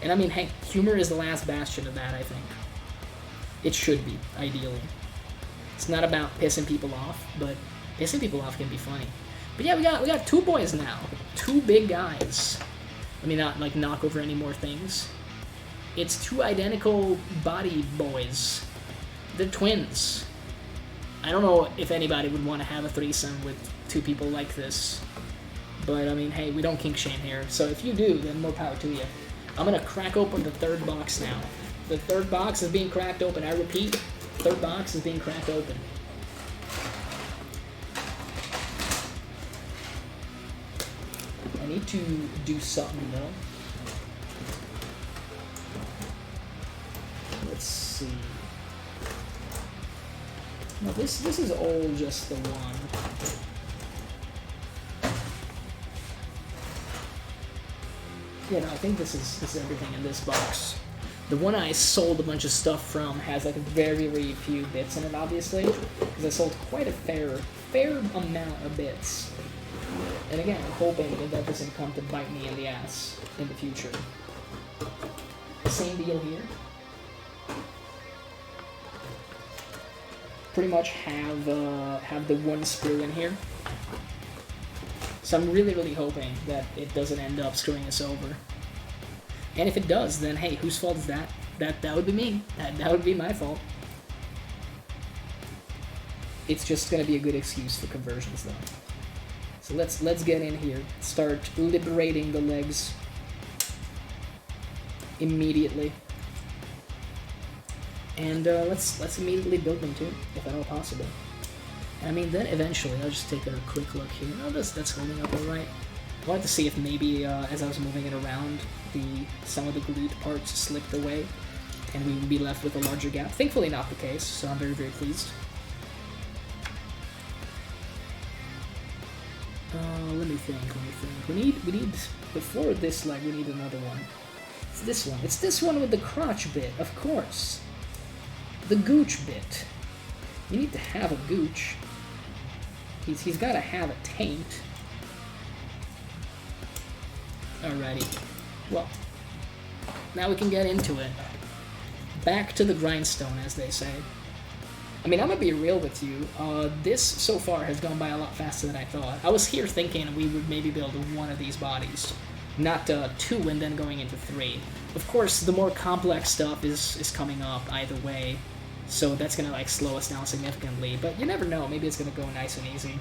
And I mean, hey, humor is the last bastion of that, I think. It should be, ideally. It's not about pissing people off, but pissing people off can be funny. But yeah, we got 2 boys now. 2 big guys. Let me not, like, knock over any more things. It's 2 identical body boys. They're twins. I don't know if anybody would want to have a threesome with 2 people like this. But, I mean, hey, we don't kink shame here. So if you do, then more power to you. I'm going to crack open the 3rd box now. The 3rd box is being cracked open. I repeat, 3rd box is being cracked open. I need to do something, though. Let's see. No, this is all just the one. Yeah, no, I think this is everything in this box. The one I sold a bunch of stuff from has like very, very few bits in it, obviously, because I sold quite a fair amount of bits. And again, I'm hoping that doesn't come to bite me in the ass in the future. Same deal here. pretty much have the one sprue in here. So I'm really, really hoping that it doesn't end up screwing us over. And if it does, then hey, whose fault is that? That would be me. That would be my fault. It's just gonna be a good excuse for conversions, though. So let's get in here. Start liberating the legs immediately. And let's immediately build them too, if at all possible. I mean, then eventually I'll just take a quick look here. Oh, that's holding up all right. I wanted to see if maybe as I was moving it around, some of the glued parts slipped away, and we would be left with a larger gap. Thankfully, not the case, so I'm very, very pleased. Let me think. We need before this leg. We need another one. It's this one. It's this one with the crotch bit, of course. The gooch bit. You need to have a gooch. He's got to have a taint. Alrighty. Well, now we can get into it. Back to the grindstone, as they say. I mean, I'm gonna be real with you. This so far has gone by a lot faster than I thought. I was here thinking we would maybe build one of these bodies, not two and then going into three. Of course, the more complex stuff is coming up either way, so that's gonna like slow us down significantly. But you never know. Maybe it's gonna go nice and easy.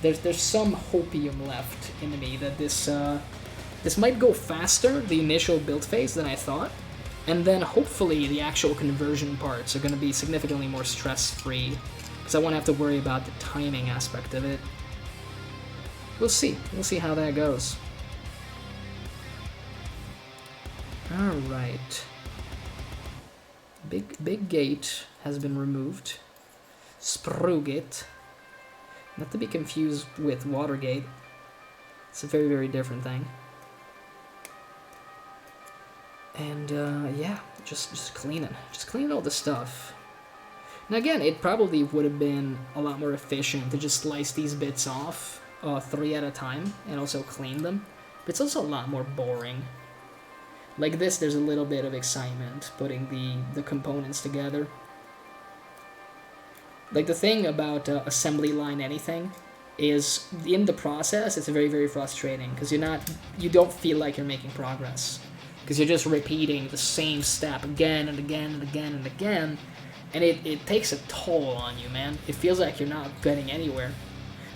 There's some hopium left in me that this might go faster, the initial build phase, than I thought. And then hopefully the actual conversion parts are going to be significantly more stress-free, because I won't have to worry about the timing aspect of it. We'll see. We'll see how that goes. Alright. Big gate has been removed. Sprue gate. Not to be confused with Watergate. It's a very, very different thing. And, yeah, just cleaning. Just cleaning all the stuff. And again, it probably would have been a lot more efficient to just slice these bits off, 3 at a time, and also clean them. But it's also a lot more boring. Like this, there's a little bit of excitement putting the components together. Like, the thing about assembly line anything is, in the process, it's very, very frustrating, because you don't feel like you're making progress. Because you're just repeating the same step again and again and again and again, and it takes a toll on you, man. It feels like you're not getting anywhere.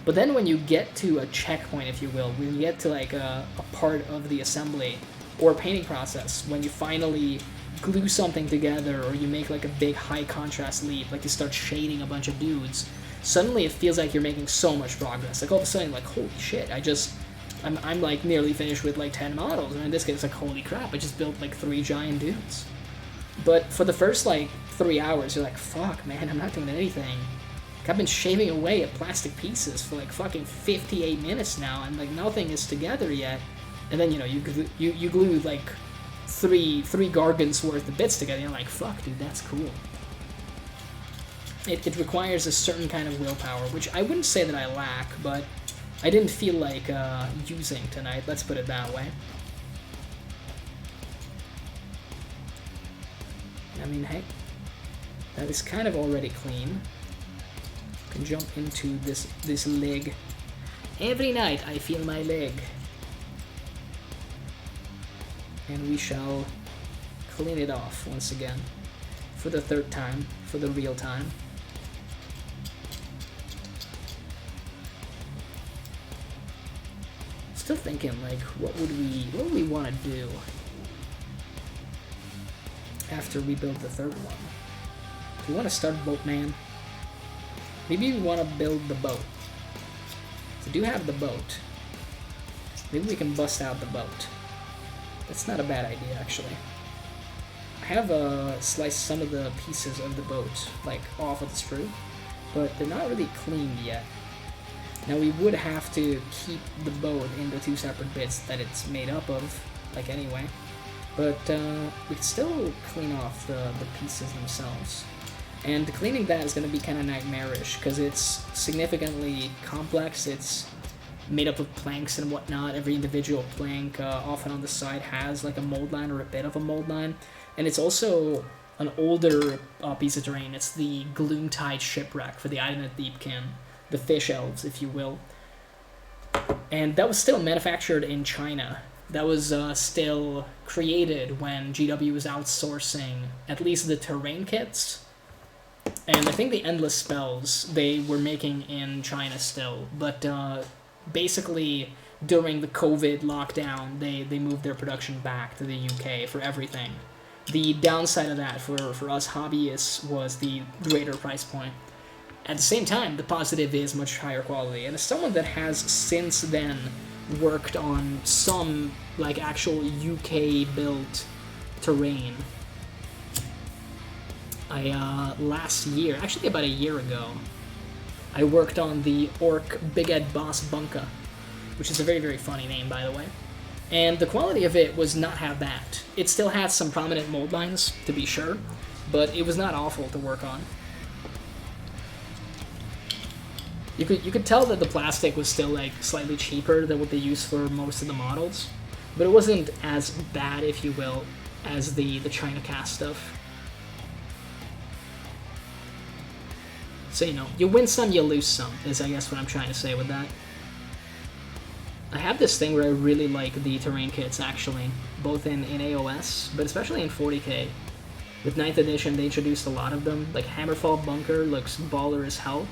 But then when you get to a checkpoint, if you will, when you get to like a part of the assembly or painting process, when you finally glue something together, or you make like a big high contrast leap, like you start shading a bunch of dudes, suddenly it feels like you're making so much progress. Like all of a sudden, like, holy shit, I'm like nearly finished with like 10 models, and in this case, it's like, holy crap, I just built like 3 giant dudes. But for the first like 3 hours, you're like, fuck, man, I'm not doing anything. Like, I've been shaving away at plastic pieces for like fucking 58 minutes now, and like nothing is together yet. And then, you know, you glue like three Gargants worth of bits together, and you're like, fuck, dude, that's cool. It requires a certain kind of willpower, which I wouldn't say that I lack, but I didn't feel like using tonight, let's put it that way. I mean, hey, that is kind of already clean. Can jump into this leg. Every night I feel my leg. And we shall clean it off once again. For the 3rd time, for the real time. Still thinking, like, what would we want to do after we build the 3rd one? Do we want to start Boatman? Maybe we want to build the boat. So do have the boat. Maybe we can bust out the boat. That's not a bad idea, actually. I have sliced some of the pieces of the boat, like, off of the sprue, but they're not really cleaned yet. Now, we would have to keep the boat in the 2 separate bits that it's made up of, like, anyway. But we can still clean off the pieces themselves. And cleaning that is going to be kind of nightmarish, because it's significantly complex. It's made up of planks and whatnot. Every individual plank, often on the side, has like a mold line or a bit of a mold line. And it's also an older piece of terrain. It's the Gloomtide Shipwreck for the Island of Deepkin, the Fish Elves, if you will. And that was still manufactured in China. That was still created when GW was outsourcing at least the terrain kits. And I think the Endless Spells they were making in China still. But basically, during the COVID lockdown, they moved their production back to the UK for everything. The downside of that for us hobbyists was the greater price point. At the same time, the positive is much higher quality. And as someone that has since then worked on some like actual UK-built terrain, last year, actually about a year ago, I worked on the Orc Big Ed Boss Bunka, which is a very, very funny name, by the way. And the quality of it was not half bad. It still had some prominent mold lines, to be sure, but it was not awful to work on. You could tell that the plastic was still like slightly cheaper than what they used for most of the models, but it wasn't as bad, if you will, as the China cast stuff. So, you know, you win some, you lose some, is I guess what I'm trying to say with that. I have this thing where I really like the terrain kits, actually, both in AOS, but especially in 40k. With 9th edition, they introduced a lot of them. Like, Hammerfall Bunker looks baller as hell.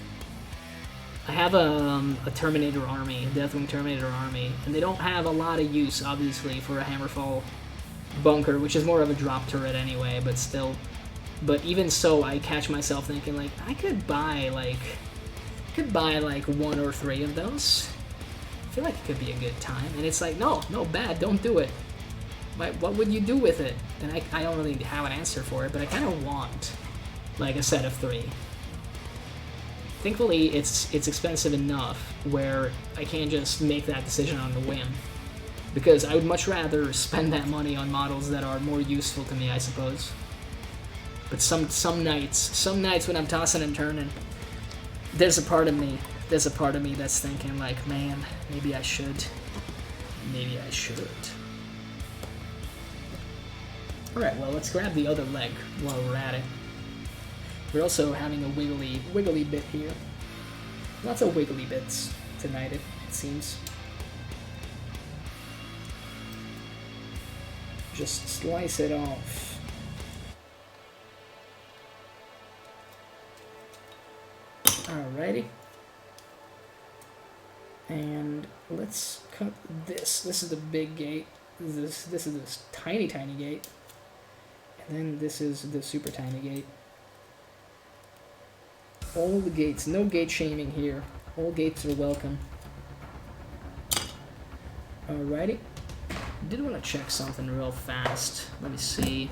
I have a Terminator army, a Deathwing Terminator army, and they don't have a lot of use, obviously, for a Hammerfall Bunker, which is more of a drop turret anyway, but still. But even so, I catch myself thinking, like, I could buy, like, one or three of those. I feel like it could be a good time. And it's like, no, bad, don't do it. What would you do with it? And I don't really have an answer for it, but I kind of want, like, a set of 3. Thankfully, it's expensive enough where I can't just make that decision on the whim. Because I would much rather spend that money on models that are more useful to me, I suppose. But some nights when I'm tossing and turning, there's a part of me that's thinking like, man, maybe I should. Alright, well, let's grab the other leg while we're at it. We're also having a wiggly bit here. Lots of wiggly bits tonight, it seems. Just slice it off. Alrighty. And let's cut this. This is the big gate. This is this tiny gate. And then this is the super tiny gate. All the gates. No gate shaming here. All gates are welcome. Alrighty. Did want to check something real fast. Let me see.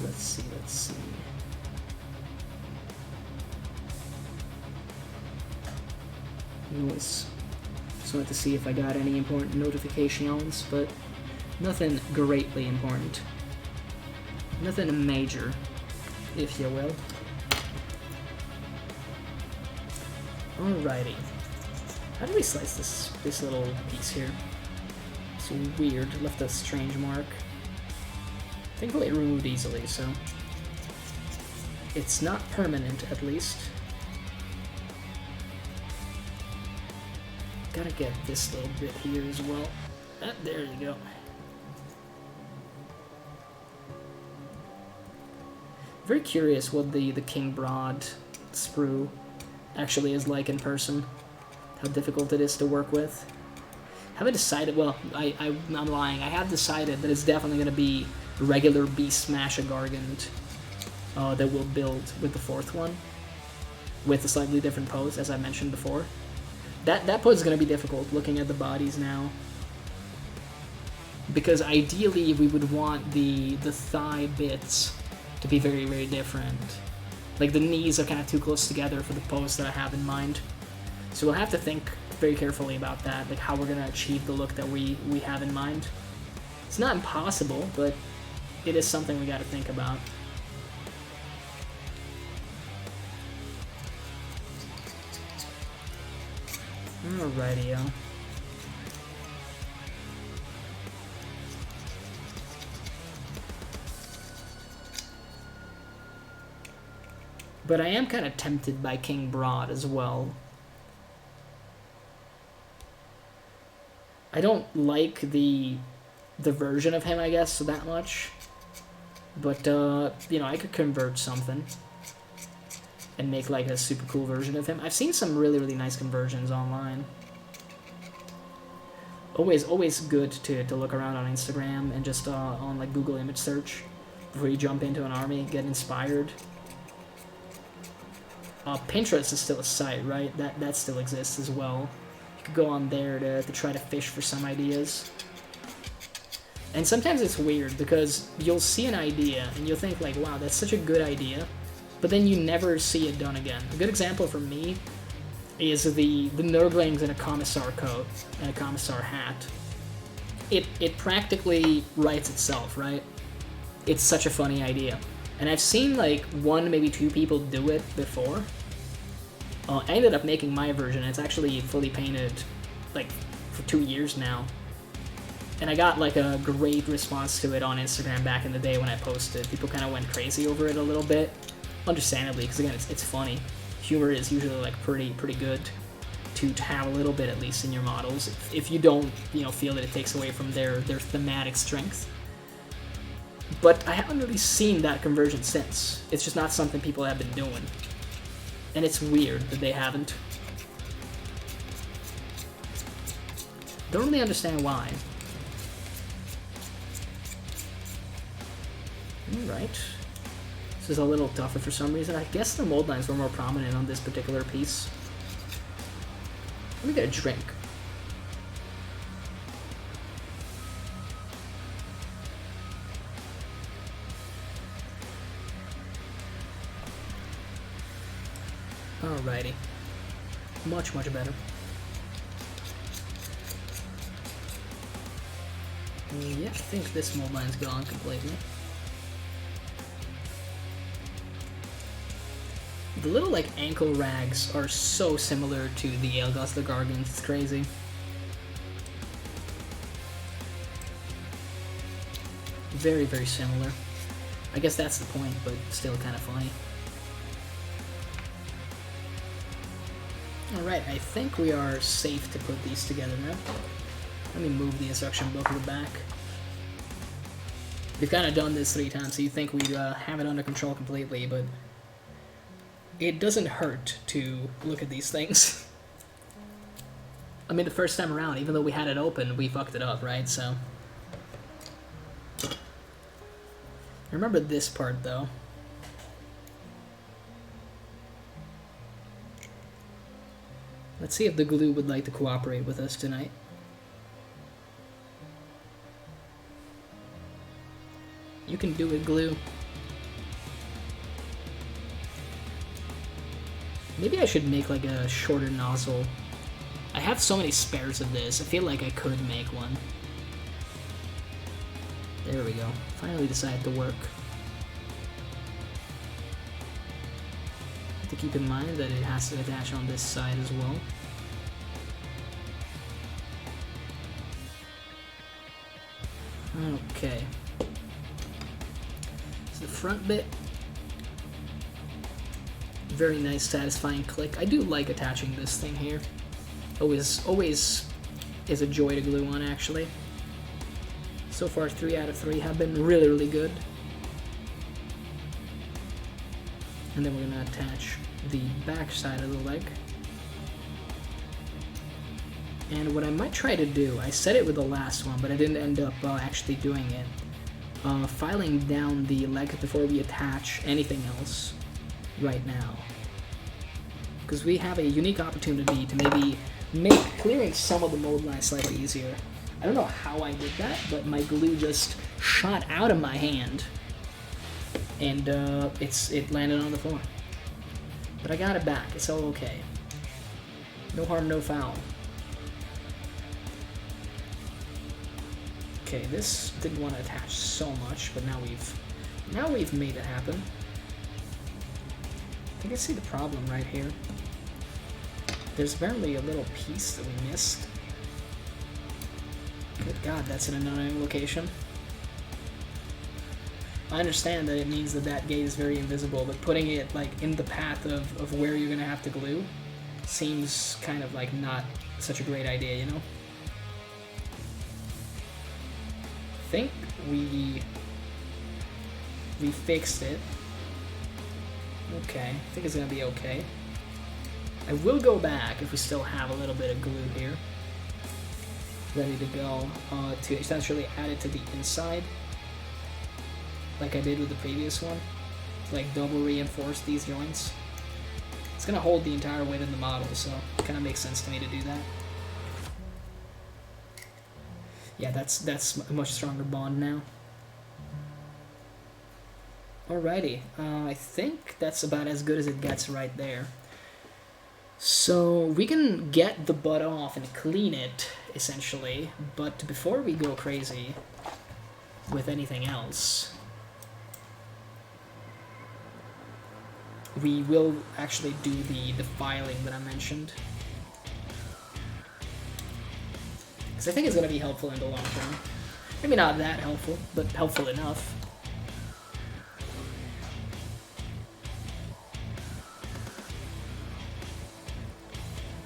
Let's see. Anyways, just wanted to see if I got any important notifications, but nothing greatly important. Nothing major, if you will. Alrighty. How do we slice this little piece here? It's weird, left a strange mark. Thankfully it removed easily, so it's not permanent, at least. Gotta get this little bit here as well. Ah, there you go. Very curious what the King Broad sprue actually is like in person. How difficult it is to work with. Haven't decided, well, I'm lying. I have decided that it's definitely going to be regular Beast Smash a Gargant that we'll build with the 4th one. With a slightly different pose, as I mentioned before. That pose is going to be difficult, looking at the bodies now. Because ideally we would want the thigh bits to be very, very different. Like the knees are kind of too close together for the pose that I have in mind. So we'll have to think very carefully about that, like how we're going to achieve the look that we have in mind. It's not impossible, but it is something we got to think about. Alrighty, But I am kind of tempted by King Broad as well. I don't like the version of him, I guess, that much. But, you know, I could convert something and make, like, a super cool version of him. I've seen some really, really nice conversions online. Always good to look around on Instagram and just on, like, Google image search before you jump into an army, get inspired. Pinterest is still a site, right? That still exists as well. You could go on there to try to fish for some ideas. And sometimes it's weird because you'll see an idea and you'll think like, wow, that's such a good idea, but then you never see it done again. A good example for me is the Nurglings in a Commissar coat and a Commissar hat. It practically writes itself, right? It's such a funny idea. And I've seen like 1, maybe 2 people do it before. I ended up making my version. It's actually fully painted like for 2 years now. And I got like a great response to it on Instagram back in the day when I posted. People kind of went crazy over it a little bit. Understandably, because again, it's funny. Humor is usually like pretty good to have a little bit at least in your models. If you don't, you know, feel that it takes away from their thematic strength. But I haven't really seen that conversion since. It's just not something people have been doing. And it's weird that they haven't. Don't really understand why. Alright. This is a little tougher for some reason. I guess the mold lines were more prominent on this particular piece. Let me get a drink. Alrighty. Much better. Yeah, I think this mold line's gone completely. The little, like, ankle rags are so similar to the Aelgos the Gargants, it's crazy. Very similar. I guess that's the point, but still kind of funny. Alright, I think we are safe to put these together now. Let me move the instruction book to the back. We've kind of done this 3 times, so you think we'd have it under control completely, but it doesn't hurt to look at these things. I mean, the first time around, even though we had it open, we fucked it up, right? So remember this part, though. Let's see if the glue would like to cooperate with us tonight. You can do it, glue. Maybe I should make like a shorter nozzle. I have so many spares of this, I feel like I could make one. There we go. Finally decided to work. To keep in mind that it has to attach on this side as well. Okay. So the front bit. Very nice, satisfying click. I do like attaching this thing here. Always is a joy to glue on, actually. So far, 3 out of 3 have been really good. And then we're gonna attach the back side of the leg. And what I might try to do, I said it with the last one, but I didn't end up actually doing it. Filing down the leg before we attach anything else right now. Because we have a unique opportunity to maybe make clearing some of the mold lines slightly easier. I don't know how I did that, but my glue just shot out of my hand. And it landed on the floor. But I got it back, it's all okay. No harm, no foul. Okay, this didn't want to attach so much, but now we've made it happen. I think I see the problem right here. There's apparently a little piece that we missed. Good God, that's an annoying location. I understand that it means that that gate is very invisible, but putting it like in the path of where you're gonna have to glue seems kind of like not such a great idea, you know? I think we fixed it. Okay, I think it's gonna be okay. I will go back if we still have a little bit of glue here ready to go to essentially add it to the inside like I did with the previous one, to like double reinforce these joints. It's gonna hold the entire weight of the model, so it kind of makes sense to me to do that. Yeah, that's a much stronger bond now. Alrighty, I think that's about as good as it gets right there. So we can get the butt off and clean it, essentially, but before we go crazy with anything else, we will actually do the filing that I mentioned. Because I think it's going to be helpful in the long term. Maybe not that helpful, but helpful enough.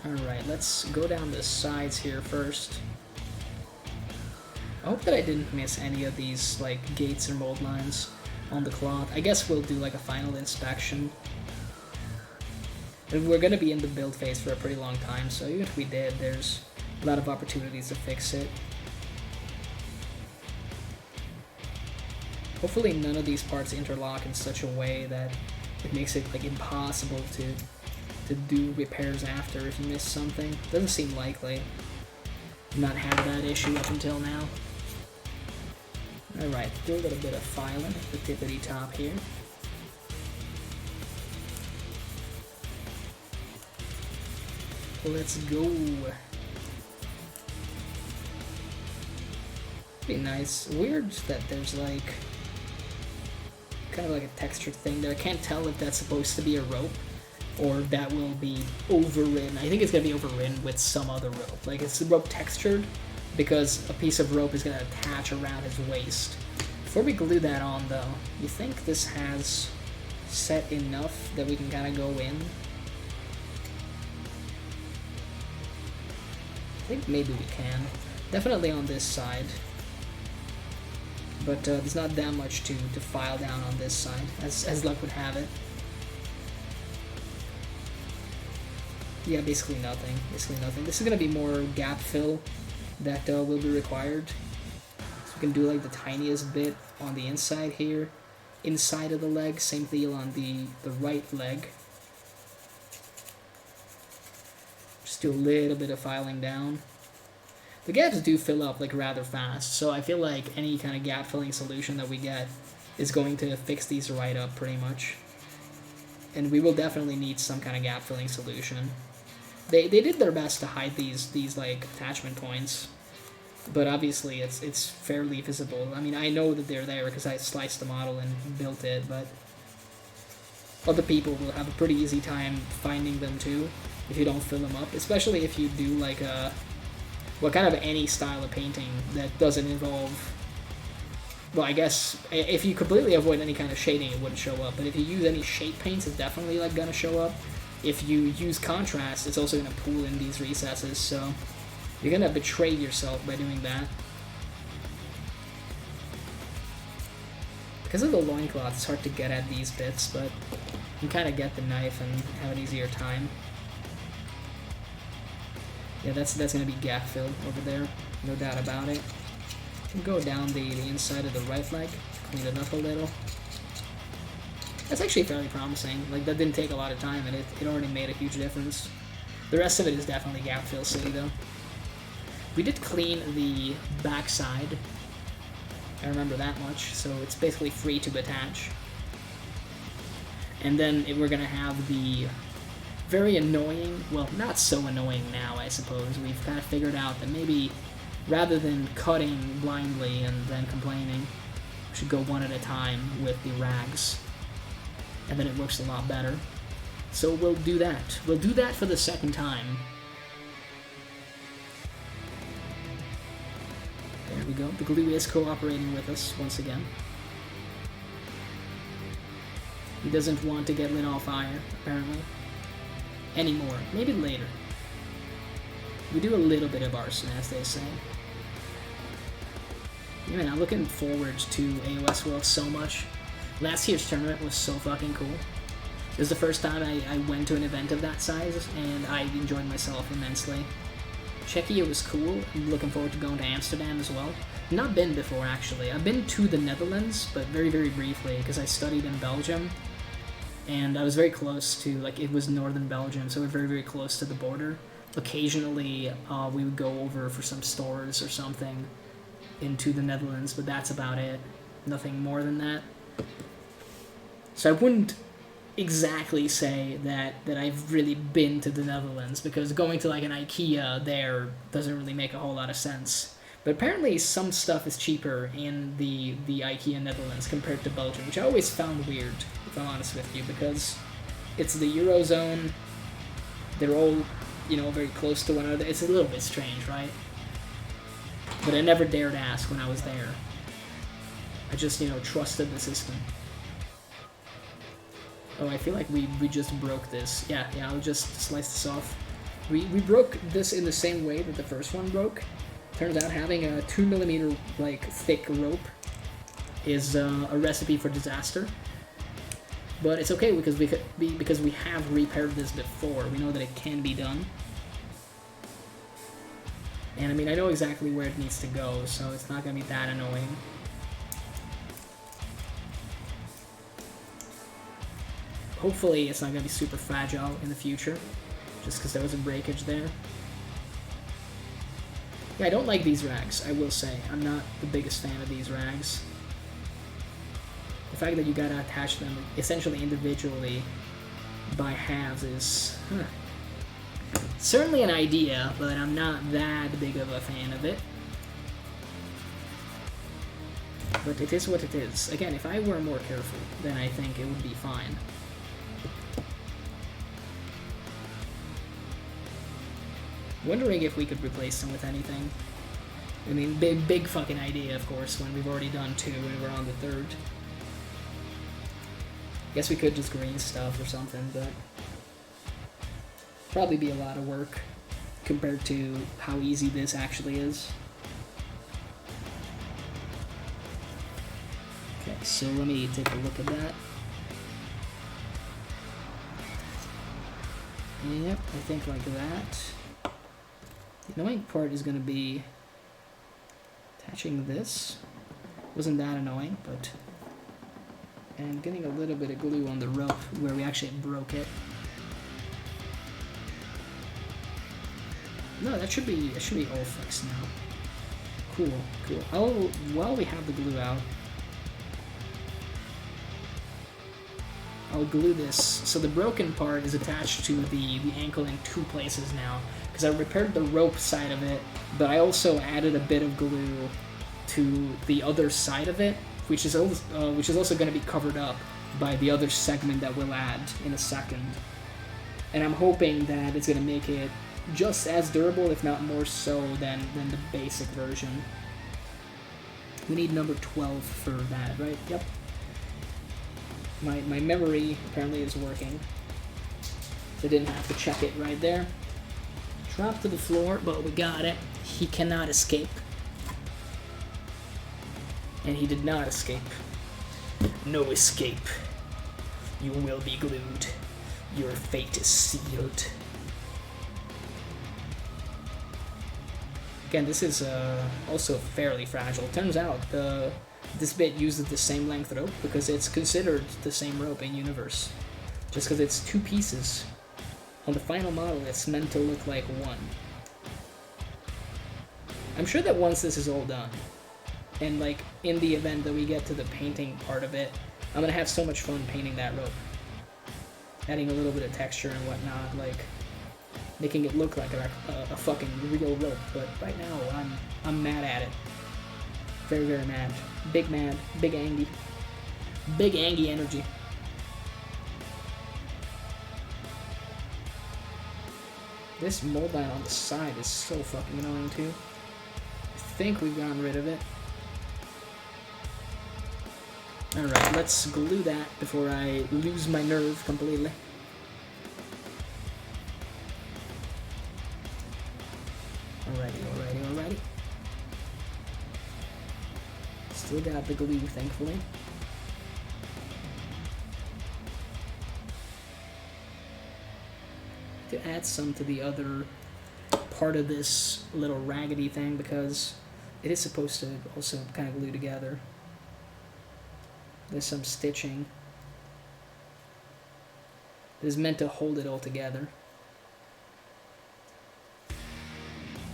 Alright, let's go down the sides here first. I hope that I didn't miss any of these like gates or mold lines on the cloth. I guess we'll do like a final inspection. And we're going to be in the build phase for a pretty long time, so even if we did, there's a lot of opportunities to fix it. Hopefully none of these parts interlock in such a way that it makes it like impossible to do repairs after if you miss something. Doesn't seem likely. I've not had that issue up until now. Alright, do a little bit of filing at the tippity top here. Let's go. Be nice. Weird that there's like kind of like a textured thing there. I can't tell if that's supposed to be a rope or that will be overridden. I think it's gonna be overridden with some other rope. Like it's rope textured because a piece of rope is gonna attach around his waist. Before we glue that on though, you think this has set enough that we can kind of go in? I think maybe we can. Definitely on this side. But there's not that much to file down on this side, as luck would have it. Yeah, basically nothing. Basically nothing. This is going to be more gap fill that will be required. So we can do like the tiniest bit on the inside here. Inside of the leg, same deal on the right leg. Just do a little bit of filing down. The gaps do fill up like rather fast, so I feel like any kind of gap filling solution that we get is going to fix these right up pretty much. And we will definitely need some kind of gap filling solution. They did their best to hide these like attachment points, but obviously it's fairly visible. I mean, I know that they're there because I sliced the model and built it, but other people will have a pretty easy time finding them too if you don't fill them up, especially if you do like a kind of any style of painting that doesn't involve, well, I guess if you completely avoid any kind of shading, it wouldn't show up, but if you use any shape paints, it's definitely like gonna show up. If you use contrast, it's also gonna pull in these recesses, so you're gonna betray yourself by doing that. Because of the loincloth, it's hard to get at these bits, but you can kind of get the knife and have an easier time. Yeah, that's going to be gap filled over there, no doubt about it. You can go down the inside of the right leg, clean it up a little. That's actually fairly promising. Like, that didn't take a lot of time, and it already made a huge difference. The rest of it is definitely gap fill city, though. We did clean the back side. I remember that much, so it's basically free to attach. And then we're going to have the very annoying, well, not so annoying now, I suppose. We've kind of figured out that maybe rather than cutting blindly and then complaining, we should go one at a time with the rags. And then it works a lot better. So we'll do that. We'll do that for the second time. There we go. The glue is cooperating with us once again. He doesn't want to get lit on fire, apparently. Anymore. Maybe later. We do a little bit of arson, as they say. Yeah, man, I'm looking forward to AOS World so much. Last year's tournament was so fucking cool. It was the first time I went to an event of that size, and I enjoyed myself immensely. Czechia was cool. I'm looking forward to going to Amsterdam as well. Not been before, actually. I've been to the Netherlands, but very, very briefly, because I studied in Belgium. And I was very close to, like, it was northern Belgium, so we're very, very close to the border. Occasionally, we would go over for some stores or something into the Netherlands, but that's about it. Nothing more than that. So I wouldn't exactly say that I've really been to the Netherlands, because going to like an IKEA there doesn't really make a whole lot of sense. But apparently some stuff is cheaper in the IKEA Netherlands compared to Belgium, which I always found weird, if I'm honest with you, because it's the Eurozone, they're all, you know, very close to one another. It's a little bit strange, right? But I never dared ask when I was there. I just, you know, trusted the system. Oh, I feel like we just broke this. Yeah, I'll just slice this off. We broke this in the same way that the first one broke. Turns out having a 2mm like thick rope is a recipe for disaster. But it's okay because we have repaired this before. We know that it can be done. And I mean, I know exactly where it needs to go, so it's not gonna be that annoying. Hopefully it's not going to be super fragile in the future, just because there was a breakage there. Yeah, I don't like these rags, I will say. I'm not the biggest fan of these rags. The fact that you gotta attach them essentially individually by halves is certainly an idea, but I'm not that big of a fan of it. But it is what it is. Again, if I were more careful, then I think it would be fine. Wondering if we could replace them with anything. I mean, big fucking idea, of course, when we've already done 2 and we're on the 3rd. Guess we could just green stuff or something, but probably be a lot of work compared to how easy this actually is. Okay, so let me take a look at that. Yep, I think like that. The annoying part is going to be attaching this. Wasn't that annoying, but... And getting a little bit of glue on the rope where we actually broke it. No, that should be all fixed now. Cool, cool. Oh, while we have the glue out, I'll glue this. So the broken part is attached to the ankle in 2 places now, because I repaired the rope side of it, but I also added a bit of glue to the other side of it, which is also going to be covered up by the other segment that we'll add in a second. And I'm hoping that it's going to make it just as durable, if not more so, than the basic version. We need number 12 for that, right? Yep. My memory apparently is working. So I didn't have to check it right there. Drop to the floor, but we got it. He cannot escape. And he did not escape. No escape. You will be glued. Your fate is sealed. Again, this is also fairly fragile. Turns out this bit uses the same length rope because it's considered the same rope in universe. Just because it's 2 pieces. On the final model, it's meant to look like 1. I'm sure that once this is all done, and like in the event that we get to the painting part of it, I'm gonna have so much fun painting that rope. Adding a little bit of texture and whatnot, like making it look like a fucking real rope. But right now, I'm mad at it. Very, very mad. Big mad. Big angry. Big angry energy. This mold line on the side is so fucking annoying too. I think we've gotten rid of it. Alright, let's glue that before I lose my nerve completely. Alrighty. Still got the glue, thankfully. To add some to the other part of this little raggedy thing, because it is supposed to also kind of glue together. There's some stitching that is meant to hold it all together.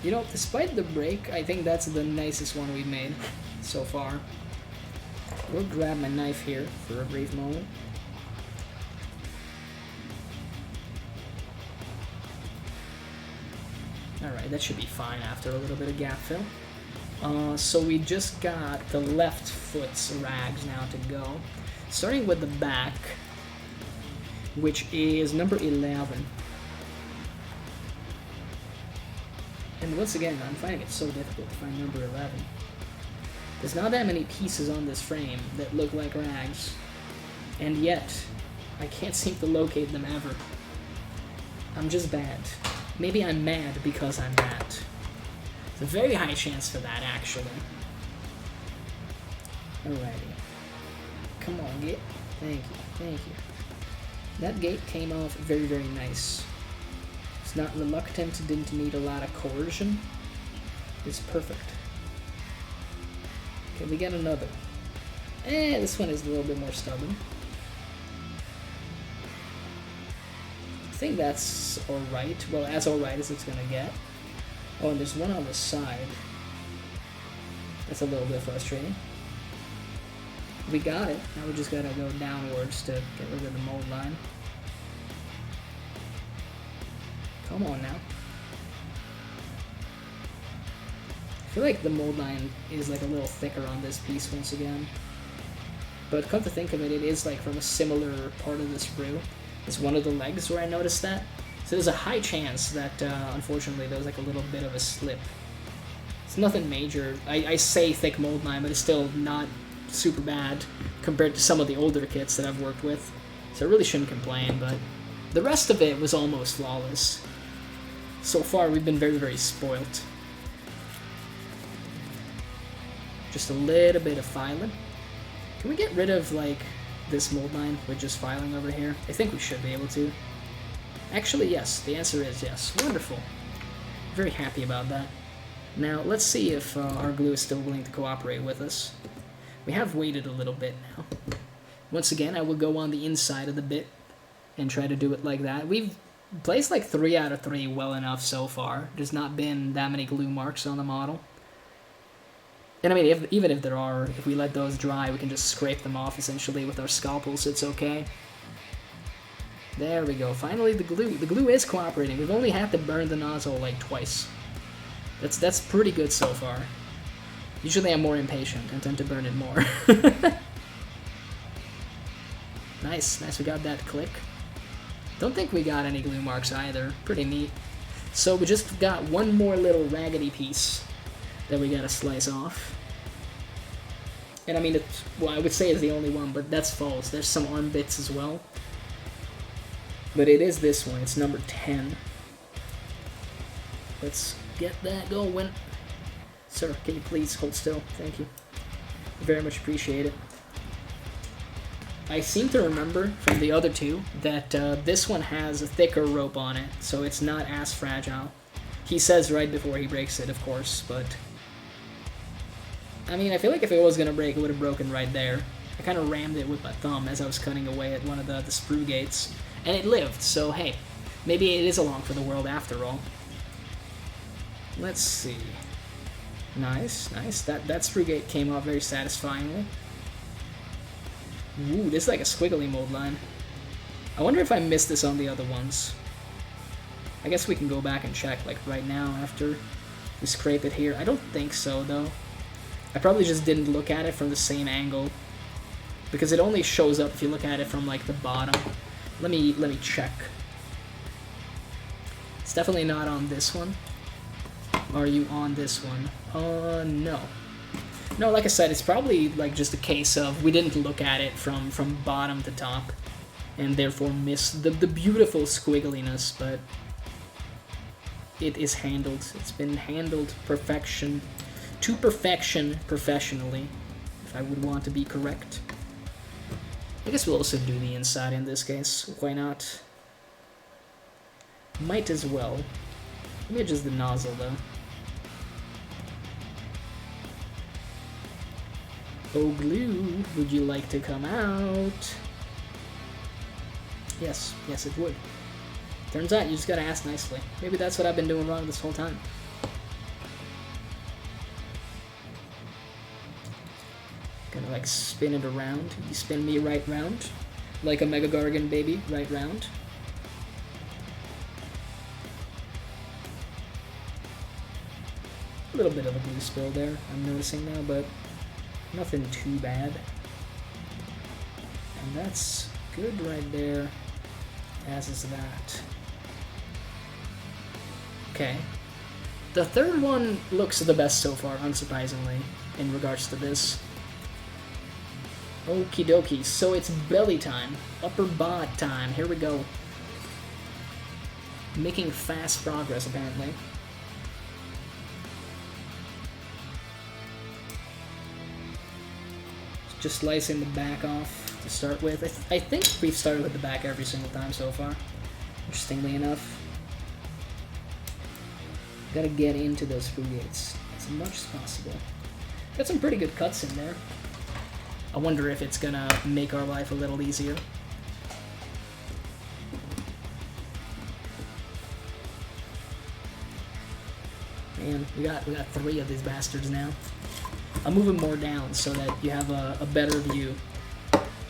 You know, despite the break, I think that's the nicest one we've made so far. We'll grab my knife here for a brief moment. Alright, that should be fine after a little bit of gap fill. So we just got the left foot's rags now to go. Starting with the back, which is number 11. And once again, I'm finding it so difficult to find number 11. There's not that many pieces on this frame that look like rags, and yet I can't seem to locate them ever. I'm just bad. Maybe I'm mad because I'm bad. There's a very high chance for that, actually. Alrighty. Come on, gate. Thank you. That gate came off very, very nice. It's not reluctant, didn't need a lot of coercion. It's perfect. Can we get another? This one is a little bit more stubborn. I think that's alright. Well, as alright as it's gonna get. Oh, and there's one on the side. That's a little bit frustrating. We got it. Now we just gotta go downwards to get rid of the mold line. Come on now. I feel like the mold line is like a little thicker on this piece once again. But come to think of it, it is like from a similar part of the sprue. It's one of the legs where I noticed that. So there's a high chance that, unfortunately, there was like a little bit of a slip. It's nothing major. I say thick mold line, but it's still not super bad compared to some of the older kits that I've worked with. So I really shouldn't complain, but the rest of it was almost flawless. So far, we've been very, very spoilt. Just a little bit of filing. Can we get rid of, like, this mold line with just filing over here? I think we should be able to. Actually, yes. The answer is yes. Wonderful. Very happy about that. Now, let's see if our glue is still willing to cooperate with us. We have waited a little bit now. Once again, I will go on the inside of the bit and try to do it like that. We've placed like 3 out of 3 well enough so far. There's not been that many glue marks on the model. And I mean, even if there are, if we let those dry, we can just scrape them off essentially with our scalpels. It's okay. There we go. Finally, the glue is cooperating. We've only had to burn the nozzle like twice. That's pretty good so far. Usually I'm more impatient and tend to burn it more. Nice, we got that click. Don't think we got any glue marks either. Pretty neat. So we just got one more little raggedy piece that we gotta slice off. And I mean, well, I would say it's the only one, but that's false. There's some arm bits as well. But it is this one. It's number 10. Let's get that going. Sir, can you please hold still? Thank you. Very much appreciate it. I seem to remember from the other two that this one has a thicker rope on it, so it's not as fragile. He says right before he breaks it, of course, but I mean, I feel like if it was gonna break, it would have broken right there. I kind of rammed it with my thumb as I was cutting away at one of the sprue gates, and it lived, so hey, maybe it is along for the world after all. Let's see. Nice. That sprue gate came off very satisfyingly. Ooh, this is like a squiggly mold line. I wonder if I missed this on the other ones. I guess we can go back and check, like, right now after we scrape it here. I don't think so, though. I probably just didn't look at it from the same angle, because it only shows up if you look at it from, like, the bottom. Let me check. It's definitely not on this one. Are you on this one? No. No, like I said, it's probably like just a case of we didn't look at it from bottom to top, and therefore missed the beautiful squiggliness, but it is handled. It's been handled to perfection professionally, if I would want to be correct. I guess we'll also do the inside in this case. Why not? Might as well. Let me adjust the nozzle though. Oh, glue, would you like to come out? Yes, yes it would. Turns out you just gotta ask nicely. Maybe that's what I've been doing wrong this whole time. Gonna like spin it around. You spin me right round. Like a Mega Gargan, baby, right round. A little bit of a glue spill there, I'm noticing now, but nothing too bad. And that's good right there, as is that. Okay. The third one looks the best so far, unsurprisingly, in regards to this. Okie dokie, so it's belly time. Upper bod time, here we go. Making fast progress, apparently. Just slicing the back off to start with. I think we've started with the back every single time so far, interestingly enough. Gotta get into those frugates as much as possible. Got some pretty good cuts in there. I wonder if it's gonna make our life a little easier. Man, we got 3 of these bastards now. I'll move them more down so that you have a better view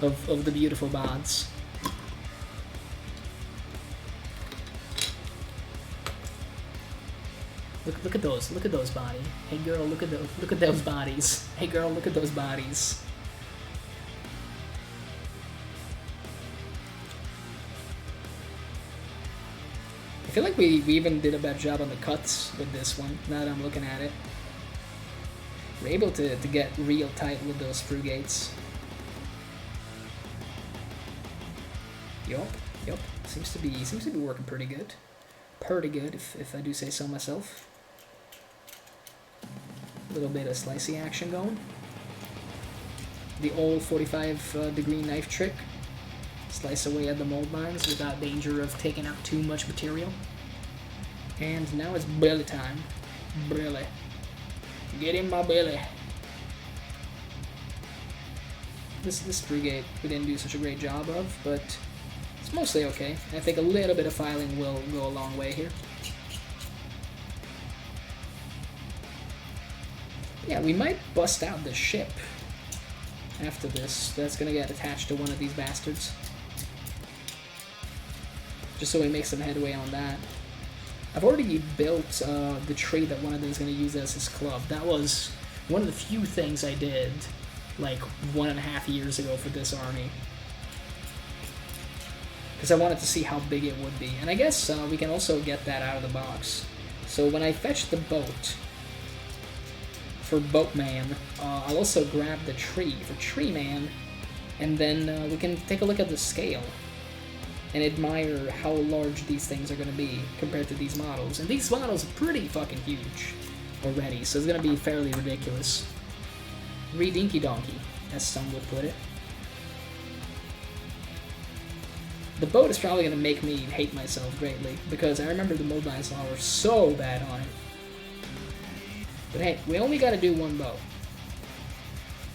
of the beautiful bods. Look at those. Look at those bodies. Hey girl, look at those bodies. Hey girl, look at those bodies. I feel like we even did a better job on the cuts with this one, now that I'm looking at it. We're able to get real tight with those frugates. Yup. Seems to be working pretty good. Pretty good, if I do say so myself. A little bit of slicey action going. The old 45-degree knife trick. Slice away at the mold lines without danger of taking out too much material. And now it's belly time. Belly. Get in my belly. This frigate we didn't do such a great job of, but it's mostly okay. I think a little bit of filing will go a long way here. Yeah, we might bust out the ship after this. That's gonna get attached to one of these bastards. Just so we make some headway on that. I've already built the tree that one of them is going to use as his club. That was one of the few things I did like 1.5 years ago for this army. Because I wanted to see how big it would be. And I guess we can also get that out of the box. So when I fetch the boat for Boatman, I'll also grab the tree for Treeman, and then we can take a look at the scale and admire how large these things are going to be compared to these models. And these models are pretty fucking huge already, so it's going to be fairly ridiculous. Redinky donkey, as some would put it. The boat is probably going to make me hate myself greatly, because I remember the mold lines were so bad on it. But hey, we only got to do one boat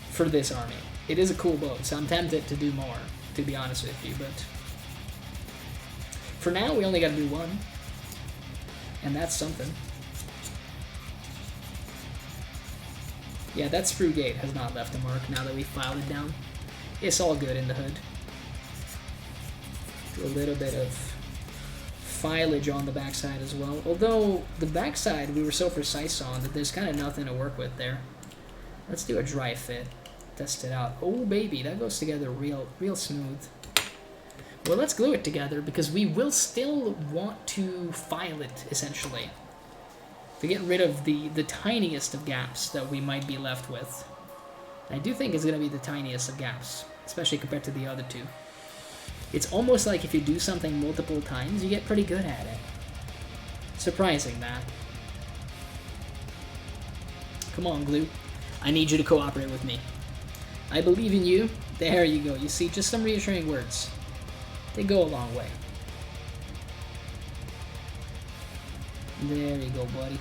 for this army. It is a cool boat, so I'm tempted to do more, to be honest with you, but for now, we only got to do one, and that's something. Yeah, that screw gate has not left a mark now that we filed it down. It's all good in the hood. Do a little bit of filage on the backside as well. Although, the backside we were so precise on that there's kind of nothing to work with there. Let's do a dry fit. Test it out. Oh, baby, that goes together real smooth. Well, let's glue it together, because we will still want to file it, essentially, to get rid of the tiniest of gaps that we might be left with. And I do think it's going to be the tiniest of gaps, especially compared to the other two. It's almost like if you do something multiple times, you get pretty good at it. Surprising, that. Come on, glue. I need you to cooperate with me. I believe in you. There you go. You see, just some reassuring words. They go a long way. There you go, buddy.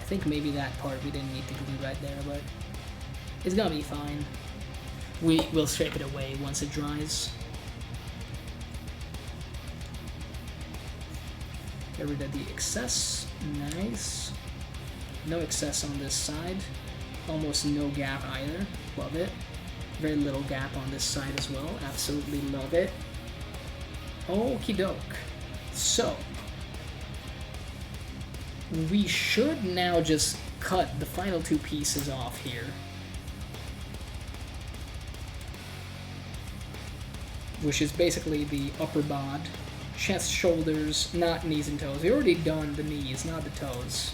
I think maybe that part we didn't need to glue right there, but it's gonna be fine. We'll scrape it away once it dries. Get rid of the excess. Nice. No excess on this side. Almost no gap either. Love it. Very little gap on this side as well. Absolutely love it. Okie doke. So, we should now just cut the final two pieces off here. Which is basically the upper bod, chest, shoulders, not knees and toes. We already done the knees, not the toes.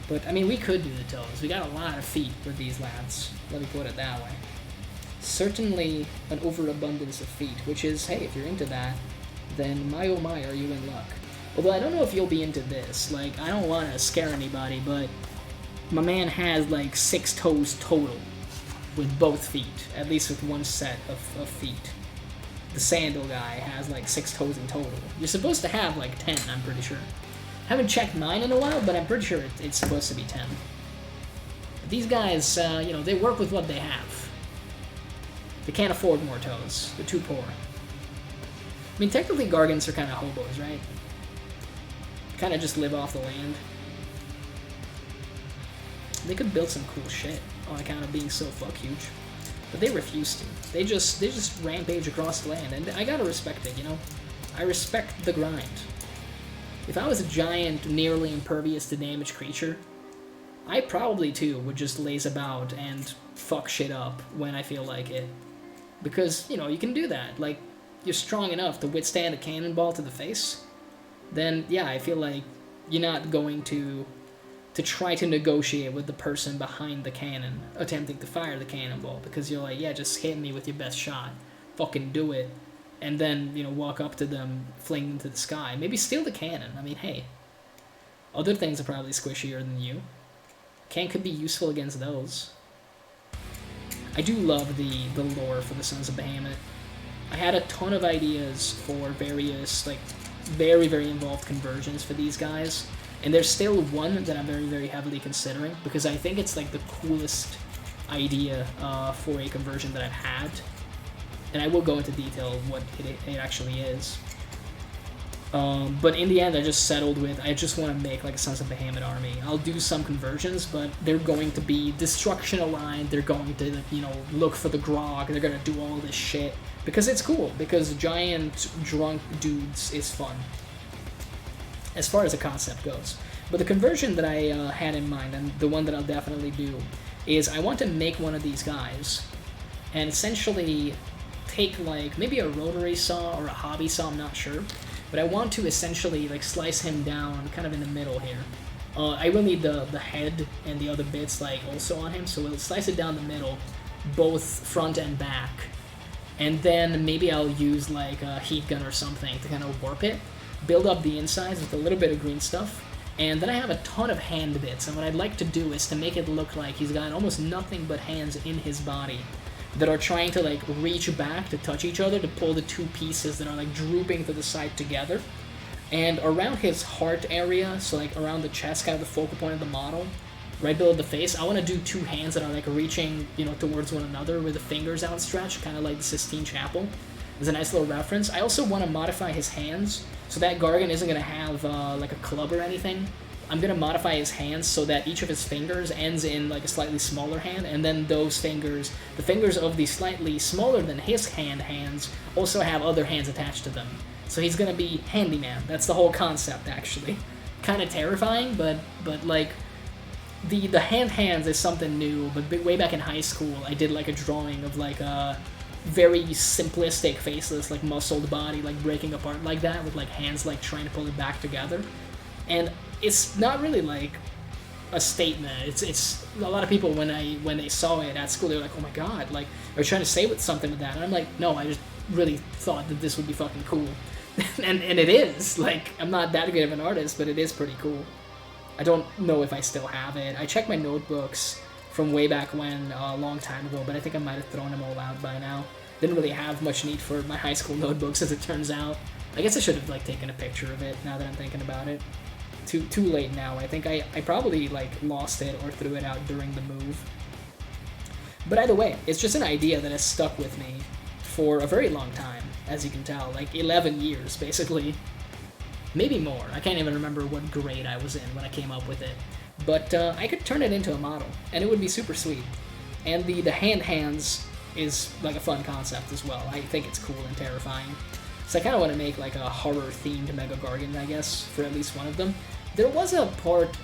But, I mean, we could do the toes. We got a lot of feet with these lads. Let me put it that way. Certainly an overabundance of feet, which is, hey, if you're into that, then my oh my, are you in luck. Although I don't know if you'll be into this. Like, I don't want to scare anybody, but my man has, like, 6 toes total with both feet. At least with one set of feet. The sandal guy has, like, 6 toes in total. You're supposed to have, like, 10, I'm pretty sure. Haven't checked mine in a while, but I'm pretty sure it's supposed to be 10. But these guys, you know, they work with what they have. They can't afford more toes. They're too poor. I mean, technically Gargants are kind of hobos, right? Kind of just live off the land. They could build some cool shit on account of being so fuck huge. But they refuse to. They just rampage across the land, and I gotta respect it, you know? I respect the grind. If I was a giant, nearly impervious to damage creature, I probably, too, would just laze about and fuck shit up when I feel like it. Because, you know, you can do that. Like, you're strong enough to withstand a cannonball to the face, then, yeah, I feel like you're not going to try to negotiate with the person behind the cannon, attempting to fire the cannonball, because you're like, yeah, just hit me with your best shot. Fucking do it. And then, you know, walk up to them, fling them to the sky. Maybe steal the cannon. I mean, hey. Other things are probably squishier than you. Cannon could be useful against those. I do love the lore for the Sons of Behemat. I had a ton of ideas for various, like, very, very involved conversions for these guys. And there's still one that I'm very, very heavily considering, because I think it's, like, the coolest idea for a conversion that I've had. And I will go into detail of what it actually is. But in the end, I just settled with, I just want to make like a Sons of Behemat army. I'll do some conversions, but they're going to be destruction aligned. They're going to, you know, look for the grog. They're going to do all this shit. Because it's cool. Because giant drunk dudes is fun. As far as the concept goes. But the conversion that I had in mind, and the one that I'll definitely do, is I want to make one of these guys. And essentially take like maybe a rotary saw or a hobby saw, I'm not sure, but I want to essentially like slice him down kind of in the middle here. I will need the head and the other bits like also on him, so we'll slice it down the middle, both front and back, and then maybe I'll use like a heat gun or something to kind of warp it, build up the insides with a little bit of green stuff, and then I have a ton of hand bits, and what I'd like to do is to make it look like he's got almost nothing but hands in his body that are trying to like reach back to touch each other to pull the two pieces that are like drooping to the side together. And around his heart area, so like around the chest, kind of the focal point of the model, right below the face, I want to do two hands that are like reaching, you know, towards one another with the fingers outstretched, kind of like the Sistine Chapel. It's a nice little reference. I also want to modify his hands so that Gargan isn't going to have like a club or anything. I'm going to modify his hands so that each of his fingers ends in like a slightly smaller hand, and then those fingers, the fingers of the slightly smaller than his hands, also have other hands attached to them. So he's going to be handyman. That's the whole concept, actually. Kind of terrifying, but like, the hands is something new, but way back in high school, I did like a drawing of like a very simplistic, faceless, like muscled body, like breaking apart like that, with like hands like trying to pull it back together. And it's not really like a statement. It's a lot of people when they saw it at school, they were like, oh my god, like they're trying to say with something with that. And I'm like, no, I just really thought that this would be fucking cool. and it is. Like, I'm not that good of an artist, but it is pretty cool. I don't know if I still have it. I checked my notebooks from way back when, a long time ago, but I think I might have thrown them all out by now. Didn't really have much need for my high school notebooks, as it turns out. I guess I should have like taken a picture of it, now that I'm thinking about it. Too late now. I think I probably like lost it or threw it out during the move. But either way, it's just an idea that has stuck with me for a very long time, as you can tell, like 11 years basically. Maybe more. I can't even remember what grade I was in when I came up with it. But I could turn it into a model, and it would be super sweet. And the hands is like a fun concept as well. I think it's cool and terrifying. So I kind of want to make like a horror-themed Mega Gargant, I guess, for at least one of them. There was a part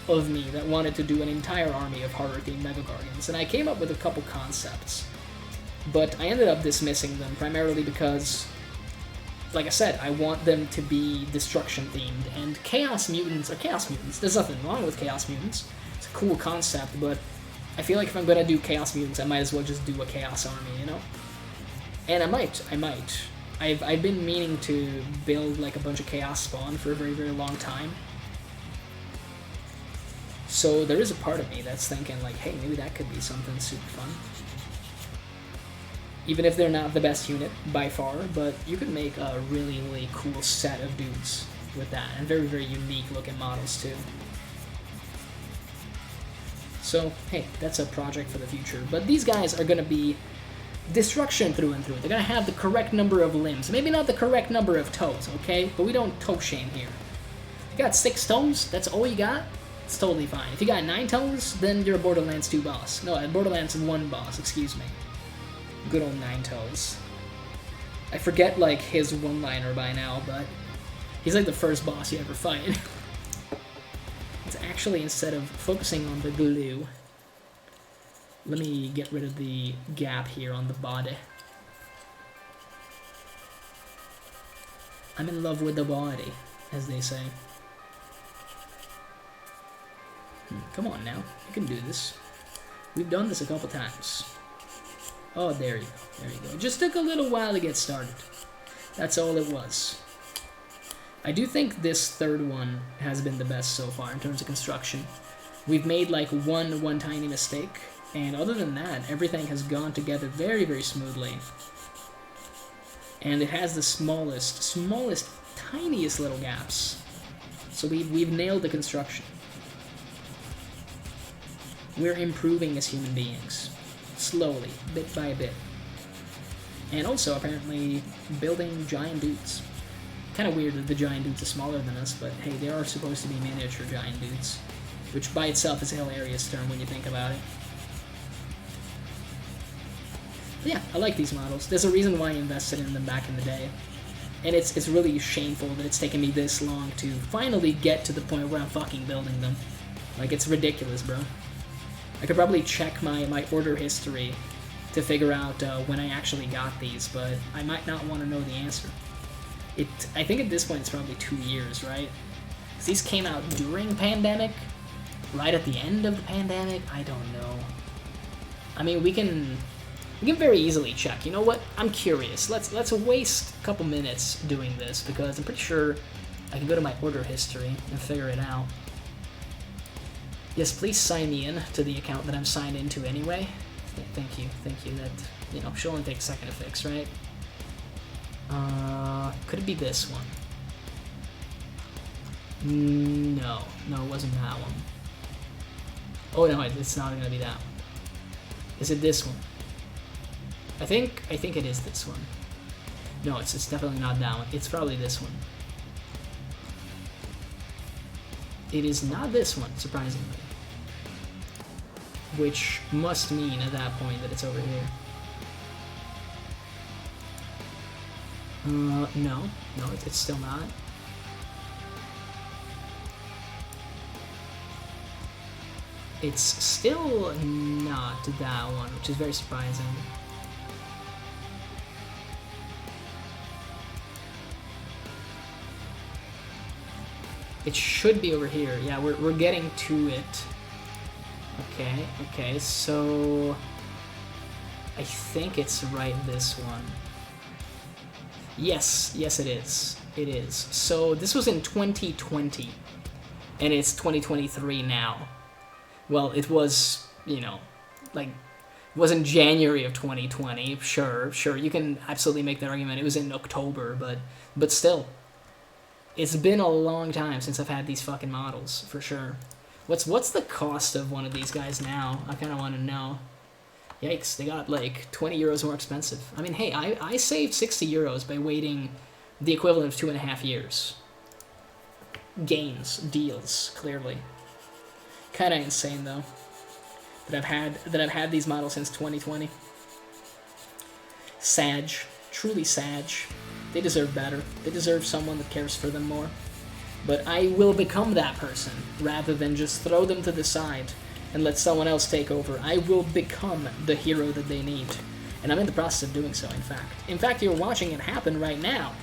of me that wanted to do an entire army of horror-themed Mega Gargants, and I came up with a couple concepts. But I ended up dismissing them, primarily because, like I said, I want them to be destruction-themed, and Chaos Mutants are Chaos Mutants. There's nothing wrong with Chaos Mutants. It's a cool concept, but I feel like if I'm gonna do Chaos Mutants, I might as well just do a Chaos Army, you know? And I might. I've been meaning to build like a bunch of Chaos Spawn for a very, very long time. So there is a part of me that's thinking like, hey, maybe that could be something super fun. Even if they're not the best unit by far, but you could make a really, really cool set of dudes with that, and very, very unique looking models too. So, hey, that's a project for the future. But these guys are gonna be destruction through and through. They're gonna have the correct number of limbs. Maybe not the correct number of toes, okay? But we don't toe shame here. If you got 6 toes, that's all you got, it's totally fine. If you got 9 toes, then you're a Borderlands 2 boss. No, a Borderlands 1 boss, excuse me. Good old 9 toes. I forget, like, his one-liner by now, but he's like the first boss you ever fight. It's actually, instead of focusing on the glue, let me get rid of the gap here on the body. I'm in love with the body, as they say. Come on now, you can do this. We've done this a couple times. Oh, there you go. There you go. It just took a little while to get started. That's all it was. I do think this third one has been the best so far in terms of construction. We've made like one tiny mistake, and other than that, everything has gone together very, very smoothly. And it has the smallest, tiniest little gaps. So we've nailed the construction. We're improving as human beings. Slowly, bit by bit. And also, apparently, building giant dudes. Kind of weird that the giant dudes are smaller than us, but hey, they are supposed to be miniature giant dudes. Which by itself is a hilarious term when you think about it. But yeah, I like these models. There's a reason why I invested in them back in the day. And it's really shameful that it's taken me this long to finally get to the point where I'm fucking building them. Like, it's ridiculous, bro. I could probably check my order history to figure out when I actually got these, but I might not want to know the answer. I think at this point it's probably 2 years, right? 'Cause these came out during pandemic, right at the end of the pandemic. I don't know. I mean, we can very easily check. You know what? I'm curious. Let's waste a couple minutes doing this, because I'm pretty sure I can go to my order history and figure it out. Yes, please sign me in to the account that I'm signed into anyway. Thank you. That, you know, should only take a second to fix, right? Could it be this one? No, it wasn't that one. Oh no, it's not gonna be that one. Is it this one? I think it is this one. No, it's definitely not that one. It's probably this one. It is not this one, surprisingly. Which must mean at that point that it's over here. No, it's still not. It's still not that one, which is very surprising. It should be over here. Yeah, we're getting to it. Okay, so I think it's right this one. Yes, it is. It is. So this was in 2020, and it's 2023 now. Well, it was, you know, like, it was in January of 2020. Sure, you can absolutely make that argument. It was in October, but still. It's been a long time since I've had these fucking models, for sure. What's the cost of one of these guys now? I kind of want to know. Yikes, they got like 20 euros more expensive. I mean, hey, I saved 60 euros by waiting the equivalent of 2.5 years. Gains, deals, clearly. Kind of insane though, that I've had these models since 2020. Sag, truly sag. They deserve better. They deserve someone that cares for them more. But I will become that person, rather than just throw them to the side and let someone else take over. I will become the hero that they need. And I'm in the process of doing so, in fact. In fact, you're watching it happen right now.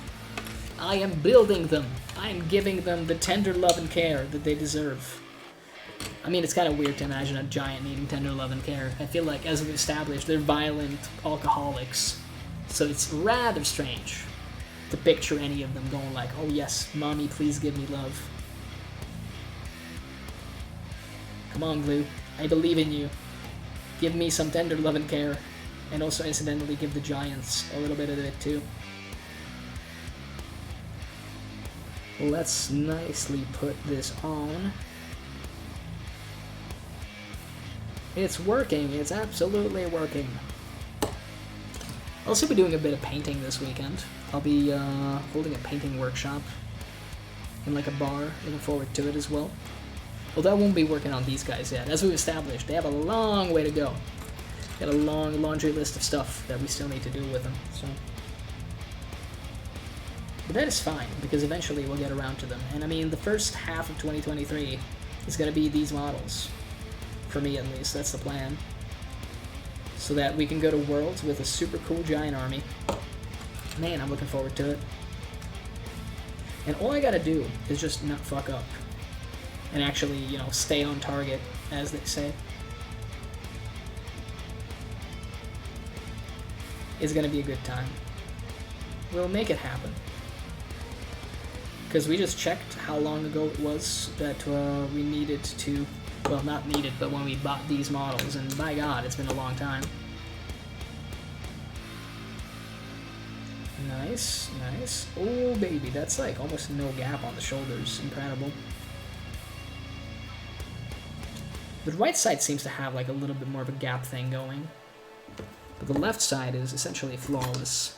I am building them. I am giving them the tender love and care that they deserve. I mean, it's kind of weird to imagine a giant needing tender love and care. I feel like, as we've established, they're violent alcoholics. So it's rather strange to picture any of them going like, oh yes, mommy, please give me love. Come on, Glue. I believe in you. Give me some tender love and care. And also, incidentally, give the giants a little bit of it, too. Let's nicely put this on. It's working. It's absolutely working. I'll also be doing a bit of painting this weekend. I'll be holding a painting workshop in like a bar. Looking forward to it as well. Although I won't be working on these guys yet. As we've established, they have a long way to go. Got a long laundry list of stuff that we still need to do with them. So, but that is fine, because eventually we'll get around to them. And I mean, the first half of 2023 is going to be these models. For me, at least. That's the plan. So that we can go to Worlds with a super cool giant army. Man, I'm looking forward to it. And all I gotta do is just not fuck up. And actually, you know, stay on target, as they say. It's gonna be a good time. We'll make it happen. Because we just checked how long ago it was that we needed to... Well, not needed, but when we bought these models, and by God, it's been a long time. Nice, nice. Oh, baby, that's like almost no gap on the shoulders. Incredible. The right side seems to have like a little bit more of a gap thing going. But the left side is essentially flawless.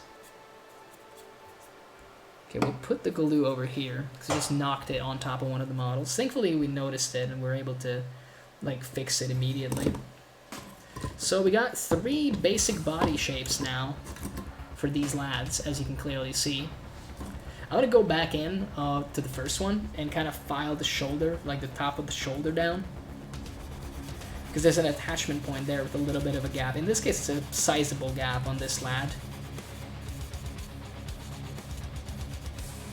Okay, we'll put the glue over here, because we just knocked it on top of one of the models. Thankfully, we noticed it, and we're able to, like, fix it immediately. So we got 3 basic body shapes now for these lads, as you can clearly see. I'm going to go back in to the first one and kind of file the shoulder, like the top of the shoulder down. Because there's an attachment point there with a little bit of a gap. In this case, it's a sizable gap on this lad.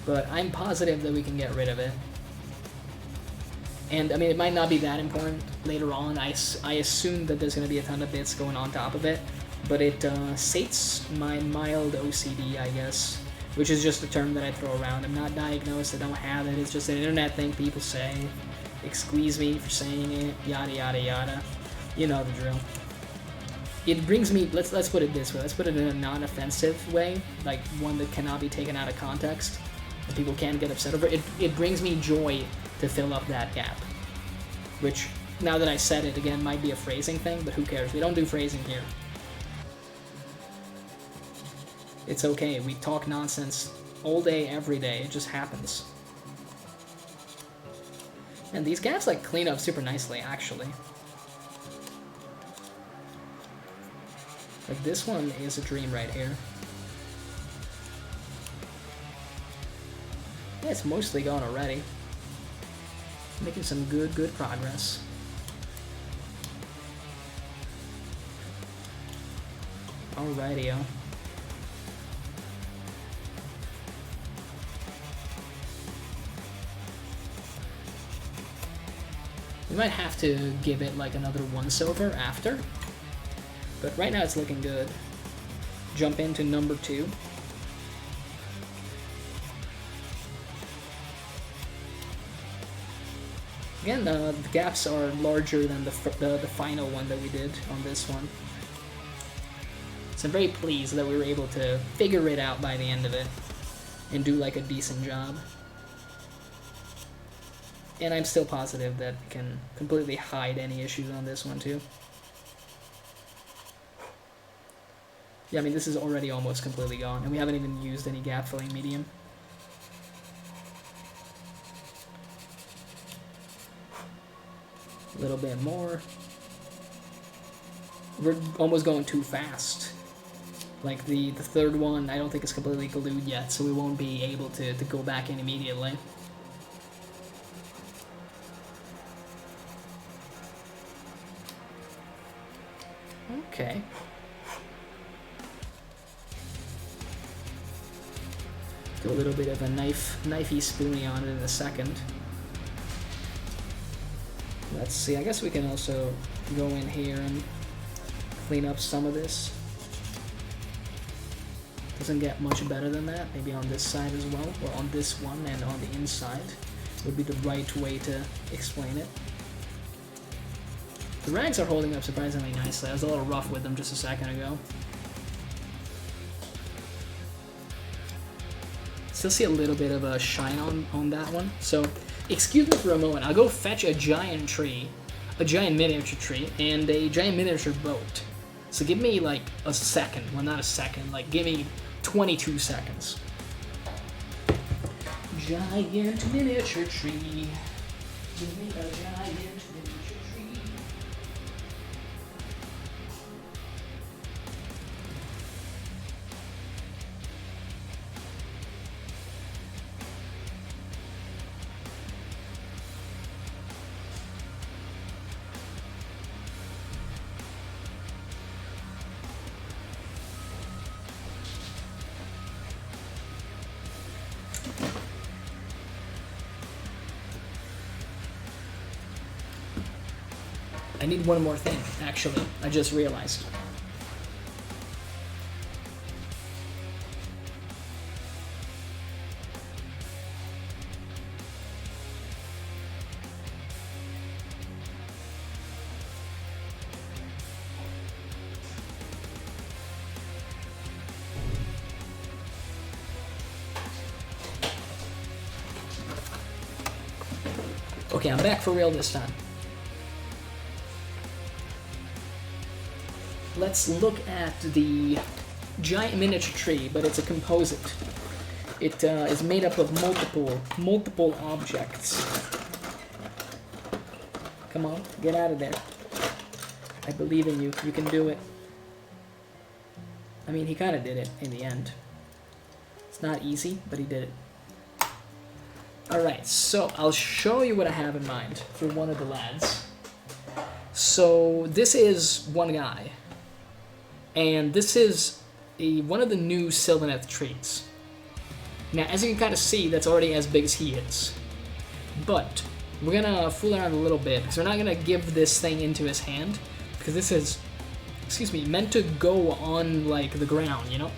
But I'm positive that we can get rid of it. And, I mean, it might not be that important later on. I assume that there's going to be a ton of bits going on top of it. But it sates my mild OCD, I guess. Which is just a term that I throw around. I'm not diagnosed, I don't have it. It's just an internet thing people say. Excuse me for saying it, yada yada yada. You know the drill. It brings me, let's put it this way. Let's put it in a non-offensive way. Like, one that cannot be taken out of context. And people can get upset over it. It brings me joy to fill up that gap. Which, now that I said it again, might be a phrasing thing, but who cares? We don't do phrasing here. It's okay, we talk nonsense all day, every day, it just happens. And these gaps like clean up super nicely, actually. Like this one is a dream right here. Yeah, it's mostly gone already. Making some good progress. Alrighty-o. might have to give it like another once-over after, but right now it's looking good. Jump into number 2. Again, the gaps are larger than the final one that we did on this one. So I'm very pleased that we were able to figure it out by the end of it and do like a decent job. And I'm still positive that we can completely hide any issues on this one too. Yeah, I mean, this is already almost completely gone, and we haven't even used any gap filling medium. A little bit more. We're almost going too fast. Like the third one, I don't think it's completely glued yet, so we won't be able to go back in immediately. Okay. Do a little bit of a knifey spoony on it in a second. Let's see, I guess we can also go in here and clean up some of this. Doesn't get much better than that. Maybe on this side as well, or on this one and on the inside would be the right way to explain it. The rags are holding up surprisingly nicely. I was a little rough with them just a second ago. Still see a little bit of a shine on that one. So, excuse me for a moment. I'll go fetch a giant tree, a giant miniature tree, and a giant miniature boat. So give me like a second. Well, not a second. Like, give me 22 seconds. Giant miniature tree. Give me a giant miniature tree. I need one more thing, actually. I just realized. Okay, I'm back for real this time. Let's look at the giant miniature tree, but it's a composite. It is made up of multiple objects. Come on, get out of there. I believe in you. You can do it. I mean, he kind of did it in the end. It's not easy, but he did it. Alright, so I'll show you what I have in mind for one of the lads. So this is one guy. And this is one of the new Sylvaneth trees. Now, as you can kind of see, that's already as big as he is. But we're gonna fool around a little bit, because we're not gonna give this thing into his hand, because this is, excuse me, meant to go on, like, the ground, you know?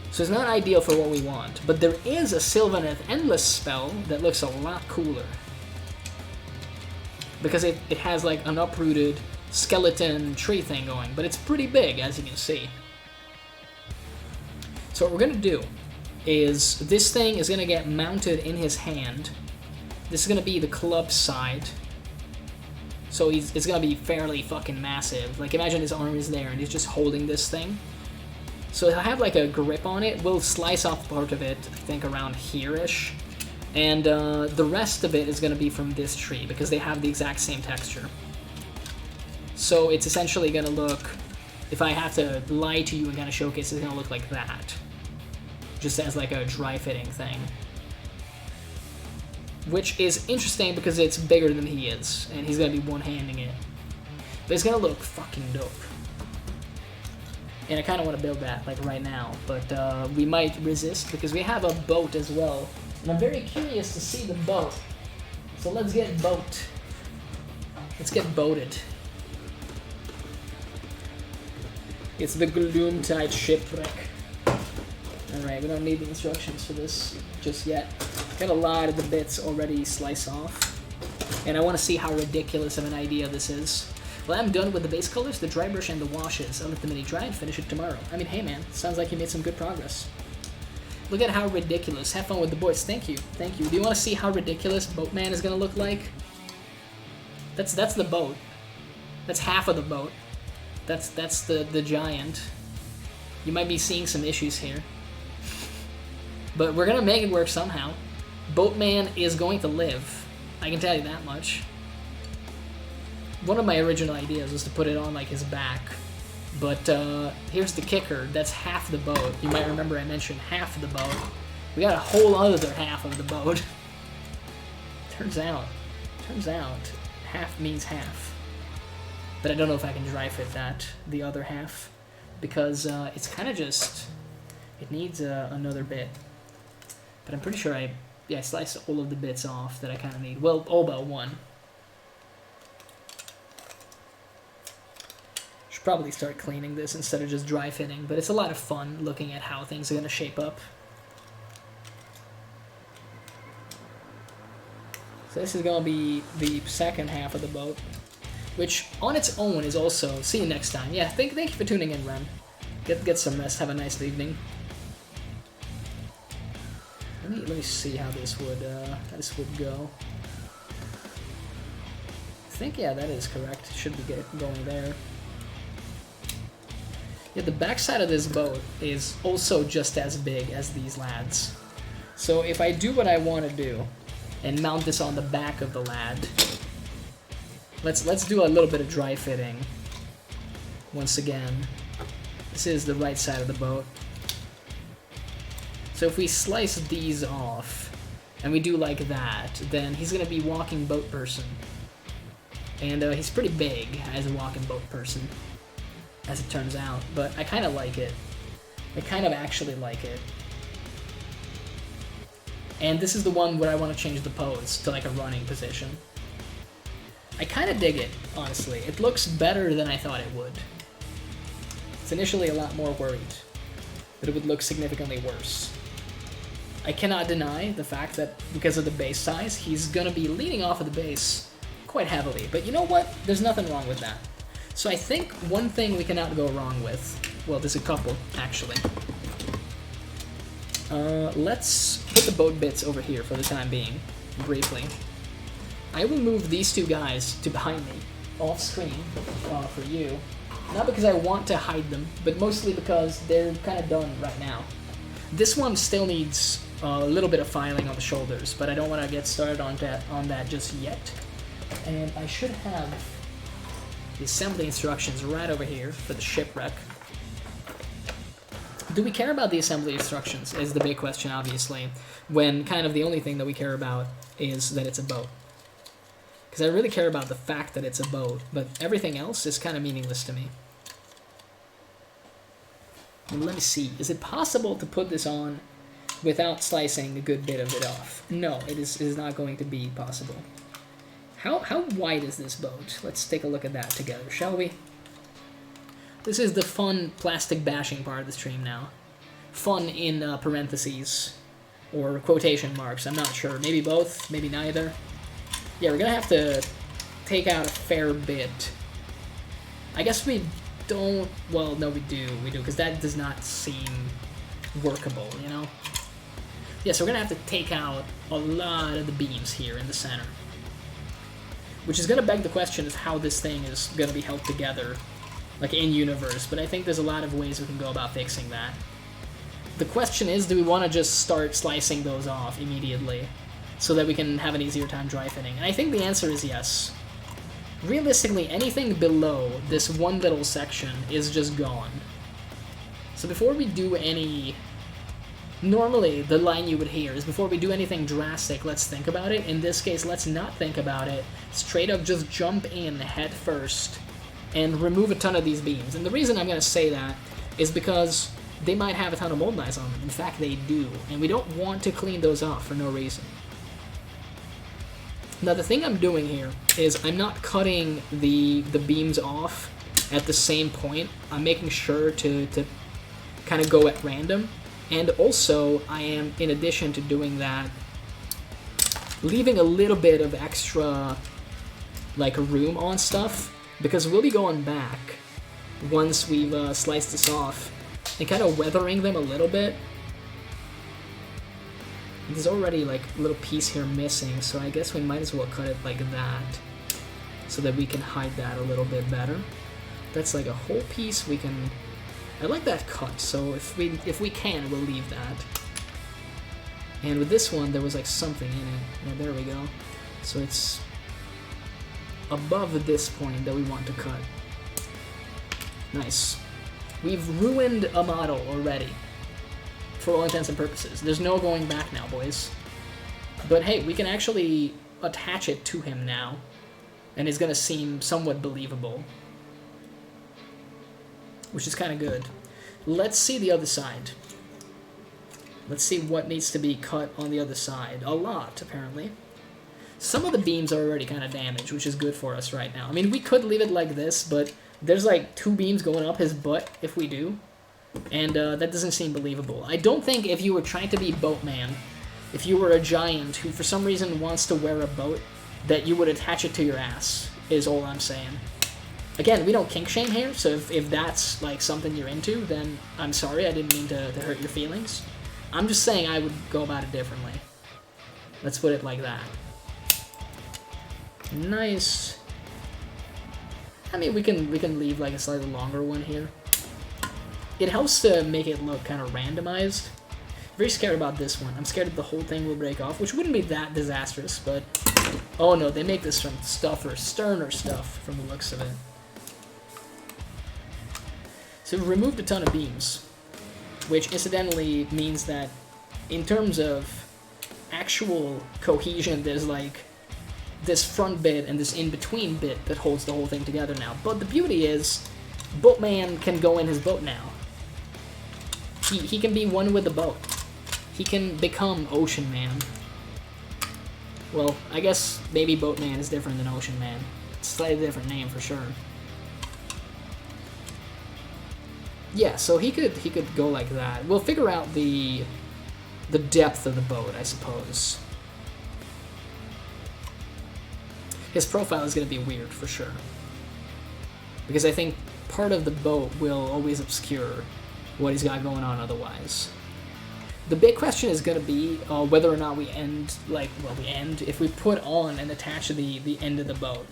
So it's not ideal for what we want. But there is a Sylvaneth Endless spell that looks a lot cooler. Because it has, like, an uprooted skeleton tree thing going, but it's pretty big, as you can see. So what we're gonna do is this thing is gonna get mounted in his hand. This is gonna be the club side, so it's gonna be fairly fucking massive. Like, imagine his arm is there and he's just holding this thing. So he'll have like a grip on it. We'll slice off part of it, I think around here-ish, and the rest of it is gonna be from this tree because they have the exact same texture. So it's essentially going to look, if I have to lie to you and kind of showcase, it's going to look like that. Just as like a dry fitting thing. Which is interesting because it's bigger than he is, and he's going to be one-handing it. But it's going to look fucking dope. And I kind of want to build that, like right now, but we might resist because we have a boat as well. And I'm very curious to see the boat. So let's get boat. Let's get boated. It's the Gloomtide shipwreck. Alright, we don't need the instructions for this just yet. Got a lot of the bits already sliced off. And I want to see how ridiculous of an idea this is. Well, I'm done with the base colors, the dry brush, and the washes. I'll let the mini dry and finish it tomorrow. I mean, hey man, sounds like you made some good progress. Look at how ridiculous. Have fun with the boys. Thank you. Thank you. Do you want to see how ridiculous Boatman is going to look like? That's the boat. That's half of the boat. That's the giant. You might be seeing some issues here. But we're going to make it work somehow. Boatman is going to live. I can tell you that much. One of my original ideas was to put it on like his back. But here's the kicker. That's half the boat. You might remember I mentioned half of the boat. We got a whole other half of the boat. Turns out, half means half. But I don't know if I can dry fit that, the other half. Because it's kind of just, it needs another bit. But I'm pretty sure I sliced all of the bits off that I kind of need. Well, all but one. Should probably start cleaning this instead of just dry fitting, but it's a lot of fun looking at how things are going to shape up. So this is going to be the second half of the boat, which on its own is also... See you next time. Yeah, thank you for tuning in, Ren. Get some rest. Have a nice evening. Let me see how this would go. I think, yeah, that is correct. It should be going there. Yeah, the backside of this boat is also just as big as these lads. So if I do what I want to do and mount this on the back of the lad, let's do a little bit of dry fitting. Once again, this is the right side of the boat. So if we slice these off and we do like that, then he's going to be walking boat person. And he's pretty big as a walking boat person, as it turns out, but I kind of like it. I kind of actually like it. And this is the one where I want to change the pose to like a running position. I kind of dig it, honestly. It looks better than I thought it would. It's initially a lot more worried that it would look significantly worse. I cannot deny the fact that because of the base size, he's going to be leaning off of the base quite heavily. But you know what? There's nothing wrong with that. So I think one thing we cannot go wrong with, well, there's a couple, actually. Let's put the boat bits over here for the time being, briefly. I will move these two guys to behind me, off screen, for you. Not because I want to hide them, but mostly because they're kind of done right now. This one still needs a little bit of filing on the shoulders, but I don't want to get started on that just yet. And I should have the assembly instructions right over here for the shipwreck. Do we care about the assembly instructions is the big question, obviously, when kind of the only thing that we care about is that it's a boat. Because I really care about the fact that it's a boat, but everything else is kind of meaningless to me. And let me see, is it possible to put this on without slicing a good bit of it off? No, it is not going to be possible. How wide is this boat? Let's take a look at that together, shall we? This is the fun plastic bashing part of the stream now. Fun in parentheses, or quotation marks, I'm not sure. Maybe both, maybe neither. Yeah, we're gonna have to take out a fair bit. I guess we don't, well, no we do, because that does not seem workable, you know? Yeah, so we're gonna have to take out a lot of the beams here in the center. Which is gonna beg the question of how this thing is gonna be held together, like in universe, but I think there's a lot of ways we can go about fixing that. The question is, do we want to just start slicing those off immediately so that we can have an easier time dry fitting? And I think the answer is yes. Realistically, anything below this one little section is just gone. So before we do any... Normally, the line you would hear is before we do anything drastic, let's think about it. In this case, let's not think about it. Straight up just jump in head first and remove a ton of these beams. And the reason I'm going to say that is because they might have a ton of mold knives on them. In fact, they do. And we don't want to clean those off for no reason. Now the thing I'm doing here is I'm not cutting the beams off at the same point. I'm making sure to kind of go at random. And also, I am, in addition to doing that, leaving a little bit of extra, like, room on stuff, because we'll be going back once we've sliced this off and kind of weathering them a little bit. There's already, like, a little piece here missing, so I guess we might as well cut it like that so that we can hide that a little bit better. That's like a whole piece we can... I like that cut, so if we can, we'll leave that. And with this one, there was like something in it. Yeah, there we go. So it's above this point that we want to cut. Nice. We've ruined a model already, for all intents and purposes. There's no going back now, boys. But hey, we can actually attach it to him now, and it's gonna seem somewhat believable, which is kind of good. Let's see the other side. Let's see what needs to be cut on the other side. A lot, apparently. Some of the beams are already kind of damaged, which is good for us right now. I mean, we could leave it like this, but there's like 2 beams going up his butt if we do. And that doesn't seem believable. I don't think if you were trying to be Boatman, if you were a giant who for some reason wants to wear a boat, that you would attach it to your ass, is all I'm saying. Again, we don't kink shame here, so if that's like something you're into, then I'm sorry, I didn't mean to hurt your feelings. I'm just saying I would go about it differently. Let's put it like that. Nice. I mean, we can leave like a slightly longer one here. It helps to make it look kind of randomized. Very scared about this one. I'm scared that the whole thing will break off, which wouldn't be that disastrous, but... Oh no, they make this from sterner stuff from the looks of it. So we removed a ton of beams, which incidentally means that in terms of actual cohesion, there's like this front bit and this in-between bit that holds the whole thing together now. But the beauty is, Boatman can go in his boat now. He can be one with the boat. He can become Ocean Man. Well, I guess maybe Boatman is different than Ocean Man. It's a slightly different name for sure. Yeah, so he could go like that. We'll figure out the depth of the boat, I suppose. His profile is going to be weird for sure, because I think part of the boat will always obscure what he's got going on otherwise. The big question is going to be whether or not we end, if we put on and attach the end of the boat.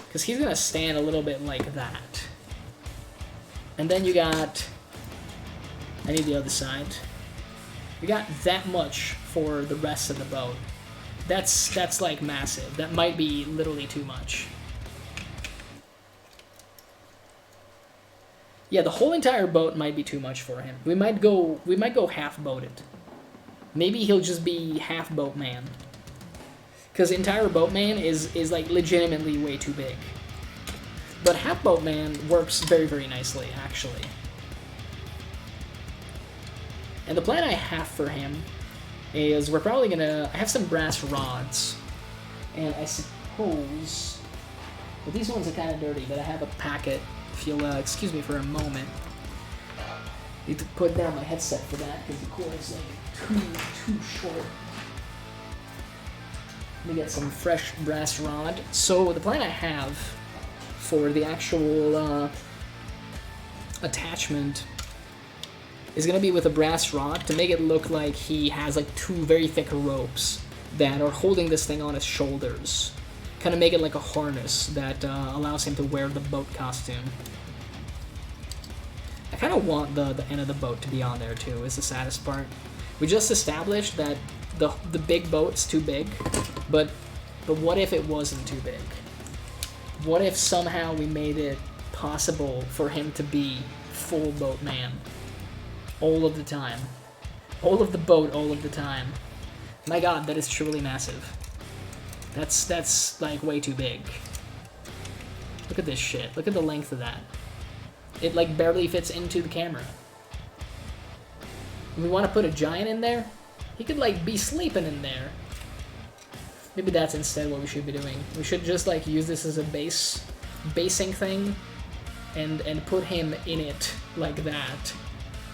Because he's going to stand a little bit like that. And then you got, I need the other side. You got that much for the rest of the boat. That's like massive. That might be literally too much. Yeah, the whole entire boat might be too much for him. We might go half boated. Maybe he'll just be half Boatman. Because entire Boatman is like legitimately way too big. But half Boatman works very, very nicely, actually. And the plan I have for him is we're probably gonna... I have some brass rods. And I suppose... Well, these ones are kind of dirty, but I have a packet. If you'll excuse me for a moment. Need to put down my headset for that, because the cord is like too short. Let me get some fresh brass rod. So the plan I have for the actual attachment is going to be with a brass rod to make it look like he has like 2 very thick ropes that are holding this thing on his shoulders. Kind of make it like a harness that allows him to wear the boat costume. I kind of want the end of the boat to be on there too, is the saddest part. We just established that the big boat's too big, but what if it wasn't too big? What if somehow we made it possible for him to be full Boatman? All of the time. All of the boat, all of the time. My god, that is truly massive. That's like way too big. Look at this shit. Look at the length of that. It like barely fits into the camera. We want to put a giant in there? He could like be sleeping in there. Maybe that's instead what we should be doing. We should just like use this as a basing thing, and put him in it like that.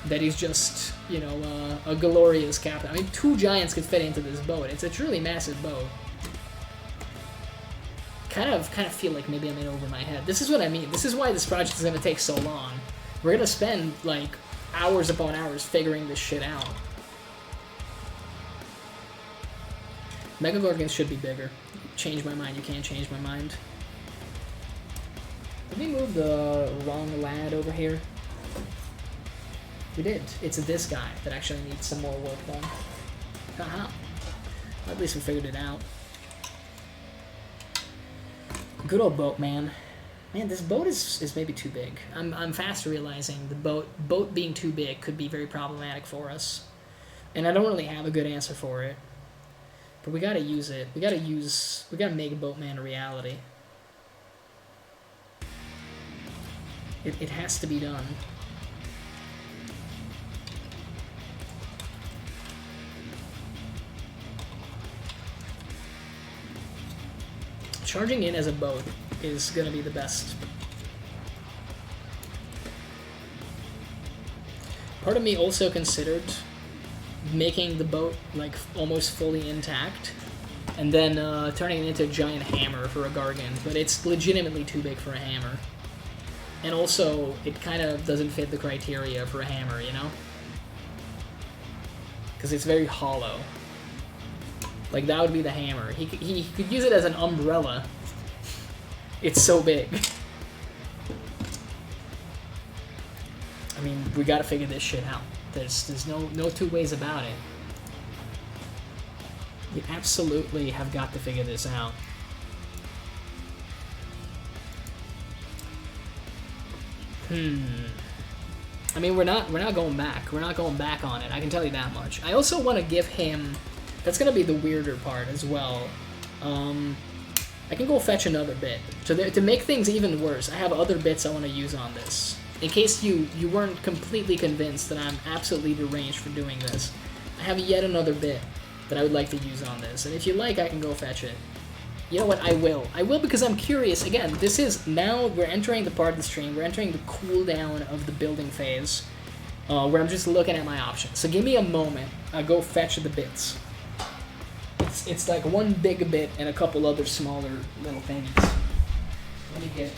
That he's just, you know, a glorious captain. I mean, 2 giants could fit into this boat. It's a truly massive boat. Kind of feel like maybe I'm in over my head. This is what I mean. This is why this project is gonna take so long. We're gonna spend like hours upon hours figuring this shit out. Mega Gorgons should be bigger. Change my mind. You can't change my mind. Did we move the wrong lad over here? We did. It's this guy that actually needs some more work done. Haha. At least we figured it out. Good old boat, man. Man, this boat is maybe too big. I'm fast realizing the boat being too big could be very problematic for us. And I don't really have a good answer for it. But we gotta use it. We gotta make Boatman a reality. It has to be done. Charging in as a boat is gonna be the best. Part of me also considered making the boat like almost fully intact and then turning it into a giant hammer for a Gargant, but it's legitimately too big for a hammer. And also, it kind of doesn't fit the criteria for a hammer, you know? Because it's very hollow. Like, that would be the hammer. He could use it as an umbrella. It's so big. I mean, we gotta figure this shit out. There's no 2 ways about it. We absolutely have got to figure this out. I mean, we're not going back. We're not going back on it. I can tell you that much. I also want to give him. That's gonna be the weirder part as well. I can go fetch another bit. So to make things even worse, I have other bits I want to use on this. In case you weren't completely convinced that I'm absolutely deranged for doing this, I have yet another bit that I would like to use on this. And if you like, I can go fetch it. You know what? I will. I will because I'm curious. Again, this is now we're entering the part of the stream. We're entering the cooldown of the building phase, where I'm just looking at my options. So give me a moment. I'll go fetch the bits. It's like one big bit and a couple other smaller little things. Let me get.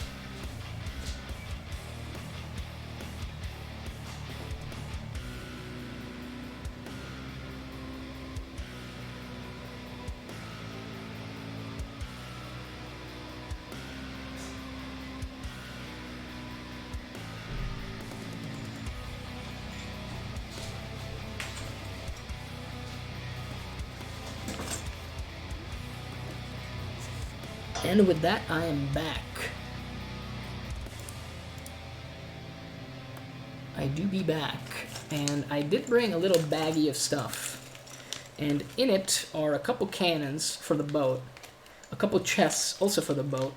And with that, I am back. I do be back. And I did bring a little baggie of stuff. And in it are a couple cannons for the boat, a couple chests also for the boat,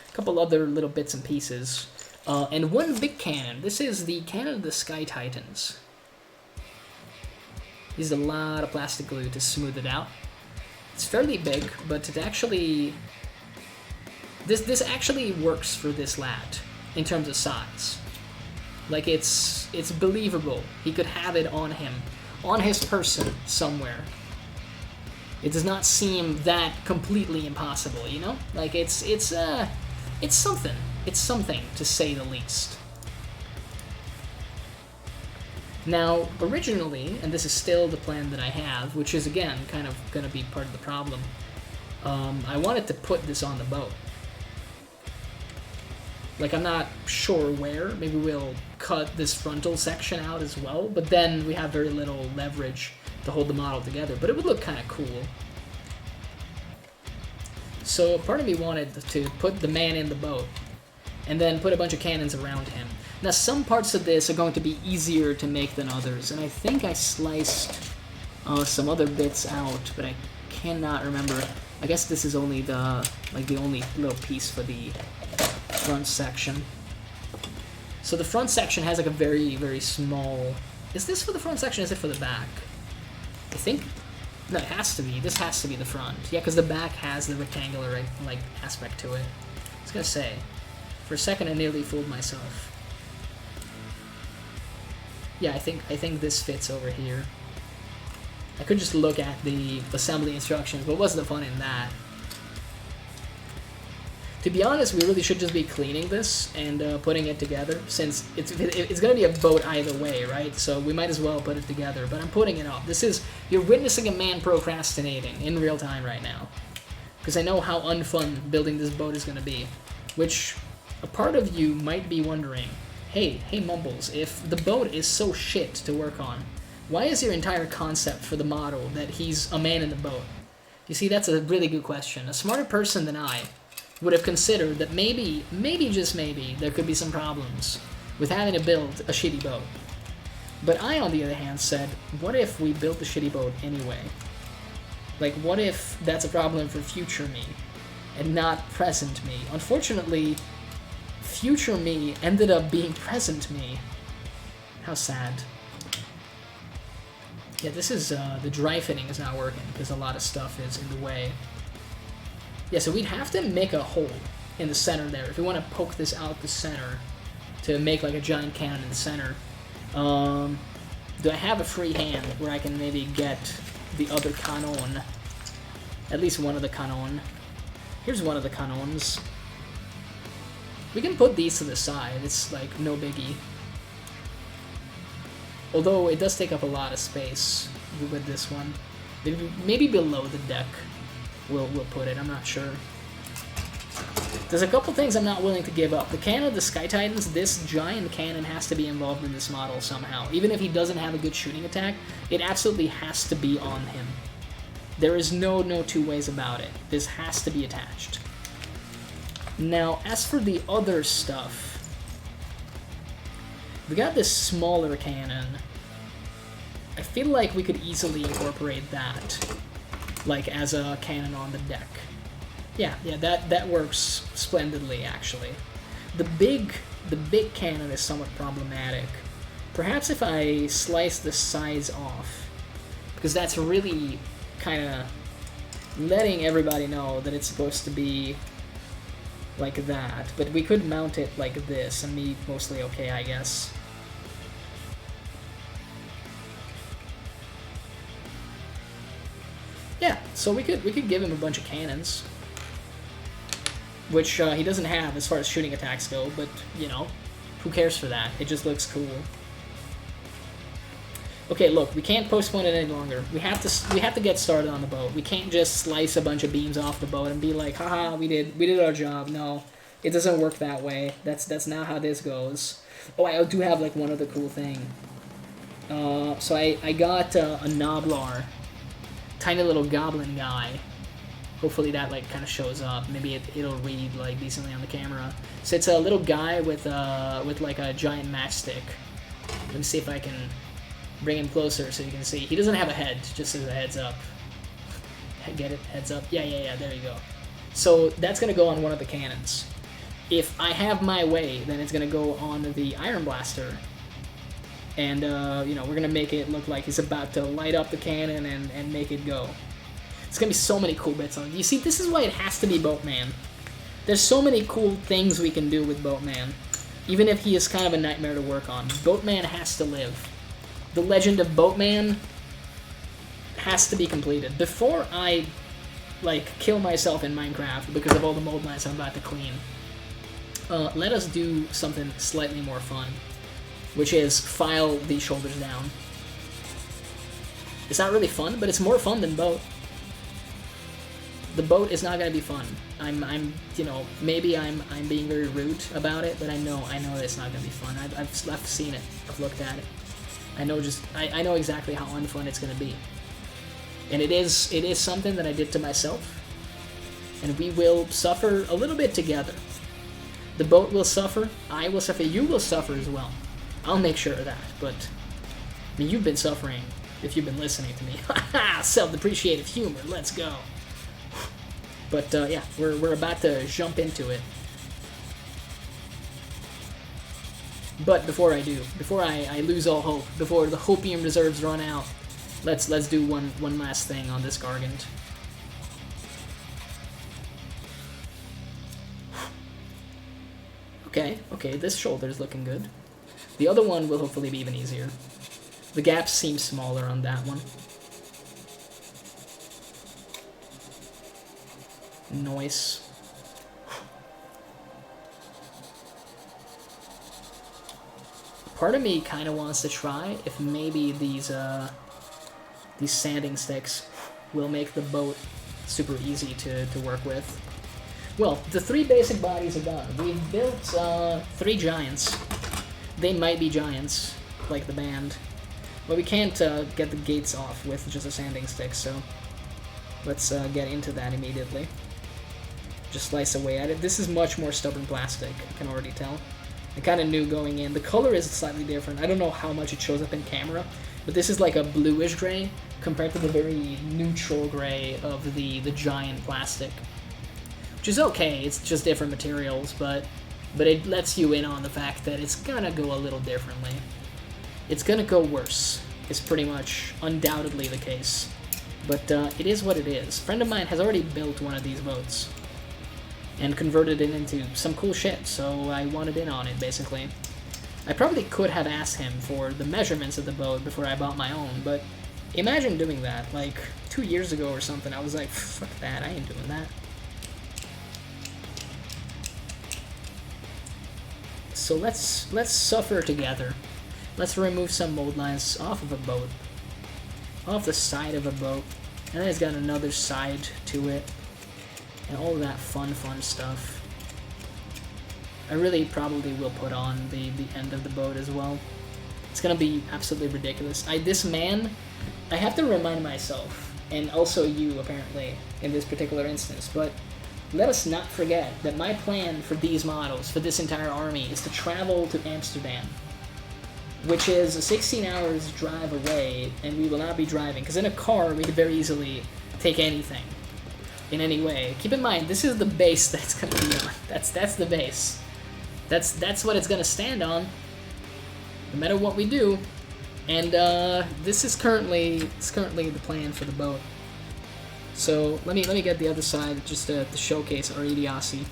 a couple other little bits and pieces, and one big cannon. This is the cannon of the Sky Titans. Uses a lot of plastic glue to smooth it out. It's fairly big, but it actually... This actually works for this lad in terms of size. Like it's believable. He could have it on him, on his person somewhere. It does not seem that completely impossible, you know? Like it's something. It's something to say the least. Now, originally, and this is still the plan that I have, which is again kind of gonna be part of the problem. I wanted to put this on the boat. Like, I'm not sure where. Maybe we'll cut this frontal section out as well, but then we have very little leverage to hold the model together, but it would look kind of cool. So part of me wanted to put the man in the boat, and then put a bunch of cannons around him. Now, some parts of this are going to be easier to make than others, and I think I sliced some other bits out, but I cannot remember. I guess this is only the only little piece for the front section. So the front section has like a very, very small... Is this for the front section or is it for the back? I think No, it has to be. This has to be the front. Yeah, because the back has the rectangular, like, aspect to it. I was gonna say, for a second I nearly fooled myself. Yeah, I think this fits over here. I could just look at the assembly instructions, but what's the fun in that? To be honest, we really should just be cleaning this and putting it together, since it's going to be a boat either way, right? So we might as well put it together, but I'm putting it up. You're witnessing a man procrastinating in real time right now. Because I know how unfun building this boat is going to be. Which, a part of you might be wondering, hey Mumbles, if the boat is so shit to work on, why is your entire concept for the model that he's a man in the boat? You see, that's a really good question. A smarter person than I would have considered that maybe, just maybe, there could be some problems with having to build a shitty boat. But I, on the other hand, said, what if we built the shitty boat anyway? Like, what if that's a problem for future me, and not present me? Unfortunately, future me ended up being present me. How sad. Yeah, this is, the dry fitting is not working, because a lot of stuff is in the way. Yeah, so we'd have to make a hole in the center there if we want to poke this out the center to make like a giant cannon in the center. Do I have a free hand where I can maybe get the other cannon? At least one of the cannon. Here's one of the cannons. We can put these to the side. It's like no biggie. Although it does take up a lot of space with this one. Maybe below the deck. We'll put it, I'm not sure. There's a couple things I'm not willing to give up. The cannon of the Sky Titans, this giant cannon has to be involved in this model somehow. Even if he doesn't have a good shooting attack, it absolutely has to be on him. There is no two ways about it. This has to be attached. Now, as for the other stuff, we got this smaller cannon. I feel like we could easily incorporate that. Like as a cannon on the deck. Yeah, that works splendidly actually. The big cannon is somewhat problematic. Perhaps if I slice the sides off, because that's really kind of letting everybody know that it's supposed to be like that. But we could mount it like this and be mostly okay, I guess. Yeah, so we could give him a bunch of cannons, which he doesn't have as far as shooting attacks go, but, you know, who cares for that? It just looks cool. Okay, look, we can't postpone it any longer. We have to get started on the boat. We can't just slice a bunch of beams off the boat and be like, haha, we did our job. No, it doesn't work that way. That's not how this goes. Oh, I do have, like, one other cool thing. So I got a Noblar. Tiny little goblin guy. Hopefully that like kind of shows up. Maybe it'll read like decently on the camera. So it's a little guy with like a giant matchstick. Let me see if I can bring him closer so you can see. He doesn't have a head, just as a heads up. Get it? Heads up. Yeah. There you go. So that's gonna go on one of the cannons. If I have my way, then it's gonna go on the Iron Blaster. And, you know, we're going to make it look like he's about to light up the cannon and make it go. It's going to be so many cool bits on it. You see, this is why it has to be Boatman. There's so many cool things we can do with Boatman. Even if he is kind of a nightmare to work on. Boatman has to live. The legend of Boatman has to be completed. Before I, like, kill myself in Minecraft because of all the mold lines I'm about to clean, let us do something slightly more fun. Which is file the shoulders down. It's not really fun, but it's more fun than boat. The boat is not gonna be fun. I'm you know, maybe I'm being very rude about it, but I know that it's not gonna be fun. I've seen it. I've looked at it. I know exactly how unfun it's gonna be. And it is something that I did to myself. And we will suffer a little bit together. The boat will suffer. I will suffer. You will suffer as well. I'll make sure of that, but I mean, you've been suffering if you've been listening to me. Self-depreciative humor, let's go. But yeah, we're about to jump into it. But before I do, before I lose all hope, before the hopium reserves run out, Let's do one last thing on this Gargant. Okay, this shoulder is looking good. The other one will hopefully be even easier. The gaps seem smaller on that one. Noise. Part of me kind of wants to try if maybe these sanding sticks will make the boat super easy to work with. Well, the 3 basic bodies are done. We've built 3 giants. They might be giants, like the band. But we can't get the gates off with just a sanding stick, so let's get into that immediately. Just slice away at it. This is much more stubborn plastic, I can already tell. I kind of knew going in. The color is slightly different. I don't know how much it shows up in camera, but this is like a bluish gray compared to the very neutral gray of the giant plastic. Which is okay, it's just different materials, but it lets you in on the fact that it's gonna go a little differently. It's gonna go worse, is pretty much undoubtedly the case. But it is what it is. A friend of mine has already built one of these boats and converted it into some cool shit, so I wanted in on it, basically. I probably could have asked him for the measurements of the boat before I bought my own, but imagine doing that, like 2 years ago or something. I was like, fuck that, I ain't doing that. So let's suffer together. Let's remove some mold lines off of a boat. Off the side of a boat. And then it's got another side to it. And all that fun stuff. I really probably will put on the end of the boat as well. It's gonna be absolutely ridiculous. This man, I have to remind myself, and also you apparently, in this particular instance, but let us not forget that my plan for these models, for this entire army, is to travel to Amsterdam, which is 16 hours drive away, and we will not be driving, because in a car we could very easily take anything, in any way. Keep in mind, this is the base that's going to be on. That's the base. That's what it's going to stand on, no matter what we do, and this is currently the plan for the boat. So let me get the other side just to showcase our idiocy.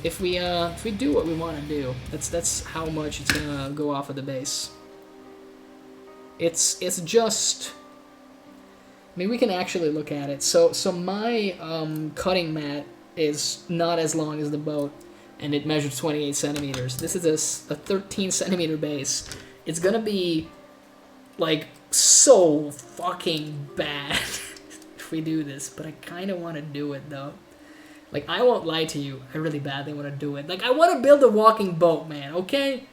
If we do what we want to do, that's how much it's gonna go off of the base. It's just, I mean, we can actually look at it. So my cutting mat is not as long as the boat, and it measures 28 centimeters. This is a 13 centimeter base. It's gonna be like so fucking bad if we do this, but I kind of want to do it though. Like, I won't lie to you, I really badly want to do it. Like, I want to build a walking boat, man, okay?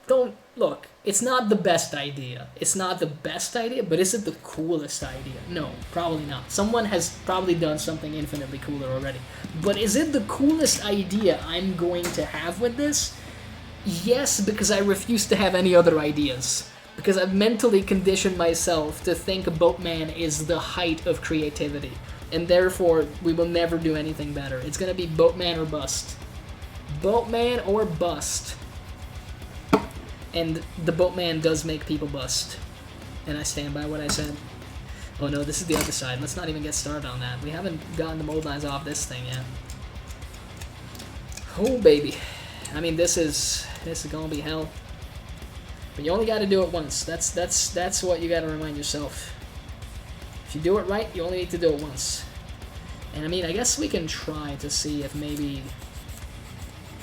Don't, look, it's not the best idea. It's not the best idea, but is it the coolest idea? No, probably not. Someone has probably done something infinitely cooler already. But is it the coolest idea I'm going to have with this? Yes, because I refuse to have any other ideas. Because I've mentally conditioned myself to think Boatman is the height of creativity. And therefore, we will never do anything better. It's gonna be Boatman or bust. Boatman or bust. And the Boatman does make people bust. And I stand by what I said. Oh no, this is the other side. Let's not even get started on that. We haven't gotten the mold lines off this thing yet. Oh baby. I mean, this is gonna be hell. But you only got to do it once. That's what you got to remind yourself. If you do it right, you only need to do it once. And I mean, I guess we can try to see if maybe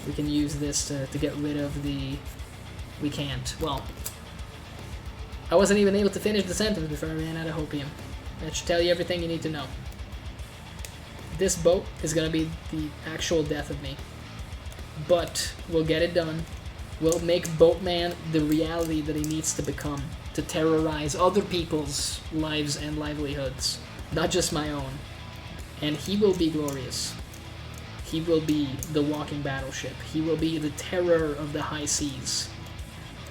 we can use this to get rid of the... We can't. Well, I wasn't even able to finish the sentence before I ran out of hopium. That should tell you everything you need to know. This boat is going to be the actual death of me. But we'll get it done. We'll make Boatman the reality that he needs to become, to terrorize other people's lives and livelihoods, not just my own. And he will be glorious. He will be the walking battleship. He will be the terror of the high seas.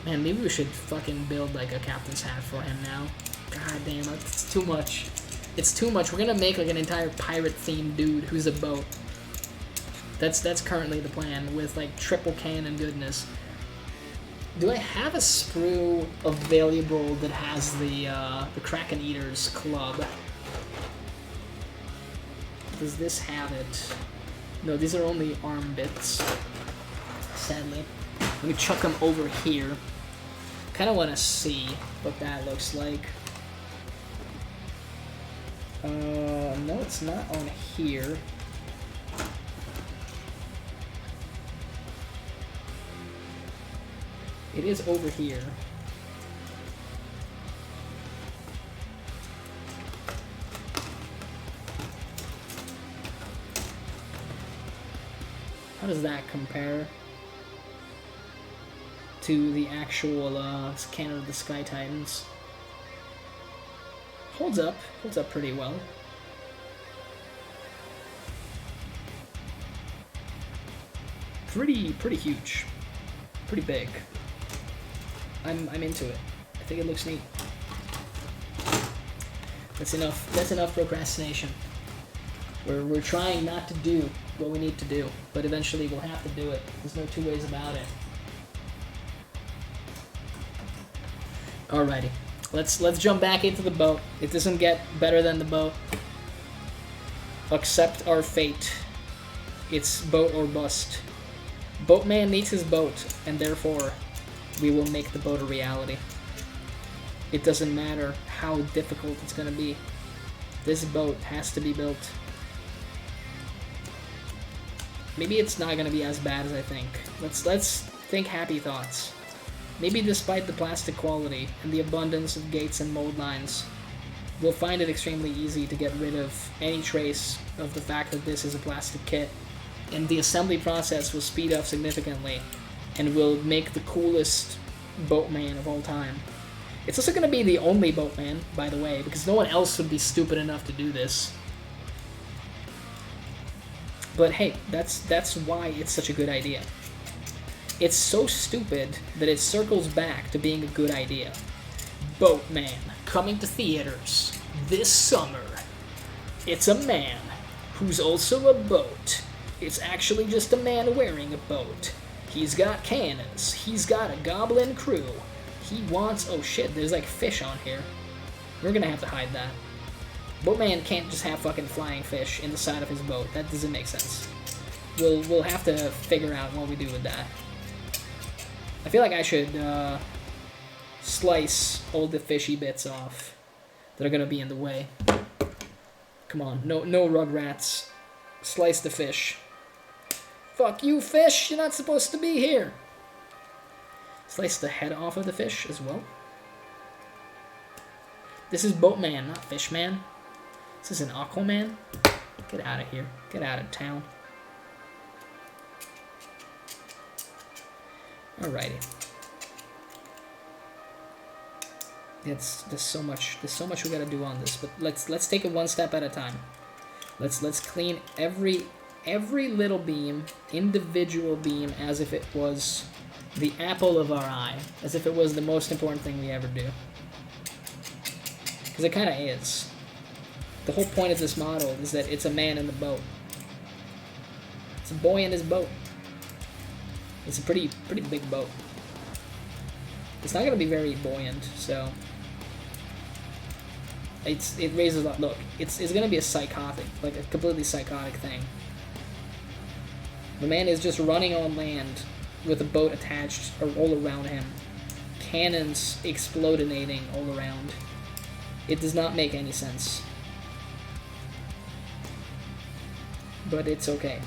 Man, maybe we should fucking build like a captain's hat for him now. God damn, it's too much. It's too much. We're gonna make like an entire pirate-themed dude who's a boat. That's currently the plan, with like triple cannon goodness. Do I have a sprue available that has the Kraken Eater's club? Does this have it? No, these are only arm bits, sadly. Let me chuck them over here. Kind of want to see what that looks like. No, it's not on here. It is over here. How does that compare to the actual Cannon of the Sky Titans? Holds up pretty well. Pretty huge, pretty big. I'm into it. I think it looks neat. That's enough procrastination. We're trying not to do what we need to do, but eventually we'll have to do it. There's no two ways about it. Alrighty, let's jump back into the boat. It doesn't get better than the boat. Accept our fate. It's boat or bust. Boatman needs his boat, and therefore we will make the boat a reality. It doesn't matter how difficult it's gonna be. This boat has to be built. Maybe it's not gonna be as bad as I think. Let's think happy thoughts. Maybe despite the plastic quality and the abundance of gates and mold lines, we'll find it extremely easy to get rid of any trace of the fact that this is a plastic kit, and the assembly process will speed up significantly and will make the coolest boatman of all time. It's also going to be the only boatman, by the way, because no one else would be stupid enough to do this. But hey, that's why it's such a good idea. It's so stupid that it circles back to being a good idea. Boatman, coming to theaters this summer. It's a man who's also a boat. It's actually just a man wearing a boat. He's got cannons. He's got a goblin crew. He wants... Oh shit, there's like fish on here. We're gonna have to hide that. Boatman can't just have fucking flying fish in the side of his boat. That doesn't make sense. We'll have to figure out what we do with that. I feel like I should slice all the fishy bits off that are gonna be in the way. Come on, no rugrats. Slice the fish. Fuck you, fish! You're not supposed to be here! Slice the head off of the fish as well. This is Boatman, not Fishman. This is an Aquaman. Get out of here. Get out of town. Alrighty. There's so much we gotta do on this, but let's take it one step at a time. Let's clean every little beam, individual beam, as if it was the apple of our eye, as if it was the most important thing we ever do. Because it kind of is. The whole point of this model is that it's a man in the boat. It's a boy in his boat. It's a pretty big boat. It's not going to be very buoyant, so it raises a lot. Look, it's going to be a psychotic, like a completely psychotic thing. The man is just running on land with a boat attached all around him. Cannons explodinating all around. It does not make any sense. But it's okay.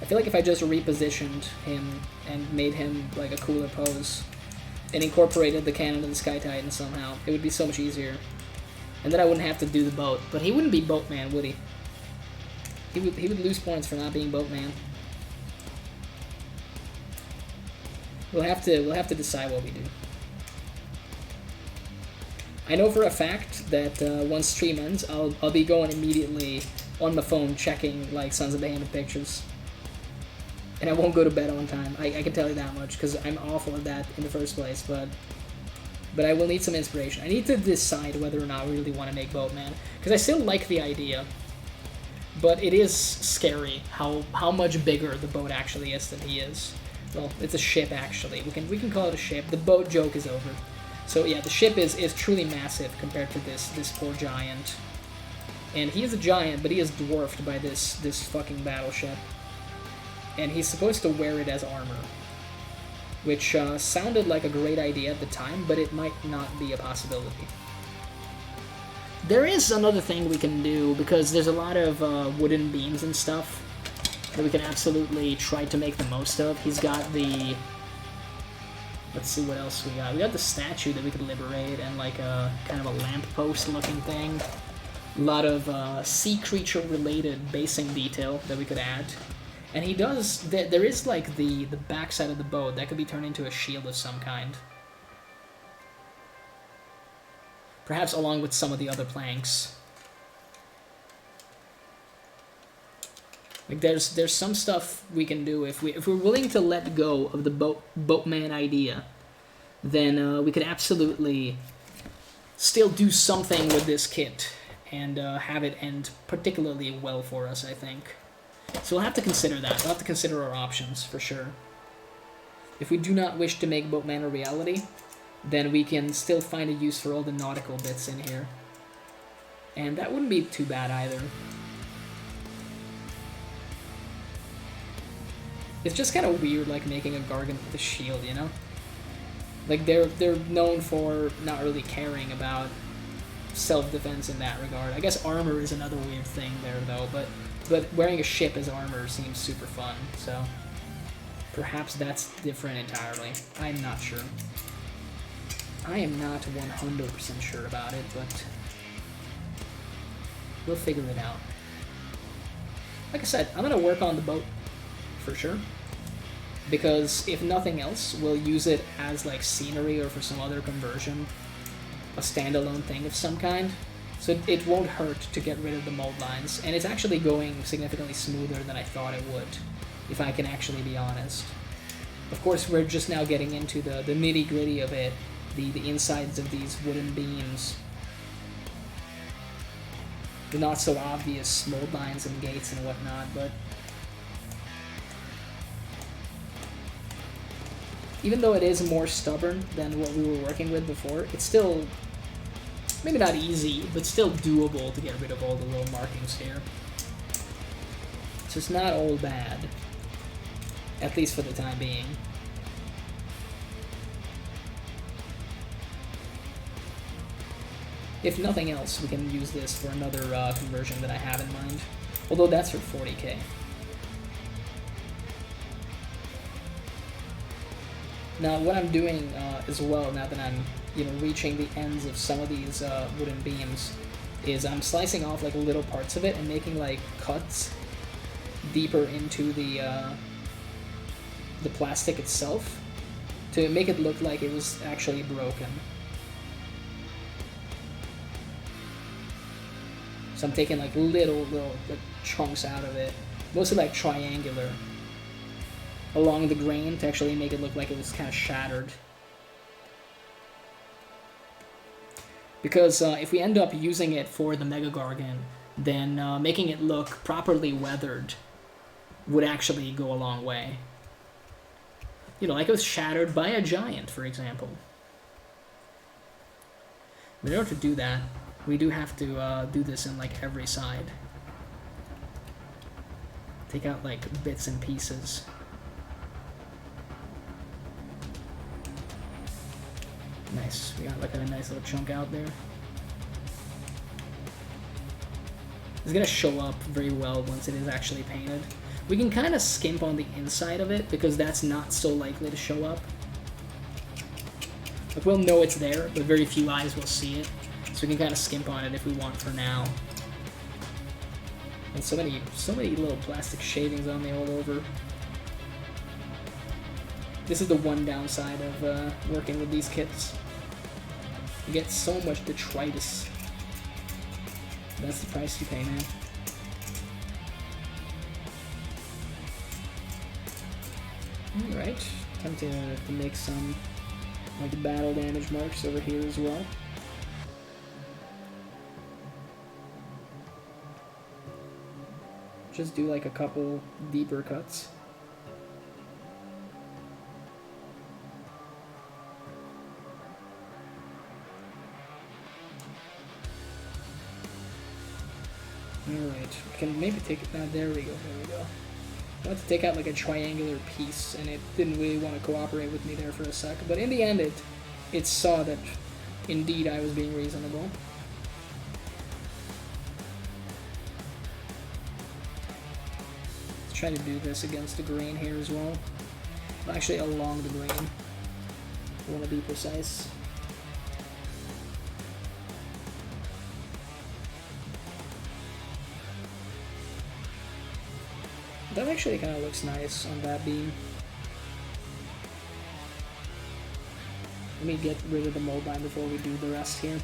I feel like if I just repositioned him and made him like a cooler pose and incorporated the cannon of the Sky Titan somehow, it would be so much easier. And then I wouldn't have to do the boat. But he wouldn't be Boatman, would he? He would lose points for not being Boatman. We'll have to decide what we do. I know for a fact that once stream ends, I'll be going immediately on my phone checking like Sons of Behemat pictures. And I won't go to bed on time. I can tell you that much, because I'm awful at that in the first place, but I will need some inspiration. I need to decide whether or not I really want to make Boatman, because I still like the idea, but it is scary how much bigger the boat actually is than he is. Well, it's a ship actually. We can call it a ship. The boat joke is over. So yeah, the ship is truly massive compared to this poor giant. And he is a giant, but he is dwarfed by this fucking battleship. And he's supposed to wear it as armor, which sounded like a great idea at the time, but it might not be a possibility. There is another thing we can do, because there's a lot of wooden beams and stuff that we can absolutely try to make the most of. He's got the... Let's see what else we got. We got the statue that we could liberate, and like a kind of a lamppost looking thing. A lot of sea creature related basing detail that we could add. And he does... There is like the backside of the boat that could be turned into a shield of some kind. Perhaps along with some of the other planks. Like there's some stuff we can do if we're willing to let go of the boatman idea, then we could absolutely still do something with this kit and have it end particularly well for us, I think. So we'll have to consider that. We'll have to consider our options for sure. If we do not wish to make boatman a reality, then we can still find a use for all the nautical bits in here. And that wouldn't be too bad either. It's just kind of weird, like, making a Gargant with a shield, you know? Like, they're known for not really caring about self-defense in that regard. I guess armor is another weird thing there, though, but wearing a ship as armor seems super fun, so... Perhaps that's different entirely. I'm not sure. I am not 100% sure about it, but... we'll figure it out. Like I said, I'm gonna work on the boat, for sure. Because if nothing else, we'll use it as like scenery or for some other conversion. A standalone thing of some kind. So it won't hurt to get rid of the mold lines. And it's actually going significantly smoother than I thought it would, if I can actually be honest. Of course, we're just now getting into the nitty-gritty of it. The insides of these wooden beams. The not so obvious mold lines and gates and whatnot, but... even though it is more stubborn than what we were working with before, it's still, maybe not easy, but still doable to get rid of all the little markings here. So it's not all bad, at least for the time being. If nothing else, we can use this for another conversion that I have in mind, although that's for 40k. Now, what I'm doing as well, now that I'm, reaching the ends of some of these wooden beams, is I'm slicing off like little parts of it and making like cuts deeper into the plastic itself to make it look like it was actually broken. So I'm taking like little like, chunks out of it, mostly like triangular, along the grain to actually make it look like it was kind of shattered. Because if we end up using it for the Mega Gargant, then making it look properly weathered would actually go a long way. Like it was shattered by a giant, for example. But in order to do that, we do have to do this in like every side. Take out like bits and pieces. Nice, we got like a nice little chunk out there. It's gonna show up very well once it is actually painted. We can kind of skimp on the inside of it because that's not so likely to show up. Like we'll know it's there, but very few eyes will see it. So we can kind of skimp on it if we want for now. And so many little plastic shavings on me all over. This is the one downside of working with these kits. You get so much detritus. That's the price you pay, man. Alright, time to make some like battle damage marks over here as well. Just do like a couple deeper cuts. we can maybe take it. There we go. There we go. I wanted to take out like a triangular piece, and it didn't really want to cooperate with me there for a sec. But in the end, it saw that indeed I was being reasonable. Let's try to do this against the green here as well. Well, actually, along the green. I want to be precise. That actually kind of looks nice on that beam. Let me get rid of the mold line before we do the rest here.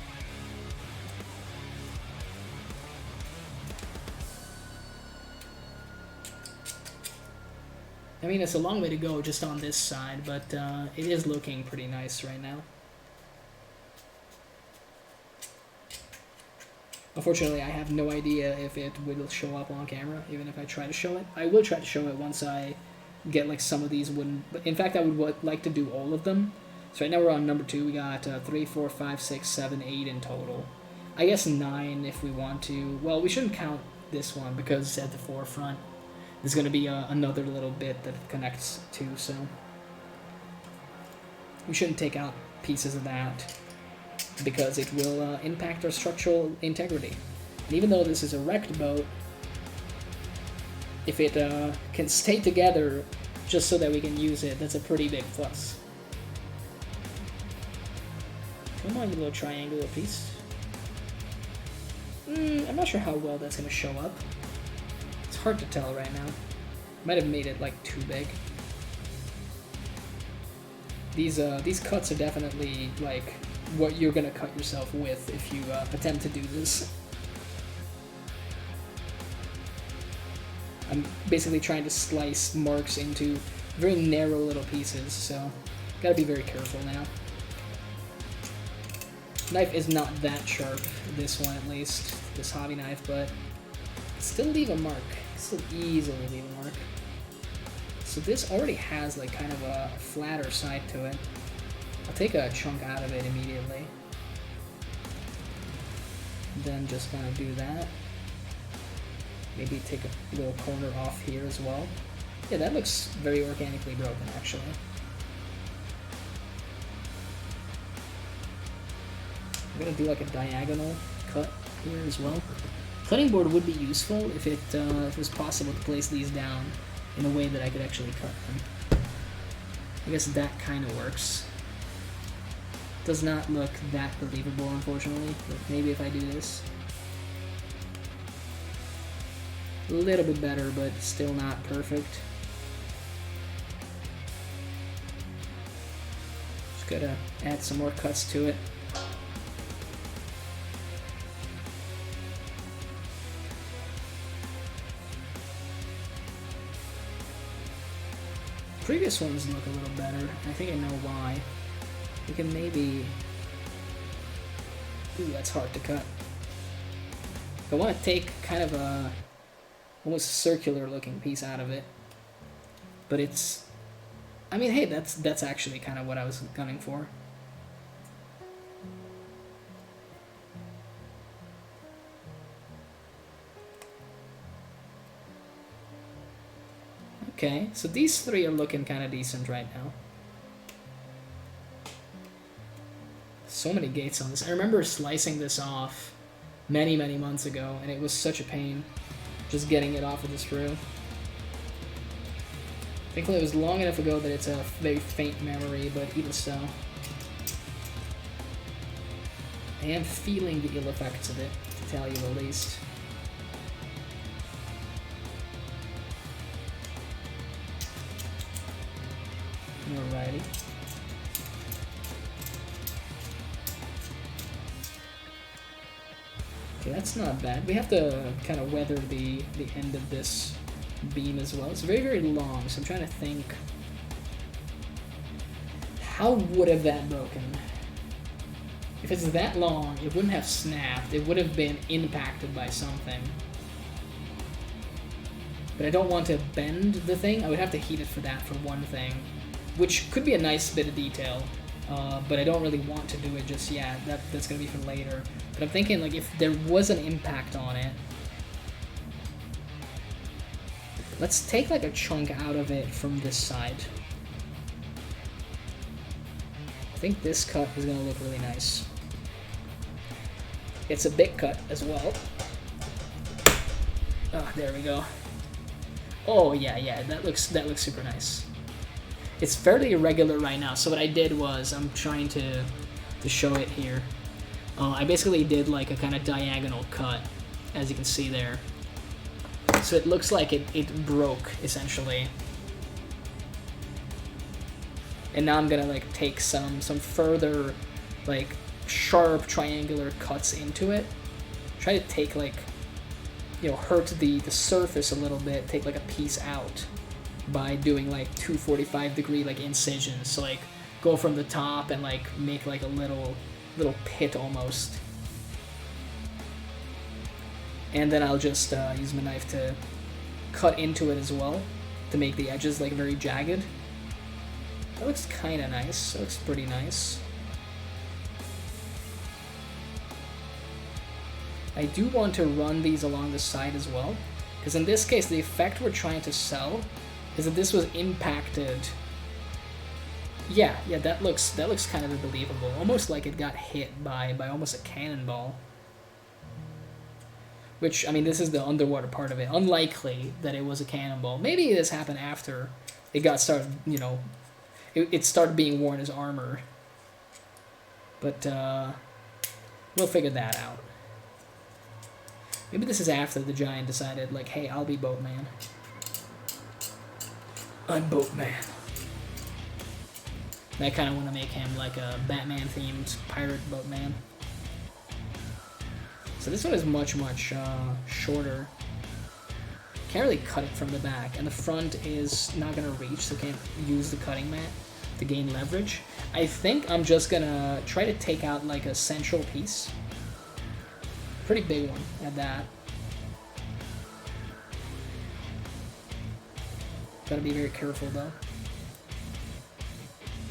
I mean, it's a long way to go just on this side, but it is looking pretty nice right now. Unfortunately, I have no idea if it will show up on camera, even if I try to show it. I will try to show it once I get like some of these wooden... In fact, I would like to do all of them. So right now we're on number 2. We got 3, 4, 5, 6, 7, 8 in total. I guess 9 if we want to. Well, we shouldn't count this one because it's at the forefront. There's going to be another little bit that it connects to, so... We shouldn't take out pieces of that, because it will impact our structural integrity. And even though this is a wrecked boat, if it can stay together just so that we can use it, that's a pretty big plus. Come on, you little triangular piece. I'm not sure how well that's going to show up. It's hard to tell right now. Might have made it like too big. These cuts are definitely like what you're gonna cut yourself with if you attempt to do this. I'm basically trying to slice marks into very narrow little pieces, so gotta be very careful now. Knife is not that sharp, this one at least, this hobby knife, but still leave a mark. Still easily leave a mark. So this already has like kind of a flatter side to it. I'll take a chunk out of it immediately. Then just kind of do that. Maybe take a little corner off here as well. Yeah, that looks very organically broken actually. I'm gonna do like a diagonal cut here as well. Cutting board would be useful if it was possible to place these down in a way that I could actually cut them. I guess that kind of works. Does not look that believable, unfortunately, but maybe if I do this. A little bit better, but still not perfect. Just gotta add some more cuts to it. Previous ones look a little better. I think I know why. We can maybe... Ooh, that's hard to cut. I want to take kind of a almost circular looking piece out of it. But it's... I mean, hey, that's actually kind of what I was gunning for. Okay, so these three are looking kind of decent right now. So many gates on this. I remember slicing this off many, many months ago, and it was such a pain just getting it off of the sprue. Thankfully it was long enough ago that it's a very faint memory, but even so. I am feeling the ill effects of it, to tell you the least. Alrighty. Okay, that's not bad. We have to kind of weather the end of this beam as well. It's very, very long, so I'm trying to think. How would have that broken? If it's that long, it wouldn't have snapped. It would have been impacted by something. But I don't want to bend the thing. I would have to heat it for that, for one thing. Which could be a nice bit of detail, but I don't really want to do it just yet. That's going to be for later. But I'm thinking, like, if there was an impact on it, Let's take like a chunk out of it from this side. I think this cut is gonna look really nice. It's a big cut as well. Ah, there we go. Oh yeah, that looks super nice. It's fairly irregular right now, so what I did was, I'm trying to show it here. I basically did like a kind of diagonal cut, as you can see there. So it looks like it broke, essentially. And now I'm gonna like take some further like sharp triangular cuts into it. Try to take like, you know, hurt the surface a little bit, take like a piece out by doing like 245-degree like incisions. So like go from the top and like make like a little pit almost. And then I'll just use my knife to cut into it as well, to make the edges like very jagged. That looks kind of nice. That looks pretty nice. I do want to run these along the side as well, because in this case the effect we're trying to sell is that this was impacted. Yeah, that looks kind of believable, almost like it got hit by almost a cannonball. Which, I mean, this is the underwater part of it. Unlikely that it was a cannonball. Maybe this happened after it got started, you know, it started being worn as armor. But we'll figure that out. Maybe this is after the giant decided, like, hey, I'll be Boatman. I'm Boatman. And I kind of want to make him like a Batman-themed pirate boatman. So this one is much shorter. Can't really cut it from the back, and the front is not gonna reach, so can't use the cutting mat to gain leverage. I think I'm just gonna try to take out like a central piece. Pretty big one at that. Gotta be very careful though.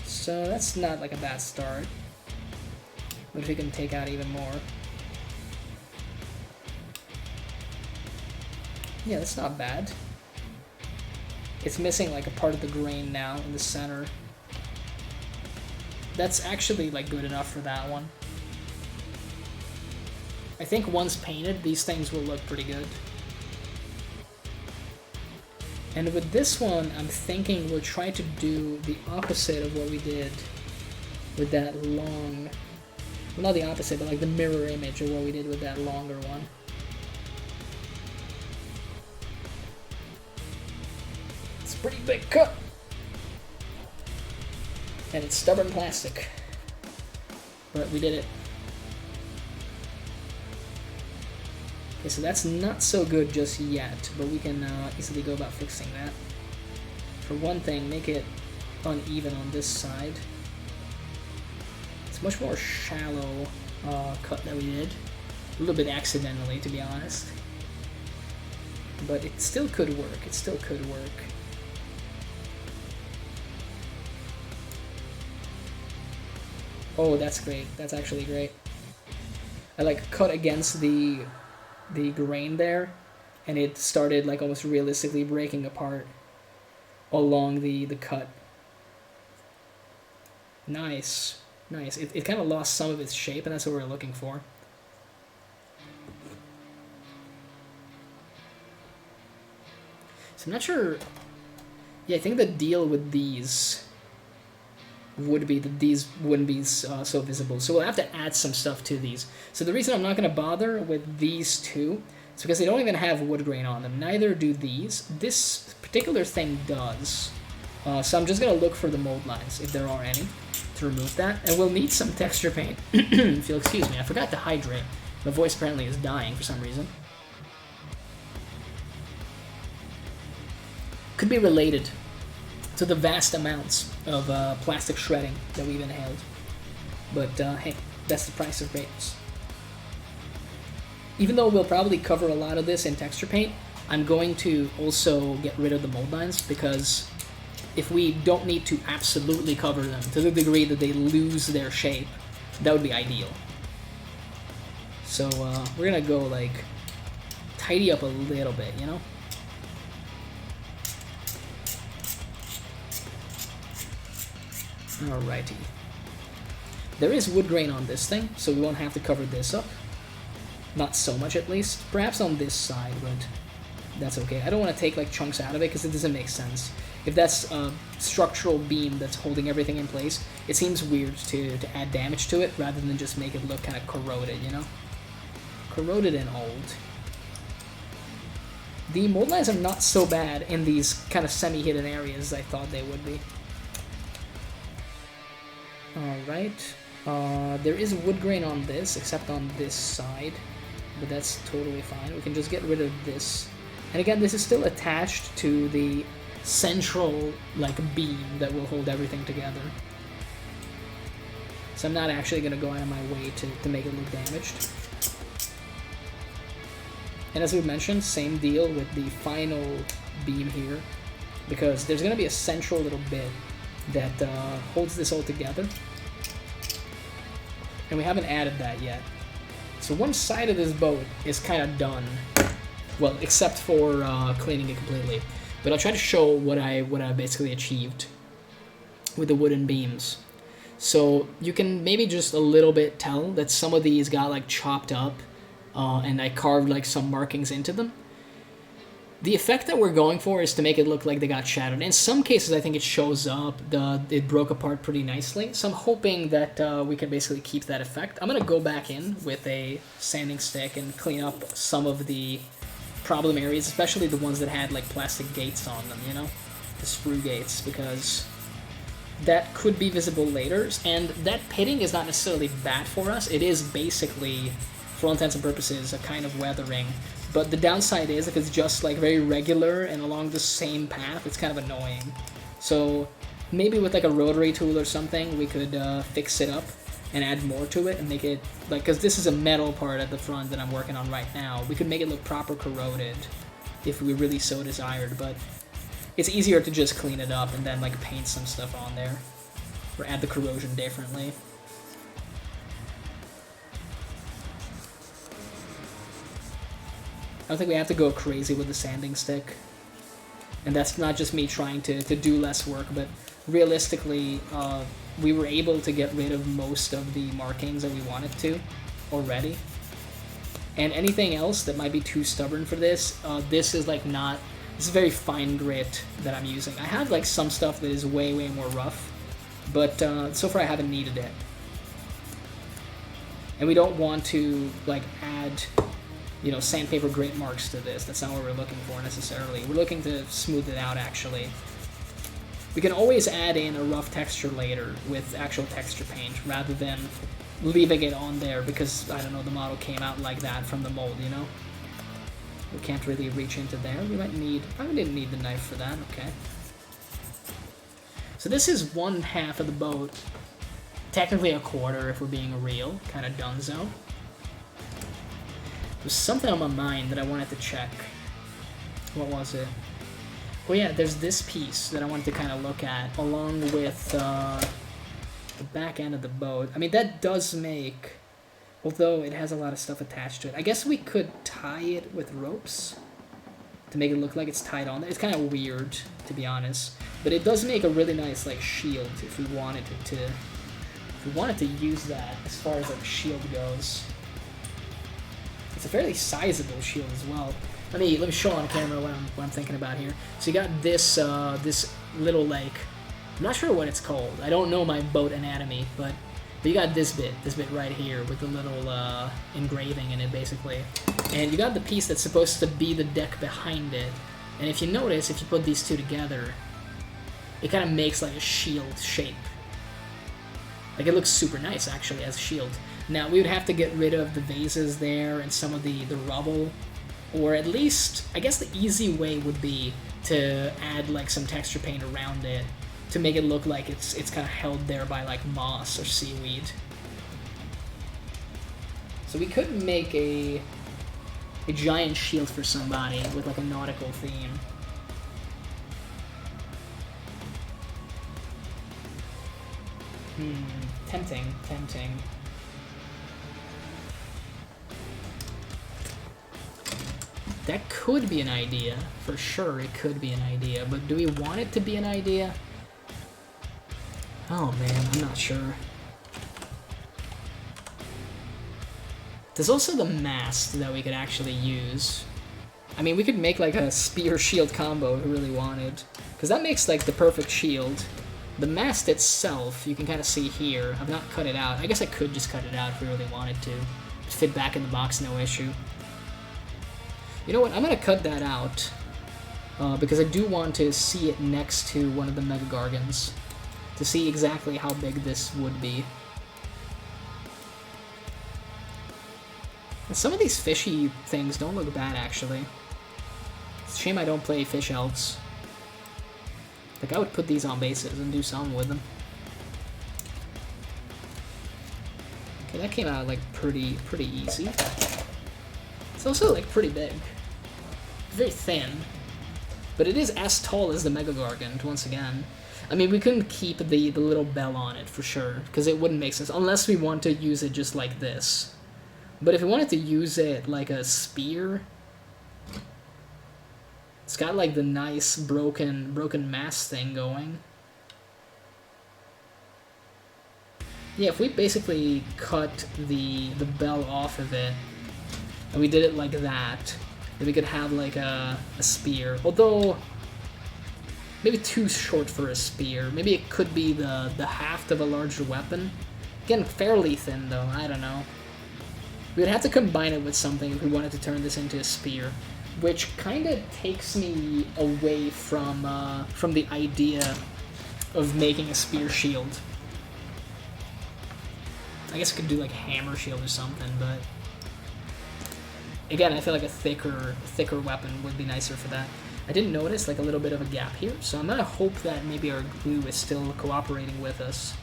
So that's not like a bad start. But if we can take out even more. Yeah, that's not bad. It's missing like a part of the grain now in the center. That's actually like good enough for that one. I think once painted, these things will look pretty good. And with this one, I'm thinking we'll try to do the opposite of what we did with that long... Well, not the opposite, but like the mirror image of what we did with that longer one. It's a pretty big cut. And it's stubborn plastic. But we did it. Okay, so that's not so good just yet, but we can easily go about fixing that. For one thing, make it uneven on this side. It's much more shallow cut that we did. A little bit accidentally, to be honest. But it still could work. It still could work. Oh, that's great. That's actually great. I like cut against the grain there, and it started like almost realistically breaking apart along the cut. Nice. Nice. It kind of lost some of its shape, and that's what we're looking for. So I'm not sure... Yeah, I think the deal with these would be that these wouldn't be so visible. So we'll have to add some stuff to these. So the reason I'm not going to bother with these two is because they don't even have wood grain on them. Neither do these. This particular thing does. So I'm just going to look for the mold lines, if there are any, to remove that. And we'll need some texture paint. If you'll excuse me, I forgot to hydrate. My voice apparently is dying for some reason. Could be related to the vast amounts of plastic shredding that we've inhaled. But hey, that's the price of grapes. Even though we'll probably cover a lot of this in texture paint, I'm going to also get rid of the mold lines, because if we don't need to absolutely cover them to the degree that they lose their shape, that would be ideal. So we're gonna go like tidy up a little bit, you know? Alrighty. There is wood grain on this thing, so we won't have to cover this up. Not so much, at least. Perhaps on this side, but that's okay. I don't want to take like chunks out of it because it doesn't make sense. If that's a structural beam that's holding everything in place, it seems weird to add damage to it rather than just make it look kind of corroded, you know? Corroded and old. The mold lines are not so bad in these kind of semi-hidden areas I thought they would be. Alright. There is wood grain on this, except on this side. But that's totally fine. We can just get rid of this. And again, this is still attached to the central, like, beam that will hold everything together. So I'm not actually going to go out of my way to make it look damaged. And as we mentioned, same deal with the final beam here, because there's going to be a central little bit that holds this all together. And we haven't added that yet. So one side of this boat is kind of done. Well, except for cleaning it completely. But I'll try to show what I basically achieved with the wooden beams. So you can maybe just a little bit tell that some of these got like chopped up, and I carved like some markings into them. The effect that we're going for is to make it look like they got shattered. In some cases, I think it shows up. It broke apart pretty nicely. So I'm hoping that we can basically keep that effect. I'm going to go back in with a sanding stick and clean up some of the problem areas, especially the ones that had like plastic gates on them, you know? The sprue gates, because that could be visible later. And that pitting is not necessarily bad for us. It is basically, for all intents and purposes, a kind of weathering. But the downside is, if it's just like very regular and along the same path, it's kind of annoying. So maybe with like a rotary tool or something, we could fix it up and add more to it and make it, like, because this is a metal part at the front that I'm working on right now. We could make it look proper corroded if we really so desired, but it's easier to just clean it up and then like paint some stuff on there or add the corrosion differently. I don't think we have to go crazy with the sanding stick. And that's not just me trying to do less work, but realistically, we were able to get rid of most of the markings that we wanted to already. And anything else that might be too stubborn for this, this is like not, this is very fine grit that I'm using. I have like some stuff that is way, way more rough, but so far I haven't needed it. And we don't want to like add, you know, sandpaper grit marks to this. That's not what we're looking for necessarily. We're looking to smooth it out, actually. We can always add in a rough texture later with actual texture paint rather than leaving it on there because, I don't know, the model came out like that from the mold, you know? We can't really reach into there. We might need, I didn't need the knife for that, okay. So this is one half of the boat. Technically a quarter if we're being real, kind of donezo. There's something on my mind that I wanted to check. What was it? Oh yeah, there's this piece that I wanted to kind of look at, along with the back end of the boat. I mean, that does make, although it has a lot of stuff attached to it, I guess we could tie it with ropes to make it look like it's tied on there. It's kind of weird, to be honest. But it does make a really nice, like, shield if we wanted to use that as far as, like, shield goes. It's a fairly sizable shield as well. Let me show on camera what I'm thinking about here. So you got this this little, like, I'm not sure what it's called. I don't know my boat anatomy, but you got this bit right here with the little engraving in it, basically. And you got the piece that's supposed to be the deck behind it. And if you notice, if you put these two together, it kind of makes like a shield shape. Like, it looks super nice, actually, as a shield. Now, we would have to get rid of the vases there and some of the rubble, or at least, I guess the easy way would be to add, like, some texture paint around it to make it look like it's kind of held there by, like, moss or seaweed. So we could make a giant shield for somebody with, like, a nautical theme. Tempting. That could be an idea. For sure, it could be an idea. But do we want it to be an idea? Oh man, I'm not sure. There's also the mast that we could actually use. I mean, we could make like a spear shield combo if we really wanted, because that makes like the perfect shield. The mast itself, you can kind of see here. I've not cut it out. I guess I could just cut it out if we really wanted to. It'd fit back in the box, no issue. You know what? I'm gonna cut that out because I do want to see it next to one of the Mega Gargons to see exactly how big this would be. And some of these fishy things don't look bad, actually. It's a shame I don't play fish elves. Like, I would put these on bases and do something with them. Okay, that came out, like, pretty easy. It's also, like, pretty big. Very thin. But it is as tall as the Mega Gargant, once again. I mean, we couldn't keep the little bell on it, for sure, because it wouldn't make sense, unless we want to use it just like this. But if we wanted to use it like a spear, it's got like the nice broken mass thing going. Yeah, if we basically cut the bell off of it, and we did it like that, then we could have like a spear. Although, maybe too short for a spear. Maybe it could be the haft of a larger weapon. Again, fairly thin though, I don't know. We would have to combine it with something if we wanted to turn this into a spear, which kind of takes me away from the idea of making a spear shield. I guess I could do like hammer shield or something, but again, I feel like a thicker weapon would be nicer for that. I didn't notice like a little bit of a gap here, so I'm gonna hope that maybe our glue is still cooperating with us.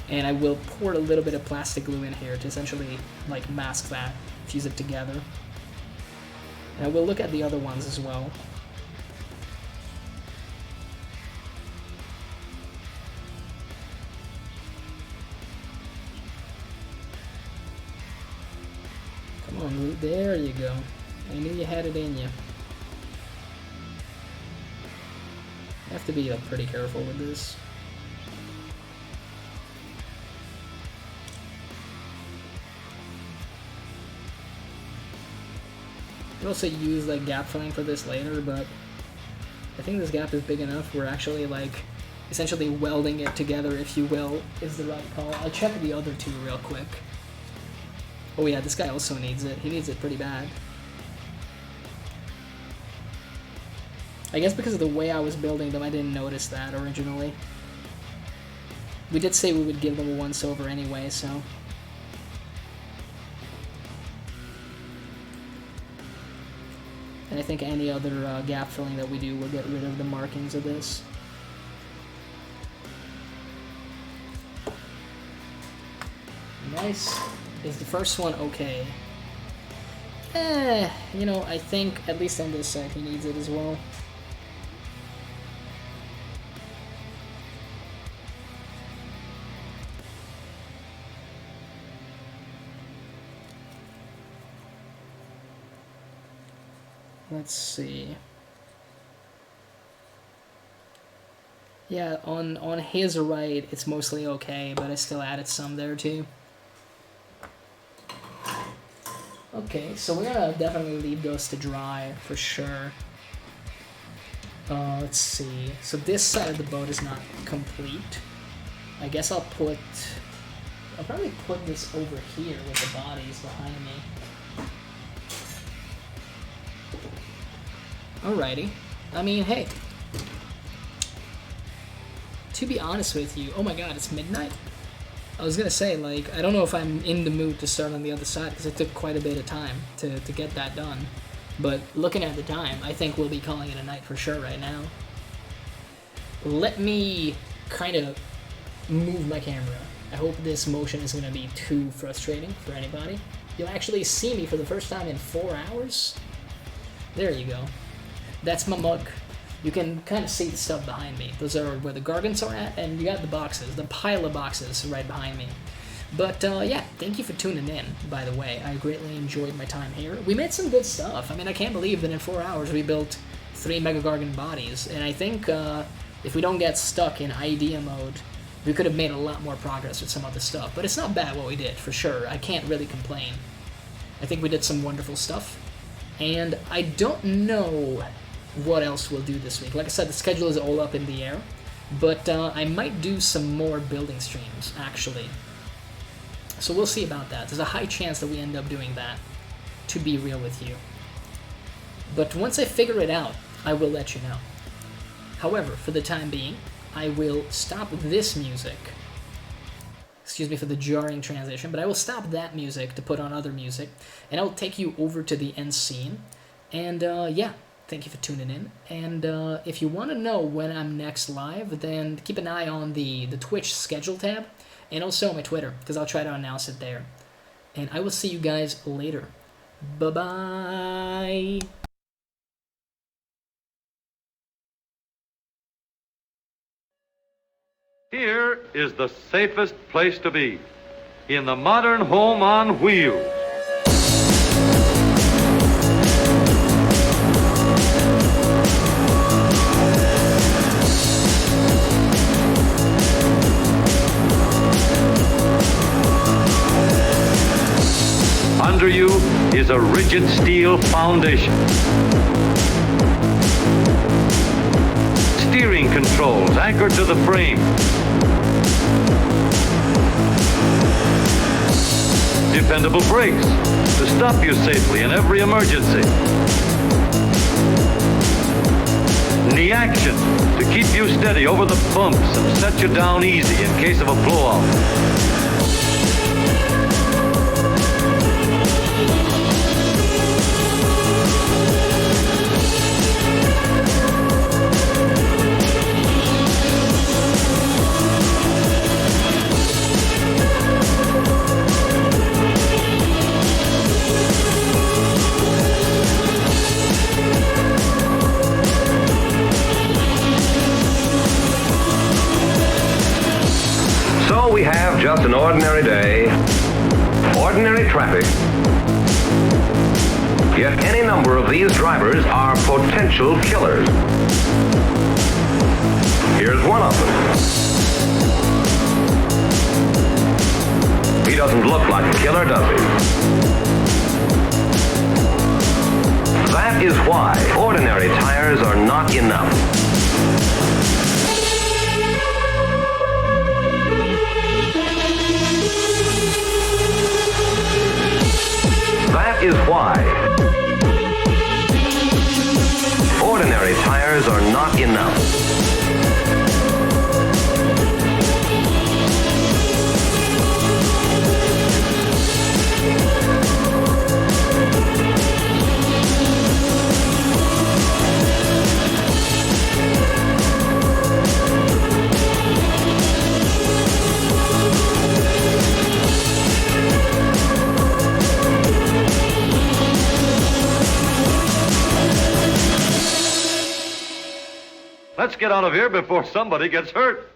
And I will pour a little bit of plastic glue in here to essentially like mask that, fuse it together. And we'll look at the other ones as well. Come on, glue. There you go. I knew you had it in you. You have to be pretty careful with this. Could also use like gap filling for this later, but I think this gap is big enough. We're actually like essentially welding it together, if you will, is the right call. I'll check the other two real quick. Oh yeah, this guy also needs it. He needs it pretty bad. I guess because of the way I was building them, I didn't notice that originally. We did say we would give them a once over anyway, so. And I think any other gap filling that we do will get rid of the markings of this. Nice. Is the first one okay? You know, I think, at least on this side, he needs it as well. Let's see. Yeah, on his right, it's mostly okay, but I still added some there too. Okay, so we're gonna definitely leave those to dry for sure. Let's see. So this side of the boat is not complete. I guess I'll probably put this over here with the bodies behind me. Alrighty. I mean, hey. To be honest with you, oh my god, it's midnight. I was gonna say, like, I don't know if I'm in the mood to start on the other side, because it took quite a bit of time to get that done. But looking at the time, I think we'll be calling it a night for sure right now. Let me kind of move my camera. I hope this motion isn't gonna be too frustrating for anybody. You'll actually see me for the first time in 4 hours. There you go. That's my mug. You can kind of see the stuff behind me. Those are where the Gargants are at, and you got the boxes, the pile of boxes right behind me. But yeah, thank you for tuning in, by the way. I greatly enjoyed my time here. We made some good stuff. I mean, I can't believe that in 4 hours we built 3 Mega Gargant bodies, and I think if we don't get stuck in idea mode, we could have made a lot more progress with some other stuff. But it's not bad what we did, for sure. I can't really complain. I think we did some wonderful stuff. And I don't know what else we'll do this week. Like I said, the schedule is all up in the air. But I might do some more building streams, actually. So we'll see about that. There's a high chance that we end up doing that, to be real with you. But once I figure it out, I will let you know. However, for the time being, I will stop this music. Excuse me for the jarring transition, but I will stop that music to put on other music, and I'll take you over to the end scene. And yeah, thank you for tuning in. And if you want to know when I'm next live, then keep an eye on the Twitch schedule tab, and also my Twitter, because I'll try to announce it there. And I will see you guys later. Bye-bye!
Here is the safest place to be, in the modern home on wheels. Under you is a rigid steel foundation. Steering controls anchored to the frame. Dependable brakes to stop you safely in every emergency. Knee action to keep you steady over the bumps and set you down easy in case of a blowout.
So we have just an ordinary day, ordinary traffic. Yet any number of these drivers are potential killers. Here's one of them. He doesn't look like a killer, does he? That is why ordinary tires are not enough. That is why ordinary tires are not enough.
Let's get out of here before somebody gets hurt.